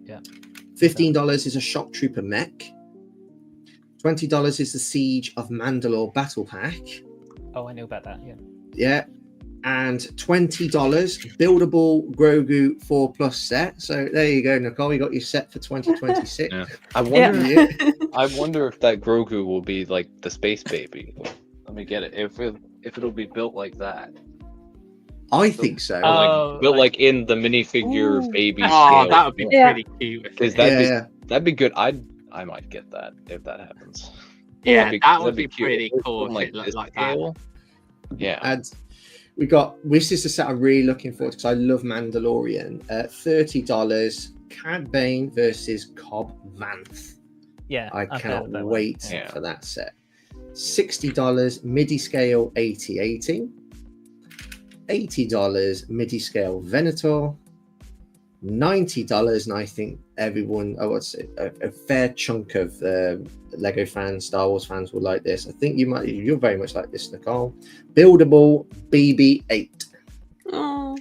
Yeah.
$15 is a Shock Trooper mech. $20 is the Siege of Mandalore Battle Pack.
Oh, I knew about that. Yeah.
Yeah. And $20 buildable Grogu 4+ set. So there you go, Nicole. You got your set for 2026.
Yeah. I wonder.
Yeah.
I wonder if that Grogu will be like the space baby. Let me get it. If it'll be built like that.
I think so.
Built like in the minifigure baby
Oh,
scale.
that would be pretty cute.
Because that'd be good. I might get that if that happens.
Yeah, that would
that'd
be
cute.
pretty cool if
Like
it looked
this
like that.
scale. Yeah.
And we got, this is the set I'm really looking forward to because I love Mandalorian. $30, Cad Bane versus Cobb Vanth.
Yeah.
I
I've heard
cannot
of that one.
wait
Yeah.
for that set. $60 MIDI scale 8080. $80 MIDI scale Venator. $90, and I think everyone, a fair chunk of Lego fans, Star Wars fans will like this. I think you're very much like this, Nicole. Buildable BB-8.
Oh,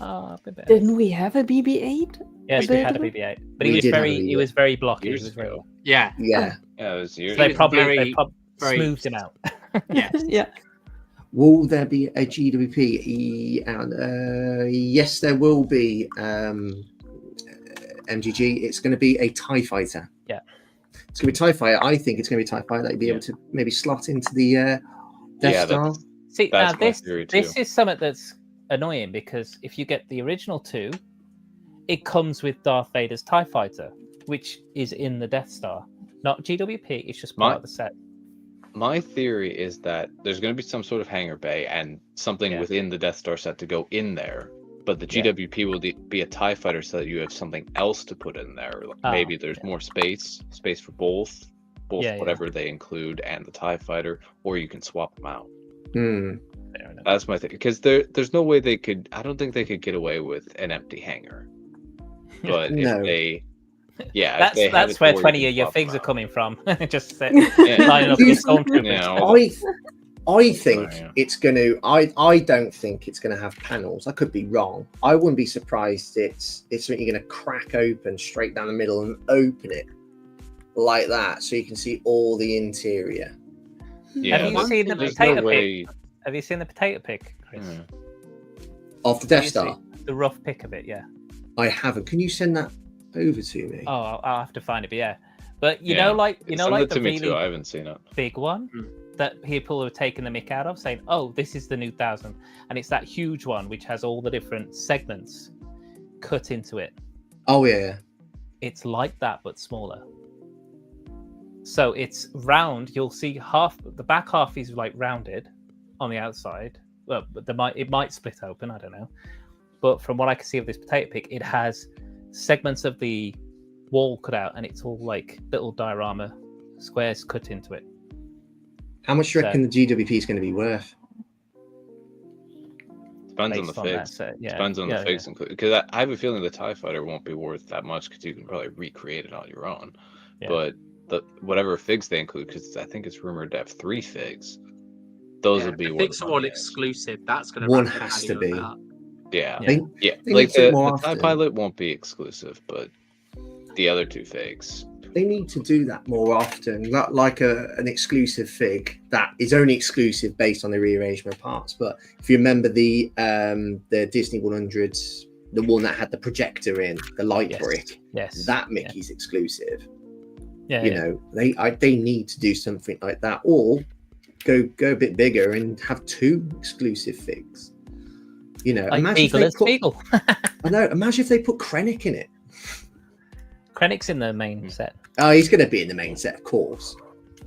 Oh, a bit better.
didn't we have a BB-8?
Yes, we had a BB-8, but
We
he was
did have a
very, he was very blocky. He
Years
was very,
ago.
Yeah,
Yeah.
Yeah, it was years.
they
was
probably
very- very-
smoothed him out.
yeah.
Yeah.
Will there be a GWP? Yes, there will be. MGG. It's going to be a TIE Fighter.
Yeah.
It's going to be TIE Fighter. I think it's going to be TIE Fighter that you'll be able to maybe slot into the Death Star.
See, now
That's my theory,
this
too.
is something that's annoying because if you get the original 2, it comes with Darth Vader's TIE Fighter, which is in the Death Star, not GWP. It's just part of the set.
My theory is that there's going to be some sort of hangar bay and something within the Death Star set to go in there, but the GWP will be a TIE fighter so that you have something else to put in there. Maybe there's more space for both whatever they include and the TIE fighter, or you can swap them out. That's my thing, because there's no way they could. I don't think they could get away with an empty hangar. But if they,
that's where 20 of your figs are coming from. Just lining up your stormtroopers.
I think it's going to. I don't think it's going to have panels. I could be wrong. I wouldn't be surprised. It's something you're going to crack open straight down the middle and open it like that, so you can see all the interior.
Yeah,
have you seen the potato pic? Have you seen the potato pic, Chris?
Of the Death Star?
The rough pic of it, yeah.
I haven't. Can you send that over to me?
Oh, I'll have to find it, but yeah. But you know, like the really
I haven't seen it.
Big one that people have taken the mick out of, saying, "Oh, this is the new 1000," and it's that huge one which has all the different segments cut into it.
Oh yeah.
It's like that but smaller. So it's round. You'll see the back half is like rounded on the outside. Well, but it might split open. I don't know. But from what I can see of this potato pic, it has segments of the wall cut out, and it's all like little diorama squares cut into it.
How much do you reckon the GWP is going to be worth?
Depends on the figs. Depends on the figs, because I have a feeling the TIE fighter won't be worth that much because you can probably recreate it on your own. But whatever figs they include, because I think it's rumored to have 3 figs, those will be worth.
Figs are all exclusive. That's going to
one has to be.
Yeah.
They
like the TIE pilot won't be exclusive, but the other 2 figs.
They need to do that more often, like an exclusive fig that is only exclusive based on the rearrangement of parts. But if you remember the Disney 100s, the one that had the projector in, the light brick, that Mickey's exclusive. You know, they need to do something like that, or go a bit bigger and have 2 exclusive figs. You know,
like
imagine
Beagle.
I know. Imagine if they put Krennic in it.
Krennic's in the main set.
Oh, he's going to be in the main set, of course.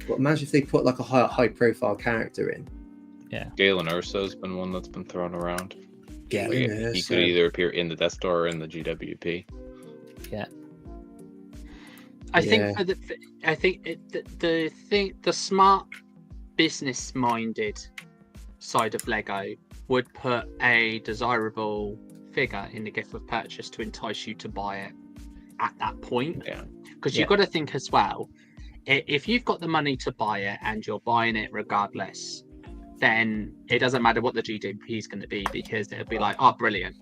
But imagine if they put like a high-profile character in.
Yeah.
Galen Erso's been one that's been thrown around.
Galen
he could either appear in the Death Star or in the GWP.
Yeah.
I think the smart business-minded side of Lego would put a desirable figure in the gift of purchase to entice you to buy it at that point. Because you've got to think as well, if you've got the money to buy it and you're buying it regardless, then it doesn't matter what the GWP is going to be, because it'll be like, oh, brilliant.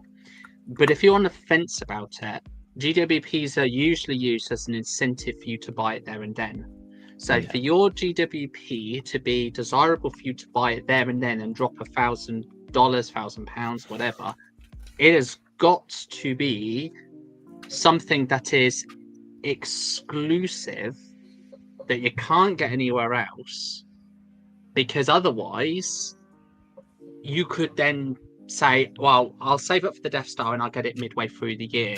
But if you're on the fence about it, GWPs are usually used as an incentive for you to buy it there and then. So for your GWP to be desirable for you to buy it there and then and drop $1,000, £1,000, whatever, it has got to be something that is exclusive, that you can't get anywhere else, because otherwise you could then say, well, I'll save up for the Death Star and I'll get it midway through the year,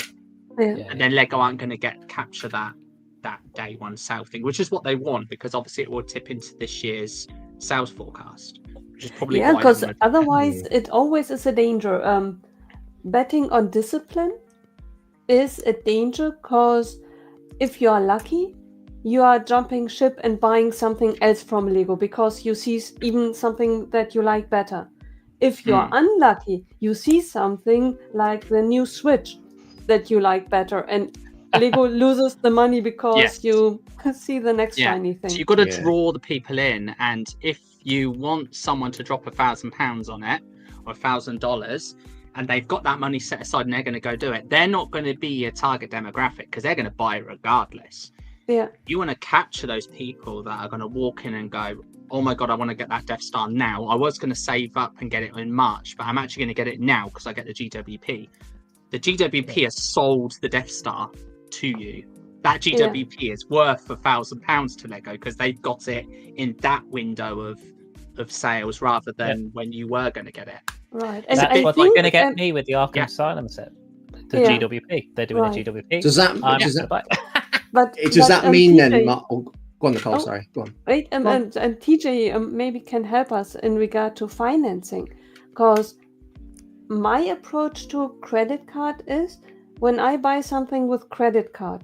and then Lego aren't going to capture that day one sale thing, which is what they want, because obviously it will tip into this year's sales forecast, which is probably
because otherwise it always is a danger. Betting on discipline is a danger, because if you are lucky, you are jumping ship and buying something else from Lego because you see even something that you like better. If you are unlucky, you see something like the new Switch that you like better, and Lego loses the money because you see the next shiny thing.
So you've got to draw the people in, and if you want someone to drop £1,000 on it or $1,000, and they've got that money set aside and they're going to go do it, they're not going to be your target demographic, because they're going to buy it regardless. You want to capture those people that are going to walk in and go, oh my god, I want to get that Death Star now. I was going to save up and get it in March, but I'm actually going to get it now because I get the GWP. The GWP has sold the Death Star to you. That GWP is worth £1,000 to Lego because they've got it in that window of sales rather than when you were going to get it.
Right.
And that's what they're going to get me with the Arkham Asylum set. The GWP. They're doing a GWP.
Does that
TJ,
mean then? Go on, Nicole. Sorry. Go on.
Wait, and TJ maybe can help us in regard to financing, because my approach to a credit card is when I buy something with credit card,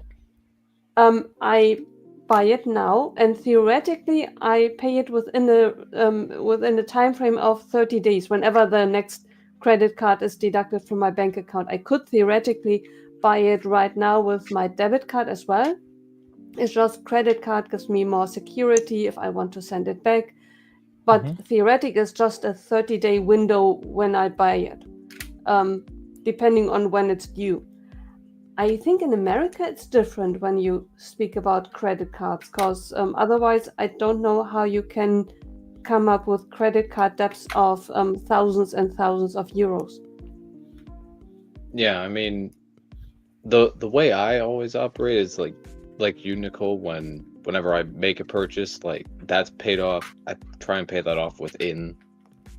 I buy it now, and theoretically I pay it within a time frame of 30 days. Whenever the next credit card is deducted from my bank account, I could theoretically buy it right now with my debit card as well. It's just credit card gives me more security if I want to send it back. But theoretic is just a 30-day window when I buy it, depending on when it's due. I think in America it's different when you speak about credit cards, because otherwise I don't know how you can come up with credit card debts of thousands and thousands of euros.
Yeah, I mean, the way I always operate is like you, Nicole, whenever I make a purchase, like that's paid off, I try and pay that off within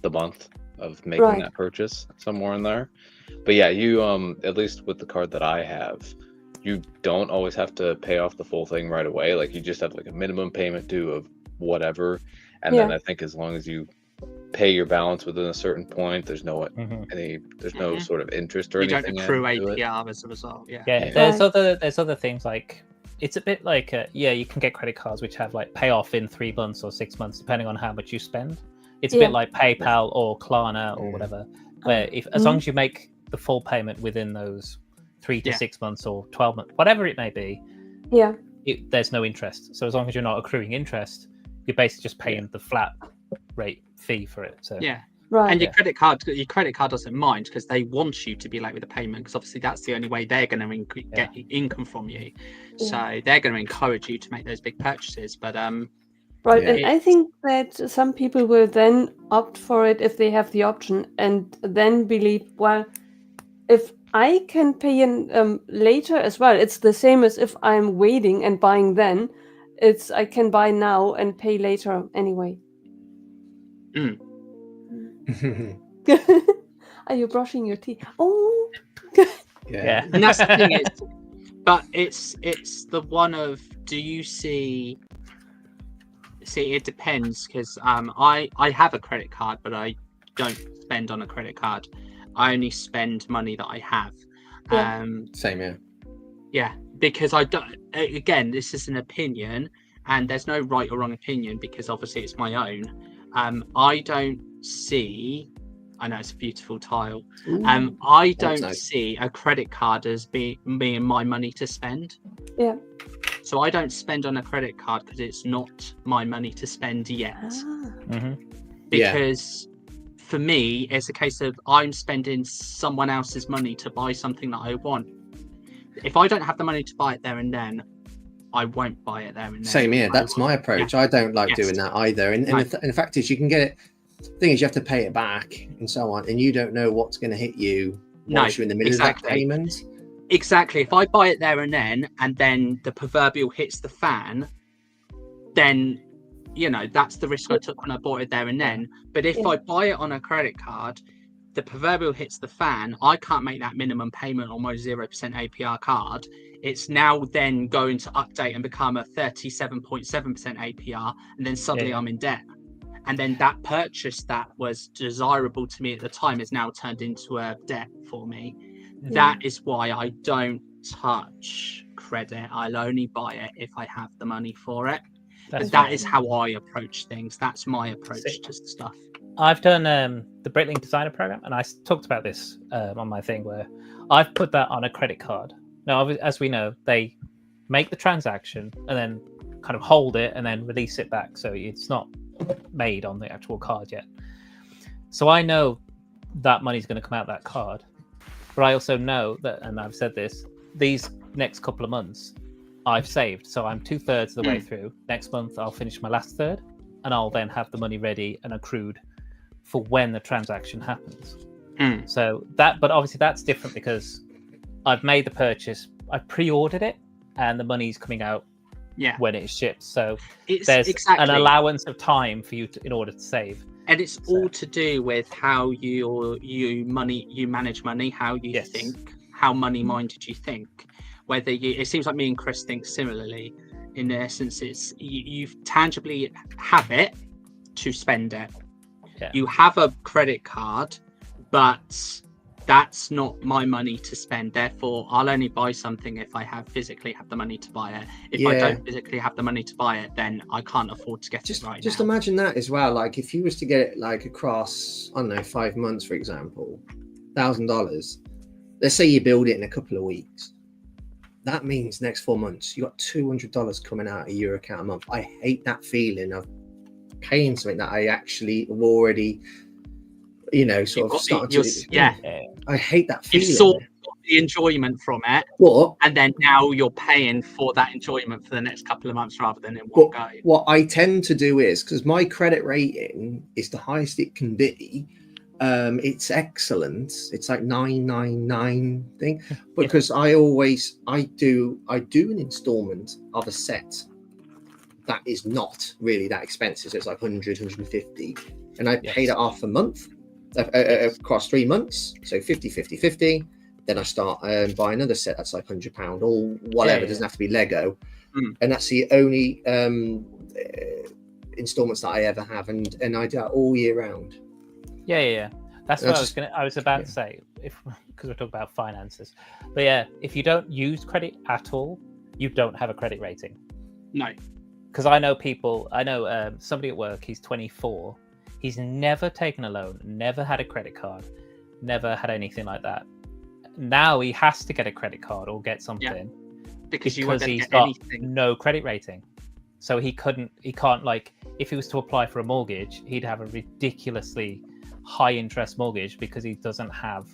the month of making that purchase, somewhere in there. But yeah, you at least with the card that I have, you don't always have to pay off the full thing right away. Like you just have like a minimum payment due of whatever, and then I think as long as you pay your balance within a certain point, there's no no sort of interest or anything.
You don't accrue APR as a result.
There's other things like, it's a bit like you can get credit cards which have like pay off in 3 months or 6 months depending on how much you spend. It's a bit like PayPal or Klarna or whatever, where as long as you make the full payment within those 3 to 6 months or 12 months, whatever it may be, there's no interest. So as long as you're not accruing interest, you're basically just paying the flat rate fee for it. So
and your credit card doesn't mind, because they want you to be late with the payment, because obviously that's the only way they're going to get income from you. So they're going to encourage you to make those big purchases. But and
I think that some people will then opt for it if they have the option, and then believe, well, if I can pay in later as well, it's the same as if I'm waiting and buying then. It's I can buy now and pay later anyway. Are you brushing your teeth? Oh,
and that's the thing is, but it's the one of, do you see? It depends, because I have a credit card, but I don't spend on a credit card. I only spend money that I have.
Same,
because I don't. Again, this is an opinion, and there's no right or wrong opinion, because obviously it's my own. I don't see. I know it's a beautiful tile. I don't see a credit card as being my money to spend.
Yeah.
So I don't spend on a credit card because it's not my money to spend yet. Because for me, it's a case of I'm spending someone else's money to buy something that I want. If I don't have the money to buy it there and then, I won't buy it there and then.
Same here. That's my approach. I don't like doing that either. And the fact is, you can get it. The thing is, you have to pay it back and so on, and you don't know what's going to hit you once you're in the middle of that payment.
Exactly. If I buy it there and then the proverbial hits the fan, then that's the risk I took when I bought it there and then. But if I buy it on a credit card, the proverbial hits the fan, I can't make that minimum payment on my 0% APR card. It's now then going to update and become a 37.7% APR, and then suddenly I'm in debt. And then that purchase that was desirable to me at the time is now turned into a debt for me. That is why I don't touch credit. I'll only buy it if I have the money for it. That is how I approach things. That's my approach to stuff.
I've done the Britlink Designer Program, and I talked about this on my thing, where I've put that on a credit card. Now, as we know, they make the transaction and then kind of hold it and then release it back. So it's not made on the actual card yet. So I know that money's going to come out that card. But I also know that, and I've said this, these next couple of months I've saved. So I'm 2/3 of the way through. Next month I'll finish my last third, and I'll then have the money ready and accrued for when the transaction happens. So but obviously that's different because I've made the purchase, I pre-ordered it, and the money's coming out when it ships. So there's an allowance of time for you in order to save.
And it's all to do with how you manage money, how you think, how money-minded you think. Whether it seems like me and Chris think similarly. In essence, it's you tangibly have it to spend it. You have a credit card, but that's not my money to spend. Therefore, I'll only buy something if I physically have the money to buy it. If I don't physically have the money to buy it, then I can't afford to get it right
just
now.
imagine that as well. Like if you was to get it like across, I don't know, 5 months, for example, $1,000. Let's say you build it in a couple of weeks. That means next 4 months you got $200 coming out of your account a month. I hate that feeling of paying something that I actually have already, sort of started to. I hate that feeling.
You've sort of got the enjoyment from it, and then now you're paying for that enjoyment for the next couple of months rather than in one go.
What I tend to do is, because my credit rating is the highest it can be, it's excellent. It's like 999 thing, because I do an installment of a set that is not really that expensive. So it's like 150, and I pay that off a month across 3 months, so 50. Then I start buy another set that's like £100 or whatever. It doesn't have to be Lego, and that's the only installments that I ever have, and I do that all year round.
That's what I was about to say, because we're talking about finances. But if you don't use credit at all, you don't have a credit rating.
No,
because I know somebody at work. He's 24. He's never taken a loan, never had a credit card, never had anything like that. Now he has to get a credit card or get something because he's got no credit rating. So he can't, like, if he was to apply for a mortgage, he'd have a ridiculously high interest mortgage because he doesn't have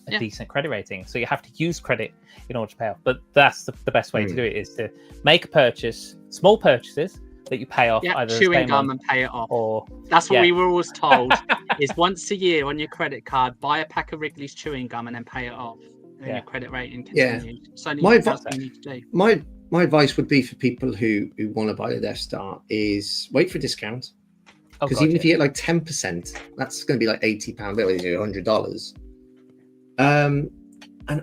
a decent credit rating. So you have to use credit in order to pay off. But that's the best way to do it, is to make a purchase, small purchases that you pay off, either
chewing gum and pay it off. Or that's what we were always told is once a year on your credit card, buy a pack of Wrigley's chewing gum and then pay it off. And your credit rating continues. So that's what you need to do.
My advice would be for people who want to buy the Death Star is wait for a discount. Because if you get like 10%, that's going to be like £80, $100. And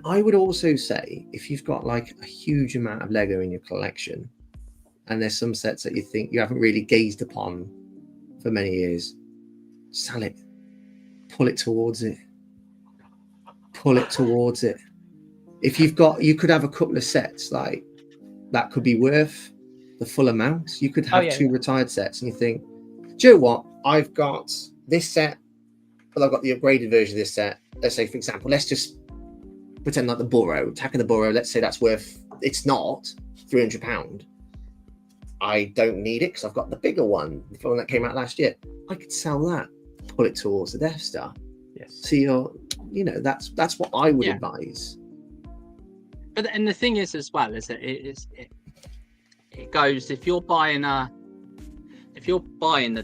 I would also say, if you've got like a huge amount of Lego in your collection, and there's some sets that you think you haven't really gazed upon for many years, sell it. Pull it towards it. If you could have a couple of sets like that could be worth the full amount. You could have two retired sets, and you think, do you know what? I've got this set, but I've got the upgraded version of this set. Let's say, for example, let's just pretend like the Burrow, Attack of the Burrow. Let's say that's worth, it's not £300. I don't need it because I've got the bigger one, the one that came out last year. I could sell that, pull it towards the Death Star.
Yes.
So that's what I would advise.
But and the thing is as well is that it goes, if you're buying the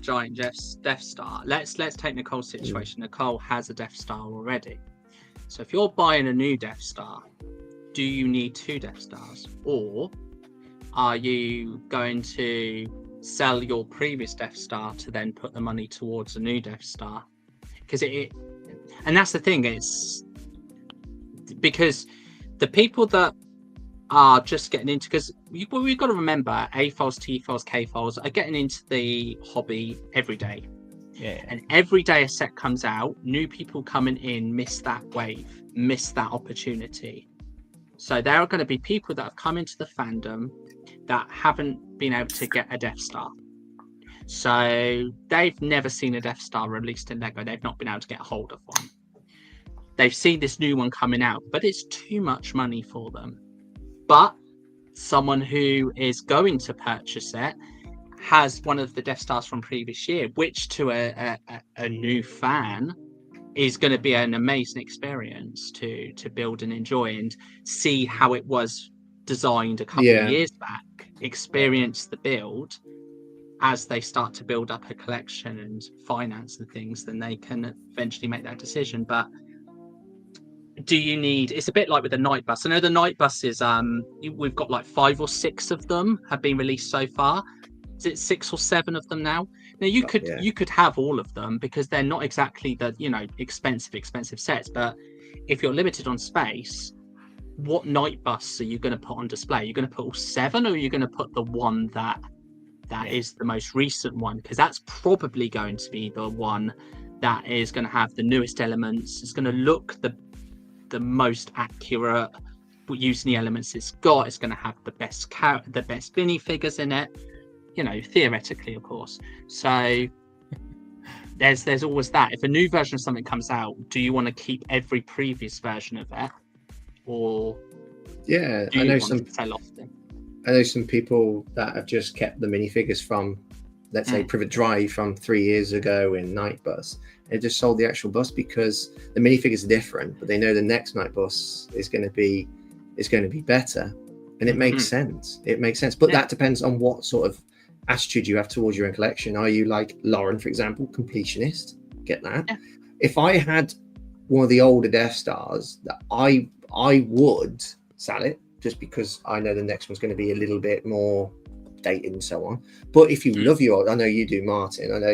giant Death Star, let's take Nicole's situation. Nicole has a Death Star already. So if you're buying a new Death Star, do you need 2 Death Stars, or are you going to sell your previous Death Star to then put the money towards a new Death Star? Because and that's the thing, it's because the people that are just getting into, because we've got to remember, A-files, T-files, K-files are getting into the hobby every day. And every day a set comes out, new people coming in miss that wave, miss that opportunity. So there are going to be people that have come into the fandom that haven't been able to get a Death Star. So they've never seen a Death Star released in Lego. They've not been able to get a hold of one. They've seen this new one coming out, but it's too much money for them. But someone who is going to purchase it has one of the Death Stars from previous year, which to a new fan is going to be an amazing experience to build and enjoy, and see how it was designed a couple of years back, experience the build. As they start to build up a collection and finance and things, then they can eventually make that decision. But do you need, it's a bit like with the night bus. I know the night buses, we've got like 5 or 6 of them have been released so far. Is it 6 or 7 of them now? Now you could have all of them, because they're not exactly the expensive sets. But if you're limited on space, what night bus are you going to put on display? You're going to put all 7, or are you going to put the one that is the most recent one? Because that's probably going to be the one that is going to have the newest elements. It's going to look the most accurate using the elements it's got. It's going to have the best minifigures in it, you know, theoretically, of course. So there's always that. If a new version of something comes out, do you want to keep every previous version of it, or
Yeah,
do you want to sell off them?
I know some people that have just kept the minifigures from, let's say, Privet Drive from 3 years ago in Night Bus. They just sold the actual bus because the minifigures are different, but they know the next Night Bus is going to be better, and it makes sense. It makes sense, but that depends on what sort of attitude you have towards your own collection. Are you like Lauren, for example, completionist? Get that? Yeah. If I had one of the older Death Stars, I would sell it just because I know the next one's going to be a little bit more updated and so on. But if you love your old, I know you do, Martin. I know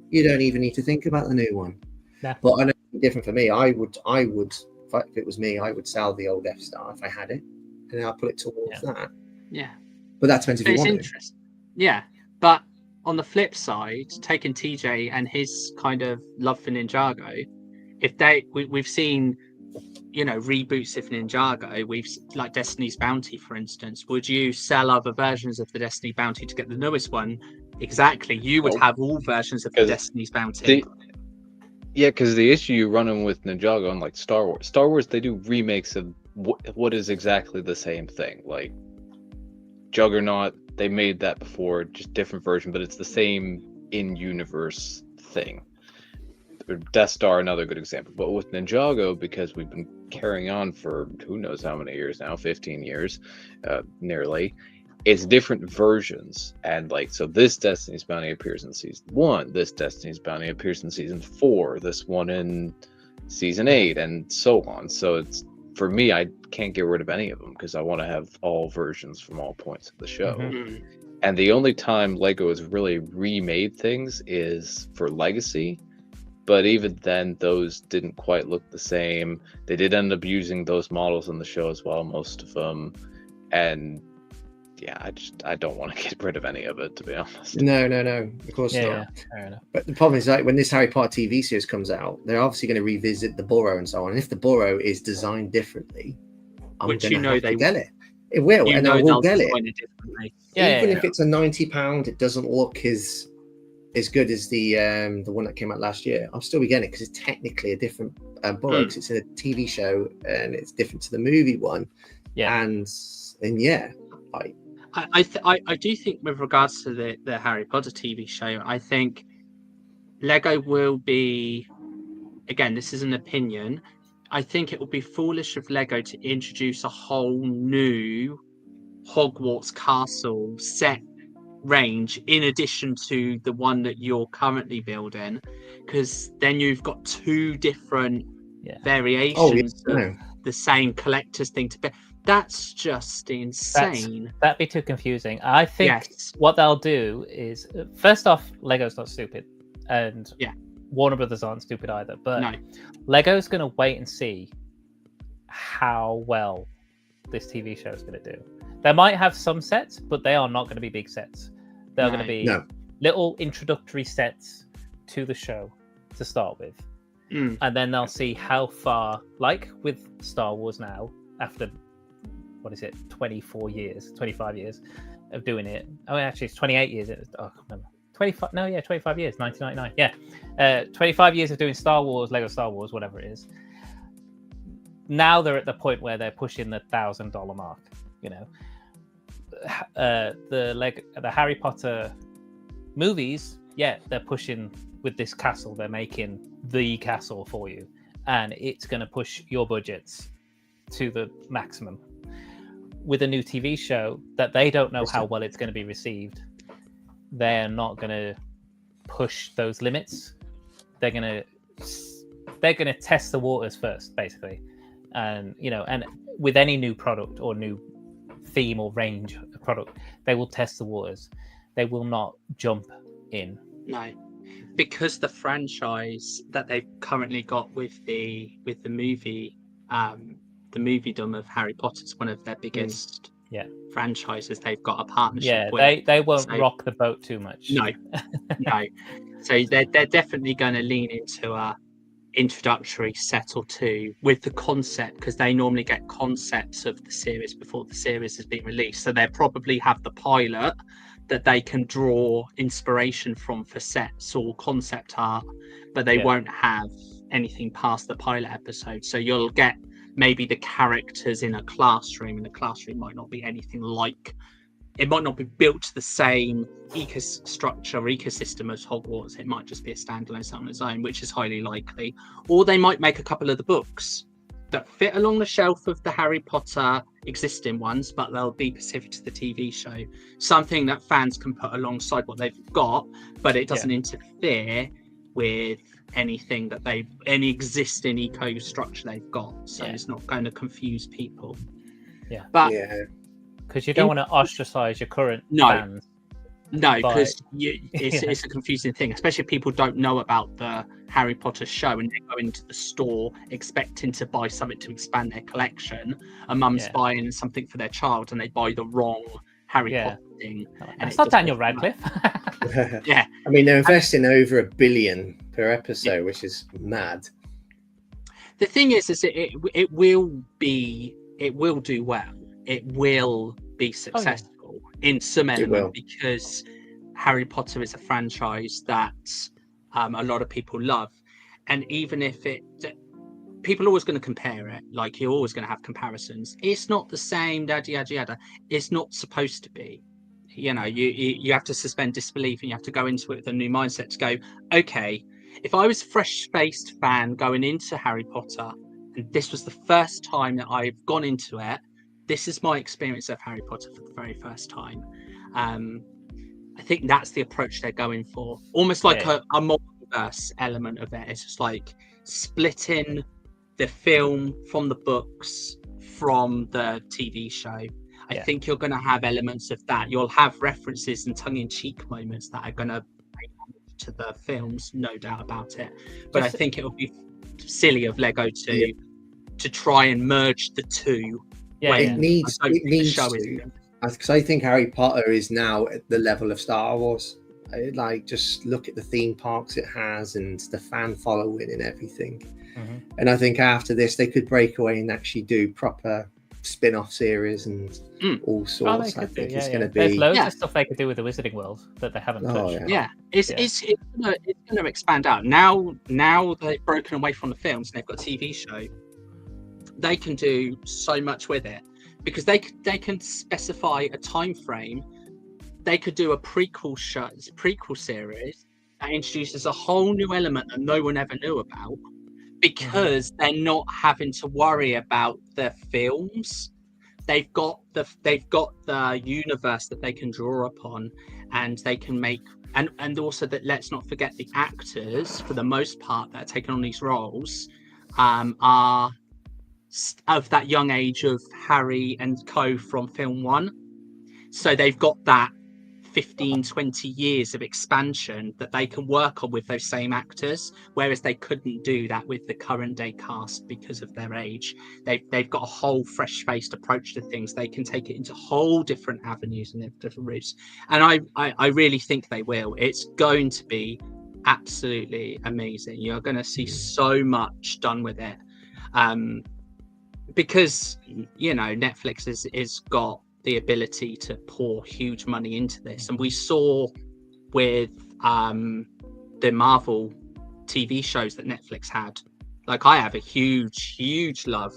you don't even need to think about the new one.
Yeah.
But I know it's different for me. I would, if it was me, I would sell the old Death Star if I had it, and I'll put it towards that.
Yeah.
But that depends if you want it.
Yeah, but on the flip side, taking TJ and his kind of love for Ninjago, we've seen, you know, reboots of Ninjago. We've like Destiny's Bounty, for instance. Would you sell other versions of the Destiny Bounty to get the newest one? Exactly. You would have all versions of the Destiny's Bounty.
Yeah, because the issue you're running with Ninjago, unlike Star Wars, they do remakes of what is exactly the same thing. Like Juggernaut, they made that before, just different version, but it's the same in-universe thing. Death Star, another good example. But with Ninjago, because we've been carrying on for who knows how many years now, 15 years, nearly, it's different versions. And like, so this Destiny's Bounty appears in season 1, this Destiny's Bounty appears in season 4, this one in season 8, and so on. So it's, for me, I can't get rid of any of them because I want to have all versions from all points of the show. And the only time Lego has really remade things is for Legacy. But even then, those didn't quite look the same. They did end up using those models in the show as well, most of them. And yeah, I don't want to get rid of any of it, to be honest.
No, of course not.
Yeah, fair enough.
But the problem is, like, when this Harry Potter TV series comes out, they're obviously going to revisit the Burrow and so on. And if the Burrow is designed differently, I'm going to have to get it. It will, and I will get it. Even if it's a £90, it doesn't look as good as the one that came out last year. I'll still be getting it because it's technically a different Burrow, because it's in a TV show and it's different to the movie one. Yeah, and yeah,
I do think with regards to the Harry Potter TV show, I think Lego will be, again, this is an opinion, I think it will be foolish of Lego to introduce a whole new Hogwarts castle set range in addition to the one that you're currently building, because then you've got two different variations of the same collector's thing to be. That's just insane.
That'd be too confusing. I think what they'll do is, first off, Lego's not stupid, and Warner Brothers aren't stupid either. But Lego's going to wait and see how well this TV show is going to do. They might have some sets, but they are not going to be big sets. They're going to be little introductory sets to the show to start with. And then they'll see how far, like with Star Wars now, after, 25 years of doing it. Oh, actually, it's 28 years. Oh, 25. No, yeah, 25 years. 1999. Yeah, 25 years of doing Star Wars, Lego Star Wars, whatever it is. Now they're at the point where they're pushing the $1,000 mark. You know, the Harry Potter movies. Yeah, they're pushing with this castle. They're making the castle for you, and it's going to push your budgets to the maximum. With a new TV show that they don't know how well it's going to be received, they're not going to push those limits. They're going to test the waters first, basically. And and with any new product or new theme or range of product, they will test the waters. They will not jump in.
No, because the franchise that they've currently got with the movie, the moviedom of Harry Potter is one of their biggest franchises. They've got a partnership with.
They won't rock the boat too much.
No. So they're definitely going to lean introductory set or two with the concept, because they normally get concepts of the series before the series has been released, so they probably have the pilot that they can draw inspiration from for sets or concept art, but they won't have anything past the pilot episode. So you'll get maybe the characters in a classroom, and the classroom might not be anything like, it might not be built to the same structure or ecosystem as Hogwarts. It might just be a standalone set on its own, which is highly likely. Or they might make a couple of the books that fit along the shelf of the Harry Potter existing ones, but they'll be specific to the TV show. Something that fans can put alongside what they've got, but it doesn't interfere with anything that any existing eco structure they've got. So it's not going to confuse people.
Yeah.
But
because you don't want to ostracize your current fans.
No, because it's a confusing thing, especially if people don't know about the Harry Potter show and they go into the store expecting to buy something to expand their collection. A mum's buying something for their child and they buy the wrong Harry Potter thing.
And it's not Daniel Radcliffe.
Yeah.
I mean, they're investing over $1 billion per episode, which is mad.
The thing is it will do well. It will be successful in some element, because Harry Potter is a franchise that a lot of people love. And even if people are always going to compare it, like you're always going to have comparisons. It's not the same, yada, yada, yada. It's not supposed to be. You know, you have to suspend disbelief and you have to go into it with a new mindset to go, okay, if I was a fresh-faced fan going into Harry Potter and this was the first time that I've gone into it, this is my experience of Harry Potter for the very first time. I think that's the approach they're going for. Almost like a multiverse element of it. It's just like splitting the film from the books from the TV show. I think you're going to have elements of that. You'll have references and tongue-in-cheek moments that are going to pay homage to the films, no doubt about it. But I think it'll be silly of Lego to try and merge the two.
It needs to, because I think Harry Potter is now at the level of Star Wars. Like, just look at the theme parks it has and the fan following and everything. And I think after this they could break away and actually do proper spin-off series and all sorts. I think it's going to be.
There's loads of stuff they could do with the Wizarding World that they haven't touched.
It's going to expand out. Now they've broken away from the films and they've got a TV show. They can do so much with it, because they can specify a time frame. They could do a prequel series that introduces a whole new element that no one ever knew about, because they're not having to worry about the films. They've got the universe that they can draw upon, and they can make and also that, let's not forget, the actors for the most part that are taking on these roles are of that young age of Harry and co from film 1. So they've got that 15-20 years of expansion that they can work on with those same actors, whereas they couldn't do that with the current day cast because of their age. They've got a whole fresh-faced approach to things. They can take it into whole different avenues and different routes, and I really think they will. It's going to be absolutely amazing. You're going to see so much done with it, because Netflix is got the ability to pour huge money into this, and we saw with the Marvel TV shows that Netflix had. Like, I have a huge love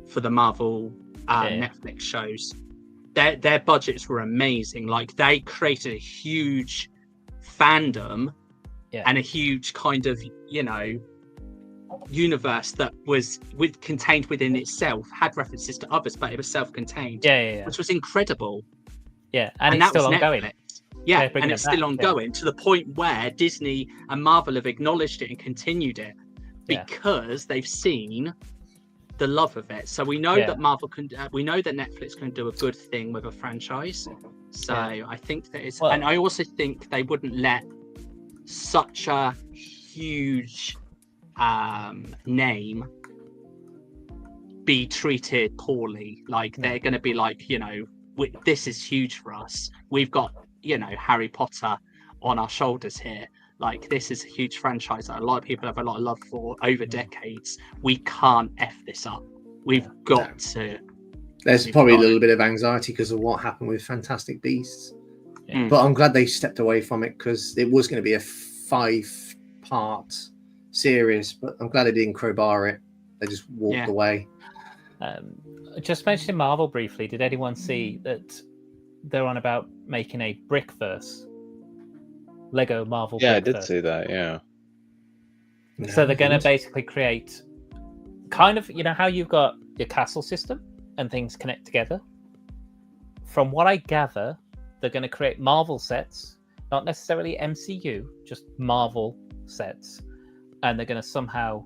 for the Marvel Netflix shows. Their budgets were amazing. Like, they created a huge fandom and a huge kind of universe that was contained within itself, had references to others, but it was self-contained, which was incredible.
And it's still ongoing.
And it's still ongoing to the point where Disney and Marvel have acknowledged it and continued it because they've seen the love of it. So we know that Marvel can, we know that Netflix can do a good thing with a franchise. So I think that it's, and I also think they wouldn't let such a huge name be treated poorly. Like, they're going to be like, this is huge for us. We've got, Harry Potter on our shoulders here. Like, this is a huge franchise that a lot of people have a lot of love for over decades. We can't F this up. We've got to.
There's probably a little bit of anxiety because of what happened with Fantastic Beasts.
Yeah.
But I'm glad they stepped away from it because it was going to be a 5-part series. But I'm glad they didn't crowbar it. They just walked away.
Just mentioning Marvel briefly, did anyone see that they're on about making a Brickverse? Lego Marvel
Yeah,
Brickverse.
I did see that, yeah.
So they're going to basically create kind of, you know how you've got your castle system and things connect together? From what I gather, they're going to create Marvel sets, not necessarily MCU, just Marvel sets. And they're going to somehow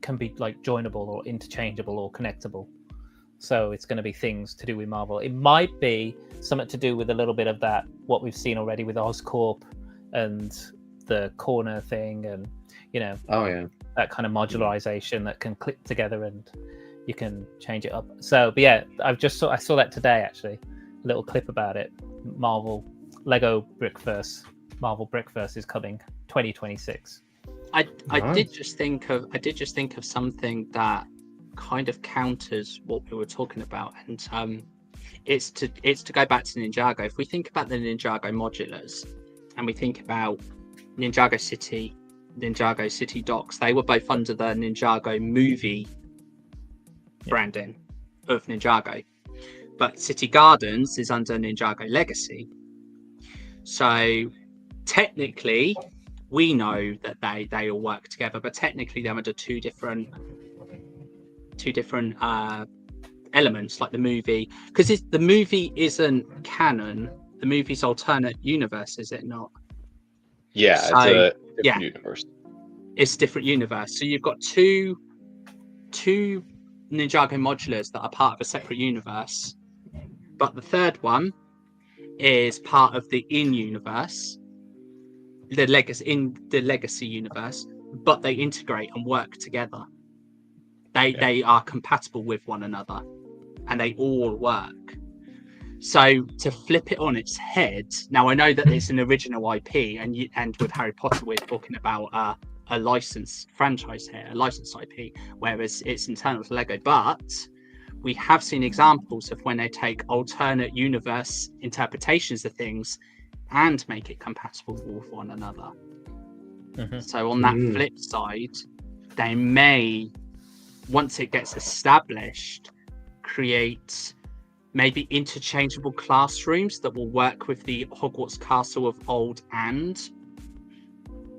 can be like joinable or interchangeable or connectable. So it's going to be things to do with Marvel. It might be something to do with a little bit of that, what we've seen already with Oscorp and the corner thing, and you know, that kind of modularization that can click together and you can change it up. So, but yeah, I saw that today actually, a little clip about it. Lego Brickverse, Marvel Brickverse is coming 2026.
I did just think of something that kind of counters what we were talking about, and it's to go back to Ninjago. If we think about the Ninjago modulars, and we think about Ninjago City Docks, they were both under the Ninjago movie branding of Ninjago, but City Gardens is under Ninjago Legacy. So technically, we know that they all work together, but technically they're under two different elements, like the movie, because the movie isn't canon. The movie's alternate universe, is it not?
Yeah,
so,
it's a different universe.
It's a different universe. So you've got two Ninjago modulars that are part of a separate universe, but the third one is part of the in-universe, the legacy universe, but they integrate and work together. They are compatible with one another, and they all work. So to flip it on its head, now I know that it's an original IP, and with Harry Potter we're talking about a licensed franchise here, a licensed IP, whereas it's internal to Lego. But we have seen examples of when they take alternate universe interpretations of things and make it compatible with one another.
Mm-hmm.
So on that flip side, they may, once it gets established, create maybe interchangeable classrooms that will work with the Hogwarts Castle of old, and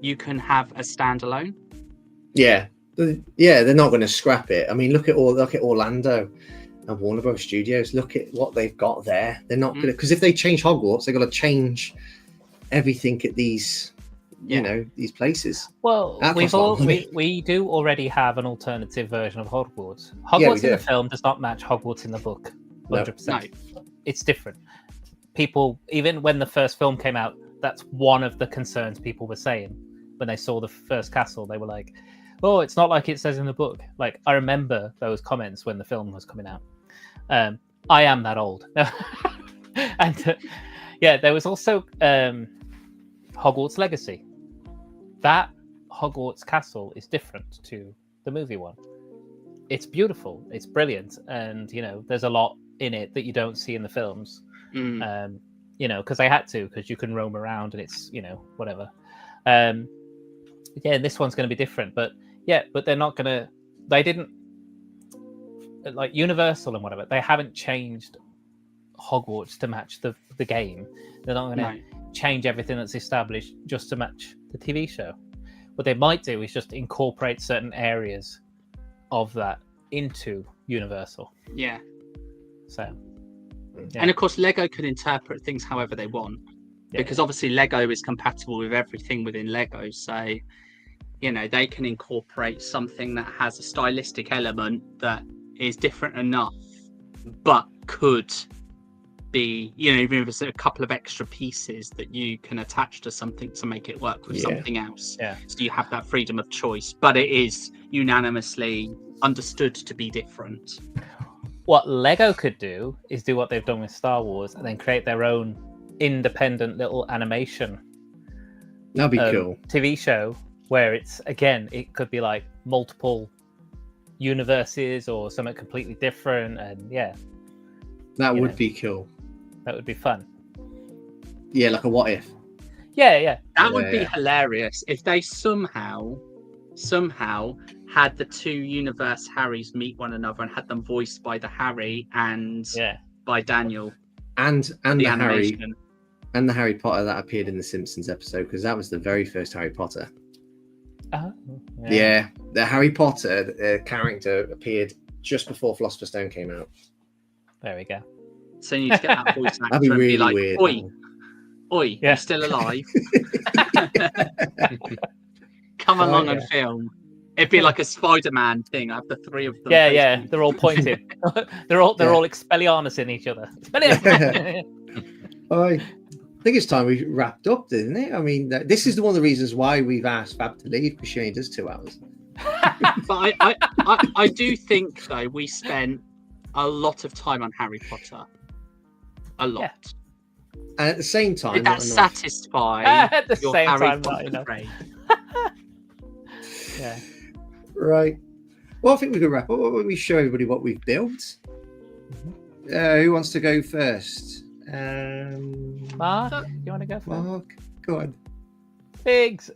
you can have a standalone.
Yeah, they're not going to scrap it. I mean, look at Orlando and Warner Bros. Studios. Look at what they've got there. They're not going to, because if they change Hogwarts, they've got to change everything at these, these places.
Well, we do already have an alternative version of Hogwarts. Hogwarts in the film does not match Hogwarts in the book. 100%. No. It's different. People, even when the first film came out, that's one of the concerns people were saying when they saw the first castle. They were like, "Oh, it's not like it says in the book." Like, I remember those comments when the film was coming out. I am that old. And there was also Hogwarts Legacy. That Hogwarts castle is different to the movie one. It's beautiful, it's brilliant, and there's a lot in it that you don't see in the films. Because they had to, because you can roam around and it's whatever. This one's going to be different, but they're not going to. They didn't, like Universal and whatever. They haven't changed Hogwarts to match the game. They're not going to change everything that's established just to match the TV show. What they might do is just incorporate certain areas of that into Universal.
Yeah.
So. Yeah.
And of course, Lego can interpret things however they want, because obviously Lego is compatible with everything within Lego. So, they can incorporate something that has a stylistic element that is different enough, but could be, even if it's a couple of extra pieces that you can attach to something to make it work with something else. Yeah. So you have that freedom of choice, but it is unanimously understood to be different.
What Lego could do is do what they've done with Star Wars and then create their own independent little animation
That'd be cool.
TV show where it's it could be like multiple universes or something completely different, and
that would be cool.
That would be fun.
Yeah, like a what if.
Yeah.
That would be hilarious if they somehow had the two universe Harrys meet one another and had them voiced by the Harry and by Daniel.
And the
animation.
Harry Potter that appeared in the Simpsons episode, because that was the very first Harry Potter.
Oh,
yeah. The Harry Potter character appeared just before Philosopher's Stone came out.
There we go.
So you need to get that voice actor
That'd be really
and be like,
weird.
Oi, you still alive? Come along and film. It'd be like a Spider-Man thing. I have the three of them.
Yeah. They're all pointed. they're all Expelliarmus in each other.
I think it's time we wrapped up, isn't it? I mean, this is one of the reasons why we've asked Fab to leave, because she only does 2 hours.
But I do think, though, we spent a lot of time on Harry Potter. A lot. Yeah.
And at the same time...
Did that satisfy your Harry Potter brain?
Yeah.
Right. Well, I think we can wrap up. Why don't we show everybody what we've built? Who wants to go first?
Mark, you want to go first?
Mark, go on.
Figs.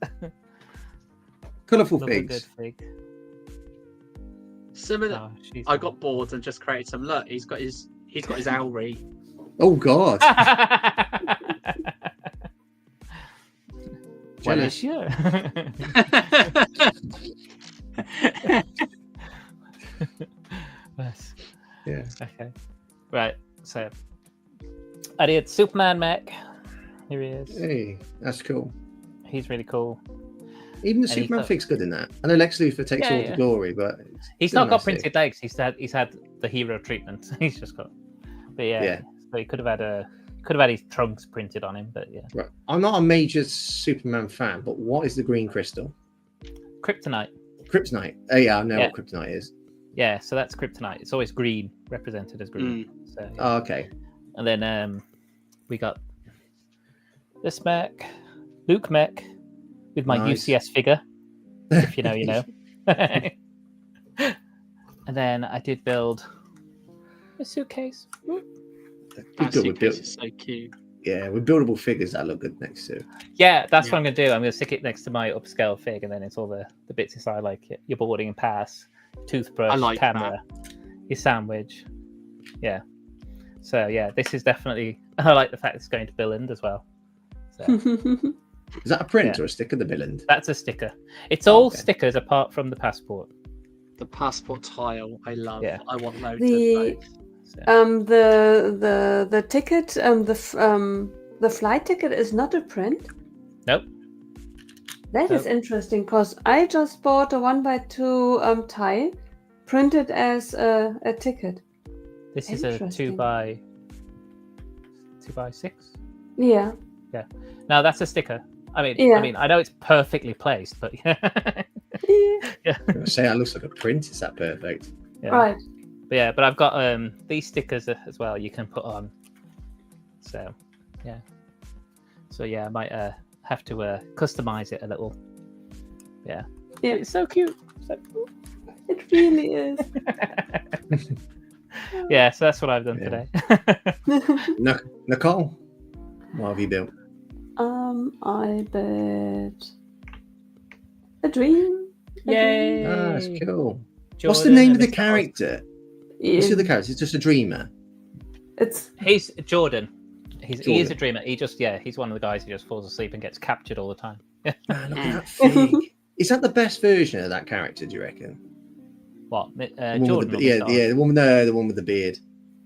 Colourful
Love
figs.
A good fig.
I got bored and just created some. Look, he's got his owlry.
Oh God.
Jealous. Sure. Nice.
Yeah.
Okay. Right. So I did Superman mech. Here he is.
Hey, that's cool.
He's really cool.
Even the Superman fig's good in that. I know Lex Luthor takes all the glory, but
he's not got printed legs. He's had the hero treatment. He's just got. But so he could have had his trunks printed on him. But yeah.
Right. I'm not a major Superman fan, but what is the green crystal?
Kryptonite.
Kryptonite. Oh yeah, I know what kryptonite is.
Yeah, so that's kryptonite. It's always green, represented as green. So,
Oh, okay.
And then we got this mech, Luke mech, with my UCS figure. If you know, you know. And then I did build a suitcase.
That suitcase is so cute.
Yeah, with buildable figures that look good next to.
Yeah, that's what I'm going to do. I'm going to stick it next to my upscale fig, and then it's all the bits inside, like your boarding pass, toothbrush, camera, your sandwich. Yeah. So yeah, this is definitely. I like the fact it's going to Billand as well. So.
Is that a print or a sticker? The Billand.
That's a sticker. It's all stickers apart from the passport.
The passport tile, I love. Yeah. I want loads of those.
The ticket, the flight ticket is not a print.
Nope.
That is interesting, because I just bought a 1x2 tile, printed as a ticket.
This is a 2x6.
Yeah.
Yeah. Now that's a sticker. I mean, I know it's perfectly placed, but yeah.
Say that looks like a print. Is that perfect?
Yeah. Right.
But I've got these stickers as well. You can put on. So, yeah. So yeah, I might have to customize it a little. Yeah.
Yeah,
it's so cute. So cool.
It really is.
Yeah, so that's what I've done today.
Nicole, what have you built?
I built a dream.
Yay!
That's cool.
Jordan,
what's the name of the character? What's the other character? It's just a dreamer.
He's Jordan. He is a dreamer. He's one of the guys who just falls asleep and gets captured all the time.
Man, look at that fig. Is that the best version of that character, do you reckon?
What? Jordan?
The one with the beard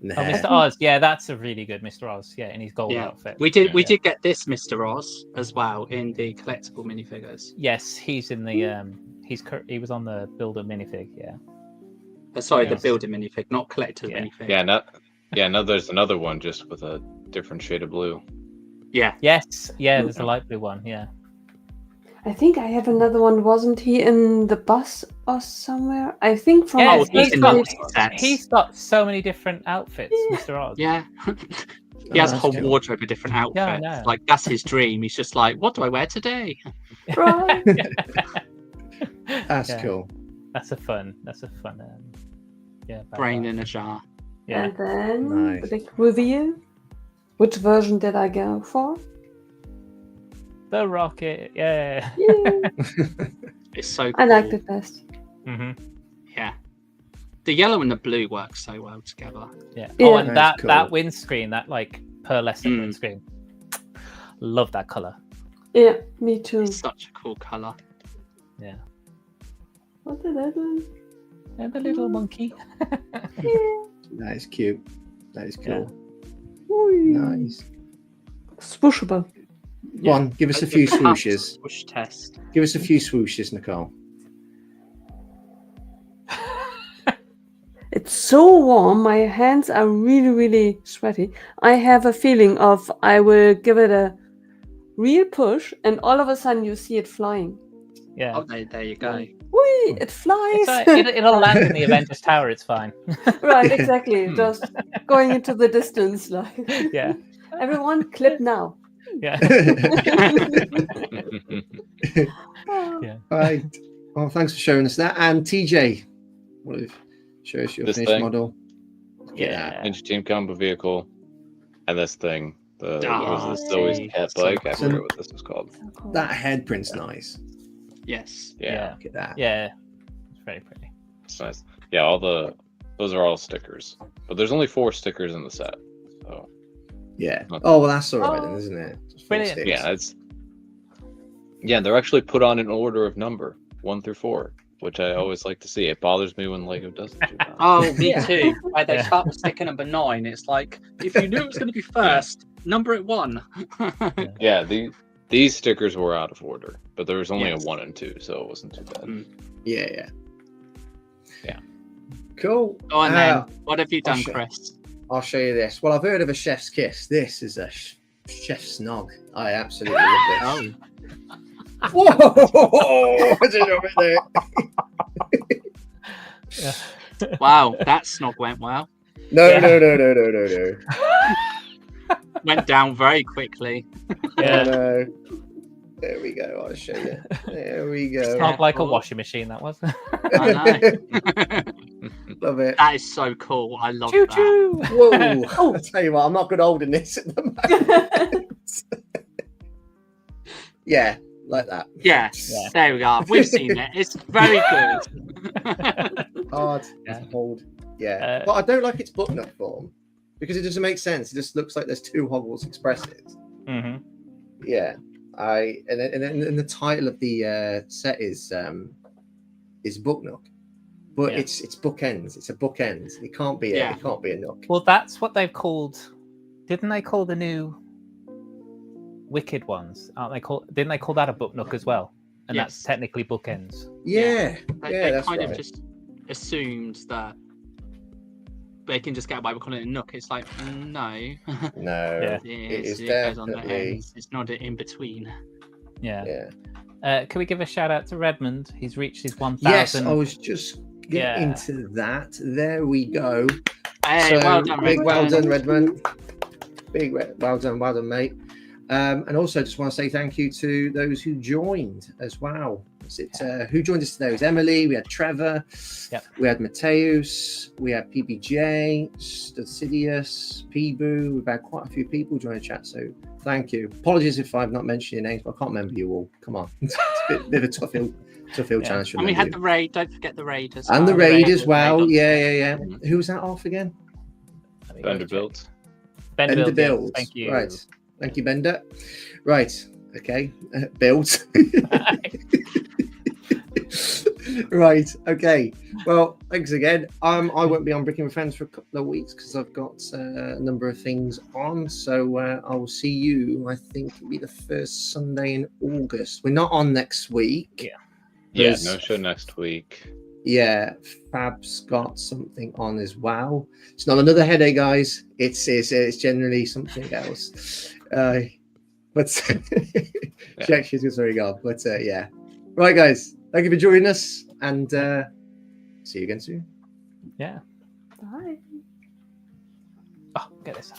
and the hair.
Mr. Oz. Yeah, that's a really good Mr. Oz. Yeah, in his gold outfit.
We did get this Mr. Oz as well in the collectible minifigures.
Yes, he's in the he was on the Builder minifig. Yeah.
The Builder minifig, not collector's minifig.
No, there's another one just with a different shade of blue.
Yeah.
Yes. Yeah, there's a light blue one. Yeah.
I think I have another one. Wasn't he in the bus or somewhere? I think from.
He's got so many different outfits, Mr. Oz.
Yeah. He has a
that's
whole
cool.
wardrobe of different outfits.
Yeah, I know.
Like that's his dream. He's just like, what do I wear today?
Right.
That's
Yeah.
cool.
That's a fun. Yeah.
Brain
bad.
in a jar.
Yeah.
And then
Nice.
the big reveal. Which version did I go for?
The rocket. Yeah.
Yeah,
It's so cool.
I liked it best.
hmm
Yeah. The yellow and the blue work so well together.
Yeah.
Yeah.
Oh, and
That's
that
cool.
windscreen, that like pearlescent windscreen. Love that color.
Yeah, me too.
It's such a cool color.
Yeah.
What did I do?
And the little monkey.
That is cute. That is cool.
Whee.
Nice.
Swooshable.
Go on, give us a few swooshes.
Swoosh test.
Give us a few swooshes, Nicole.
It's so warm. My hands are really, really sweaty. I have a feeling of I will give it a real push, and all of a sudden you see it flying.
Yeah.
Oh, there you go.
Whee! It flies.
It'll land in the Avengers Tower. It's fine.
Right, exactly. Just going into the distance, like
Yeah.
everyone, clip now.
Yeah.
Oh.
Right. Well, thanks for showing us that. And TJ, what if show us your
This
finished
thing?
model?
Yeah.
Ninja Team Combo vehicle, and this thing. The
Oh,
was this always
see.
cat
So
bike? I
cool.
forget what this was called.
So cool.
That head print's nice.
Yes.
Yeah,
Look at that.
Yeah. It's very pretty.
it's nice. Yeah, those are all stickers, but there's only 4 stickers in the set. So
Yeah.
Okay.
Oh, well, that's all right
Oh,
then, isn't it? Just 4
brilliant.
sticks.
yeah, they're actually put on in order of number 1 through 4, which I always like to see. It bothers me when Lego doesn't do that.
Oh, me
Yeah.
too. Where they
Yeah.
start with sticker number 9, it's like if you knew it was going to be first, number it 1.
Yeah, these stickers were out of order, but there was only
Yes.
a 1 and 2, so it wasn't too bad.
Mm.
Yeah.
Yeah.
Cool.
Go on then. What have you
I'll
done,
show-
Chris?
I'll show you this. Well, I've heard of a chef's kiss. This is a chef's snog. I absolutely love this. Whoa! I didn't know it there.
Wow, that snog went well.
No.
Went down very quickly.
Yeah.
No. There we go. I'll show you. There we
It's
go.
not like a washing machine, that was.
I know.
Love it.
That is so cool. I love
Choo
that.
choo.
Whoa! I tell you what, I'm not good holding this at the moment. Yeah, like that.
Yes,
Yeah.
there we are. We've seen it. It's very good.
Hard
Yeah.
to hold. Yeah, but I don't like its button-up form because it doesn't make sense. It just looks like there's 2 Hogwarts Expresses.
hmm
Yeah, and then the title of the set is Book Nook, but
Yeah.
it's bookends. It's a bookend. It can't be
Yeah.
it can't be a nook.
Well, that's what they've called. Didn't they call the new Wicked ones? Aren't they called? Didn't they call that a book nook as well? And that's
Yes.
technically bookends.
Yeah,
They
that's
kind
right.
of just assumed that they can just get away with calling it a nook. It's like, no.
No,
Yeah.
it is
it goes on the
definitely.
ends. It's not in between.
Yeah.
Yeah.
Can we give a shout out to Redmond? He's reached his 1,000.
Yes, I was just getting
Yeah.
into that. There we go.
Hey,
So,
well done,
big well
Redmond.
done, Redmond. Well done, mate. And also, just want to say thank you to those who joined as well. Who joined us today? It was Emily. We had Trevor.
Yep.
We had Mateus. We had PBJ, Studidius, Peeboo. We've had quite a few people join the chat. So thank you. Apologies if I've not mentioned your names, but I can't remember you all. Come on, it's a bit of a tough hill challenge for
And we
me.
had the raid. Don't forget the raid as well.
And the raid as well.
Raid.
Yeah. Who was that off again?
Vanderbilt.
Bender
Build.
Thank you.
Right. Thank you, Bender. Right. Okay. Build. Right. Okay. Well, thanks again. I won't be on Bricking with Friends for a couple of weeks because I've got a number of things on. So I will see you. I think it'll be the first Sunday in August. We're not on next week.
Yeah.
Yeah,
There's-
no show next week.
Yeah, Fab's got something on as well. It's not another headache, guys. It's generally something else. But she actually is very good. But yeah, right, guys. Thank you for joining us, and see you again soon.
Yeah.
Bye.
Oh, get this.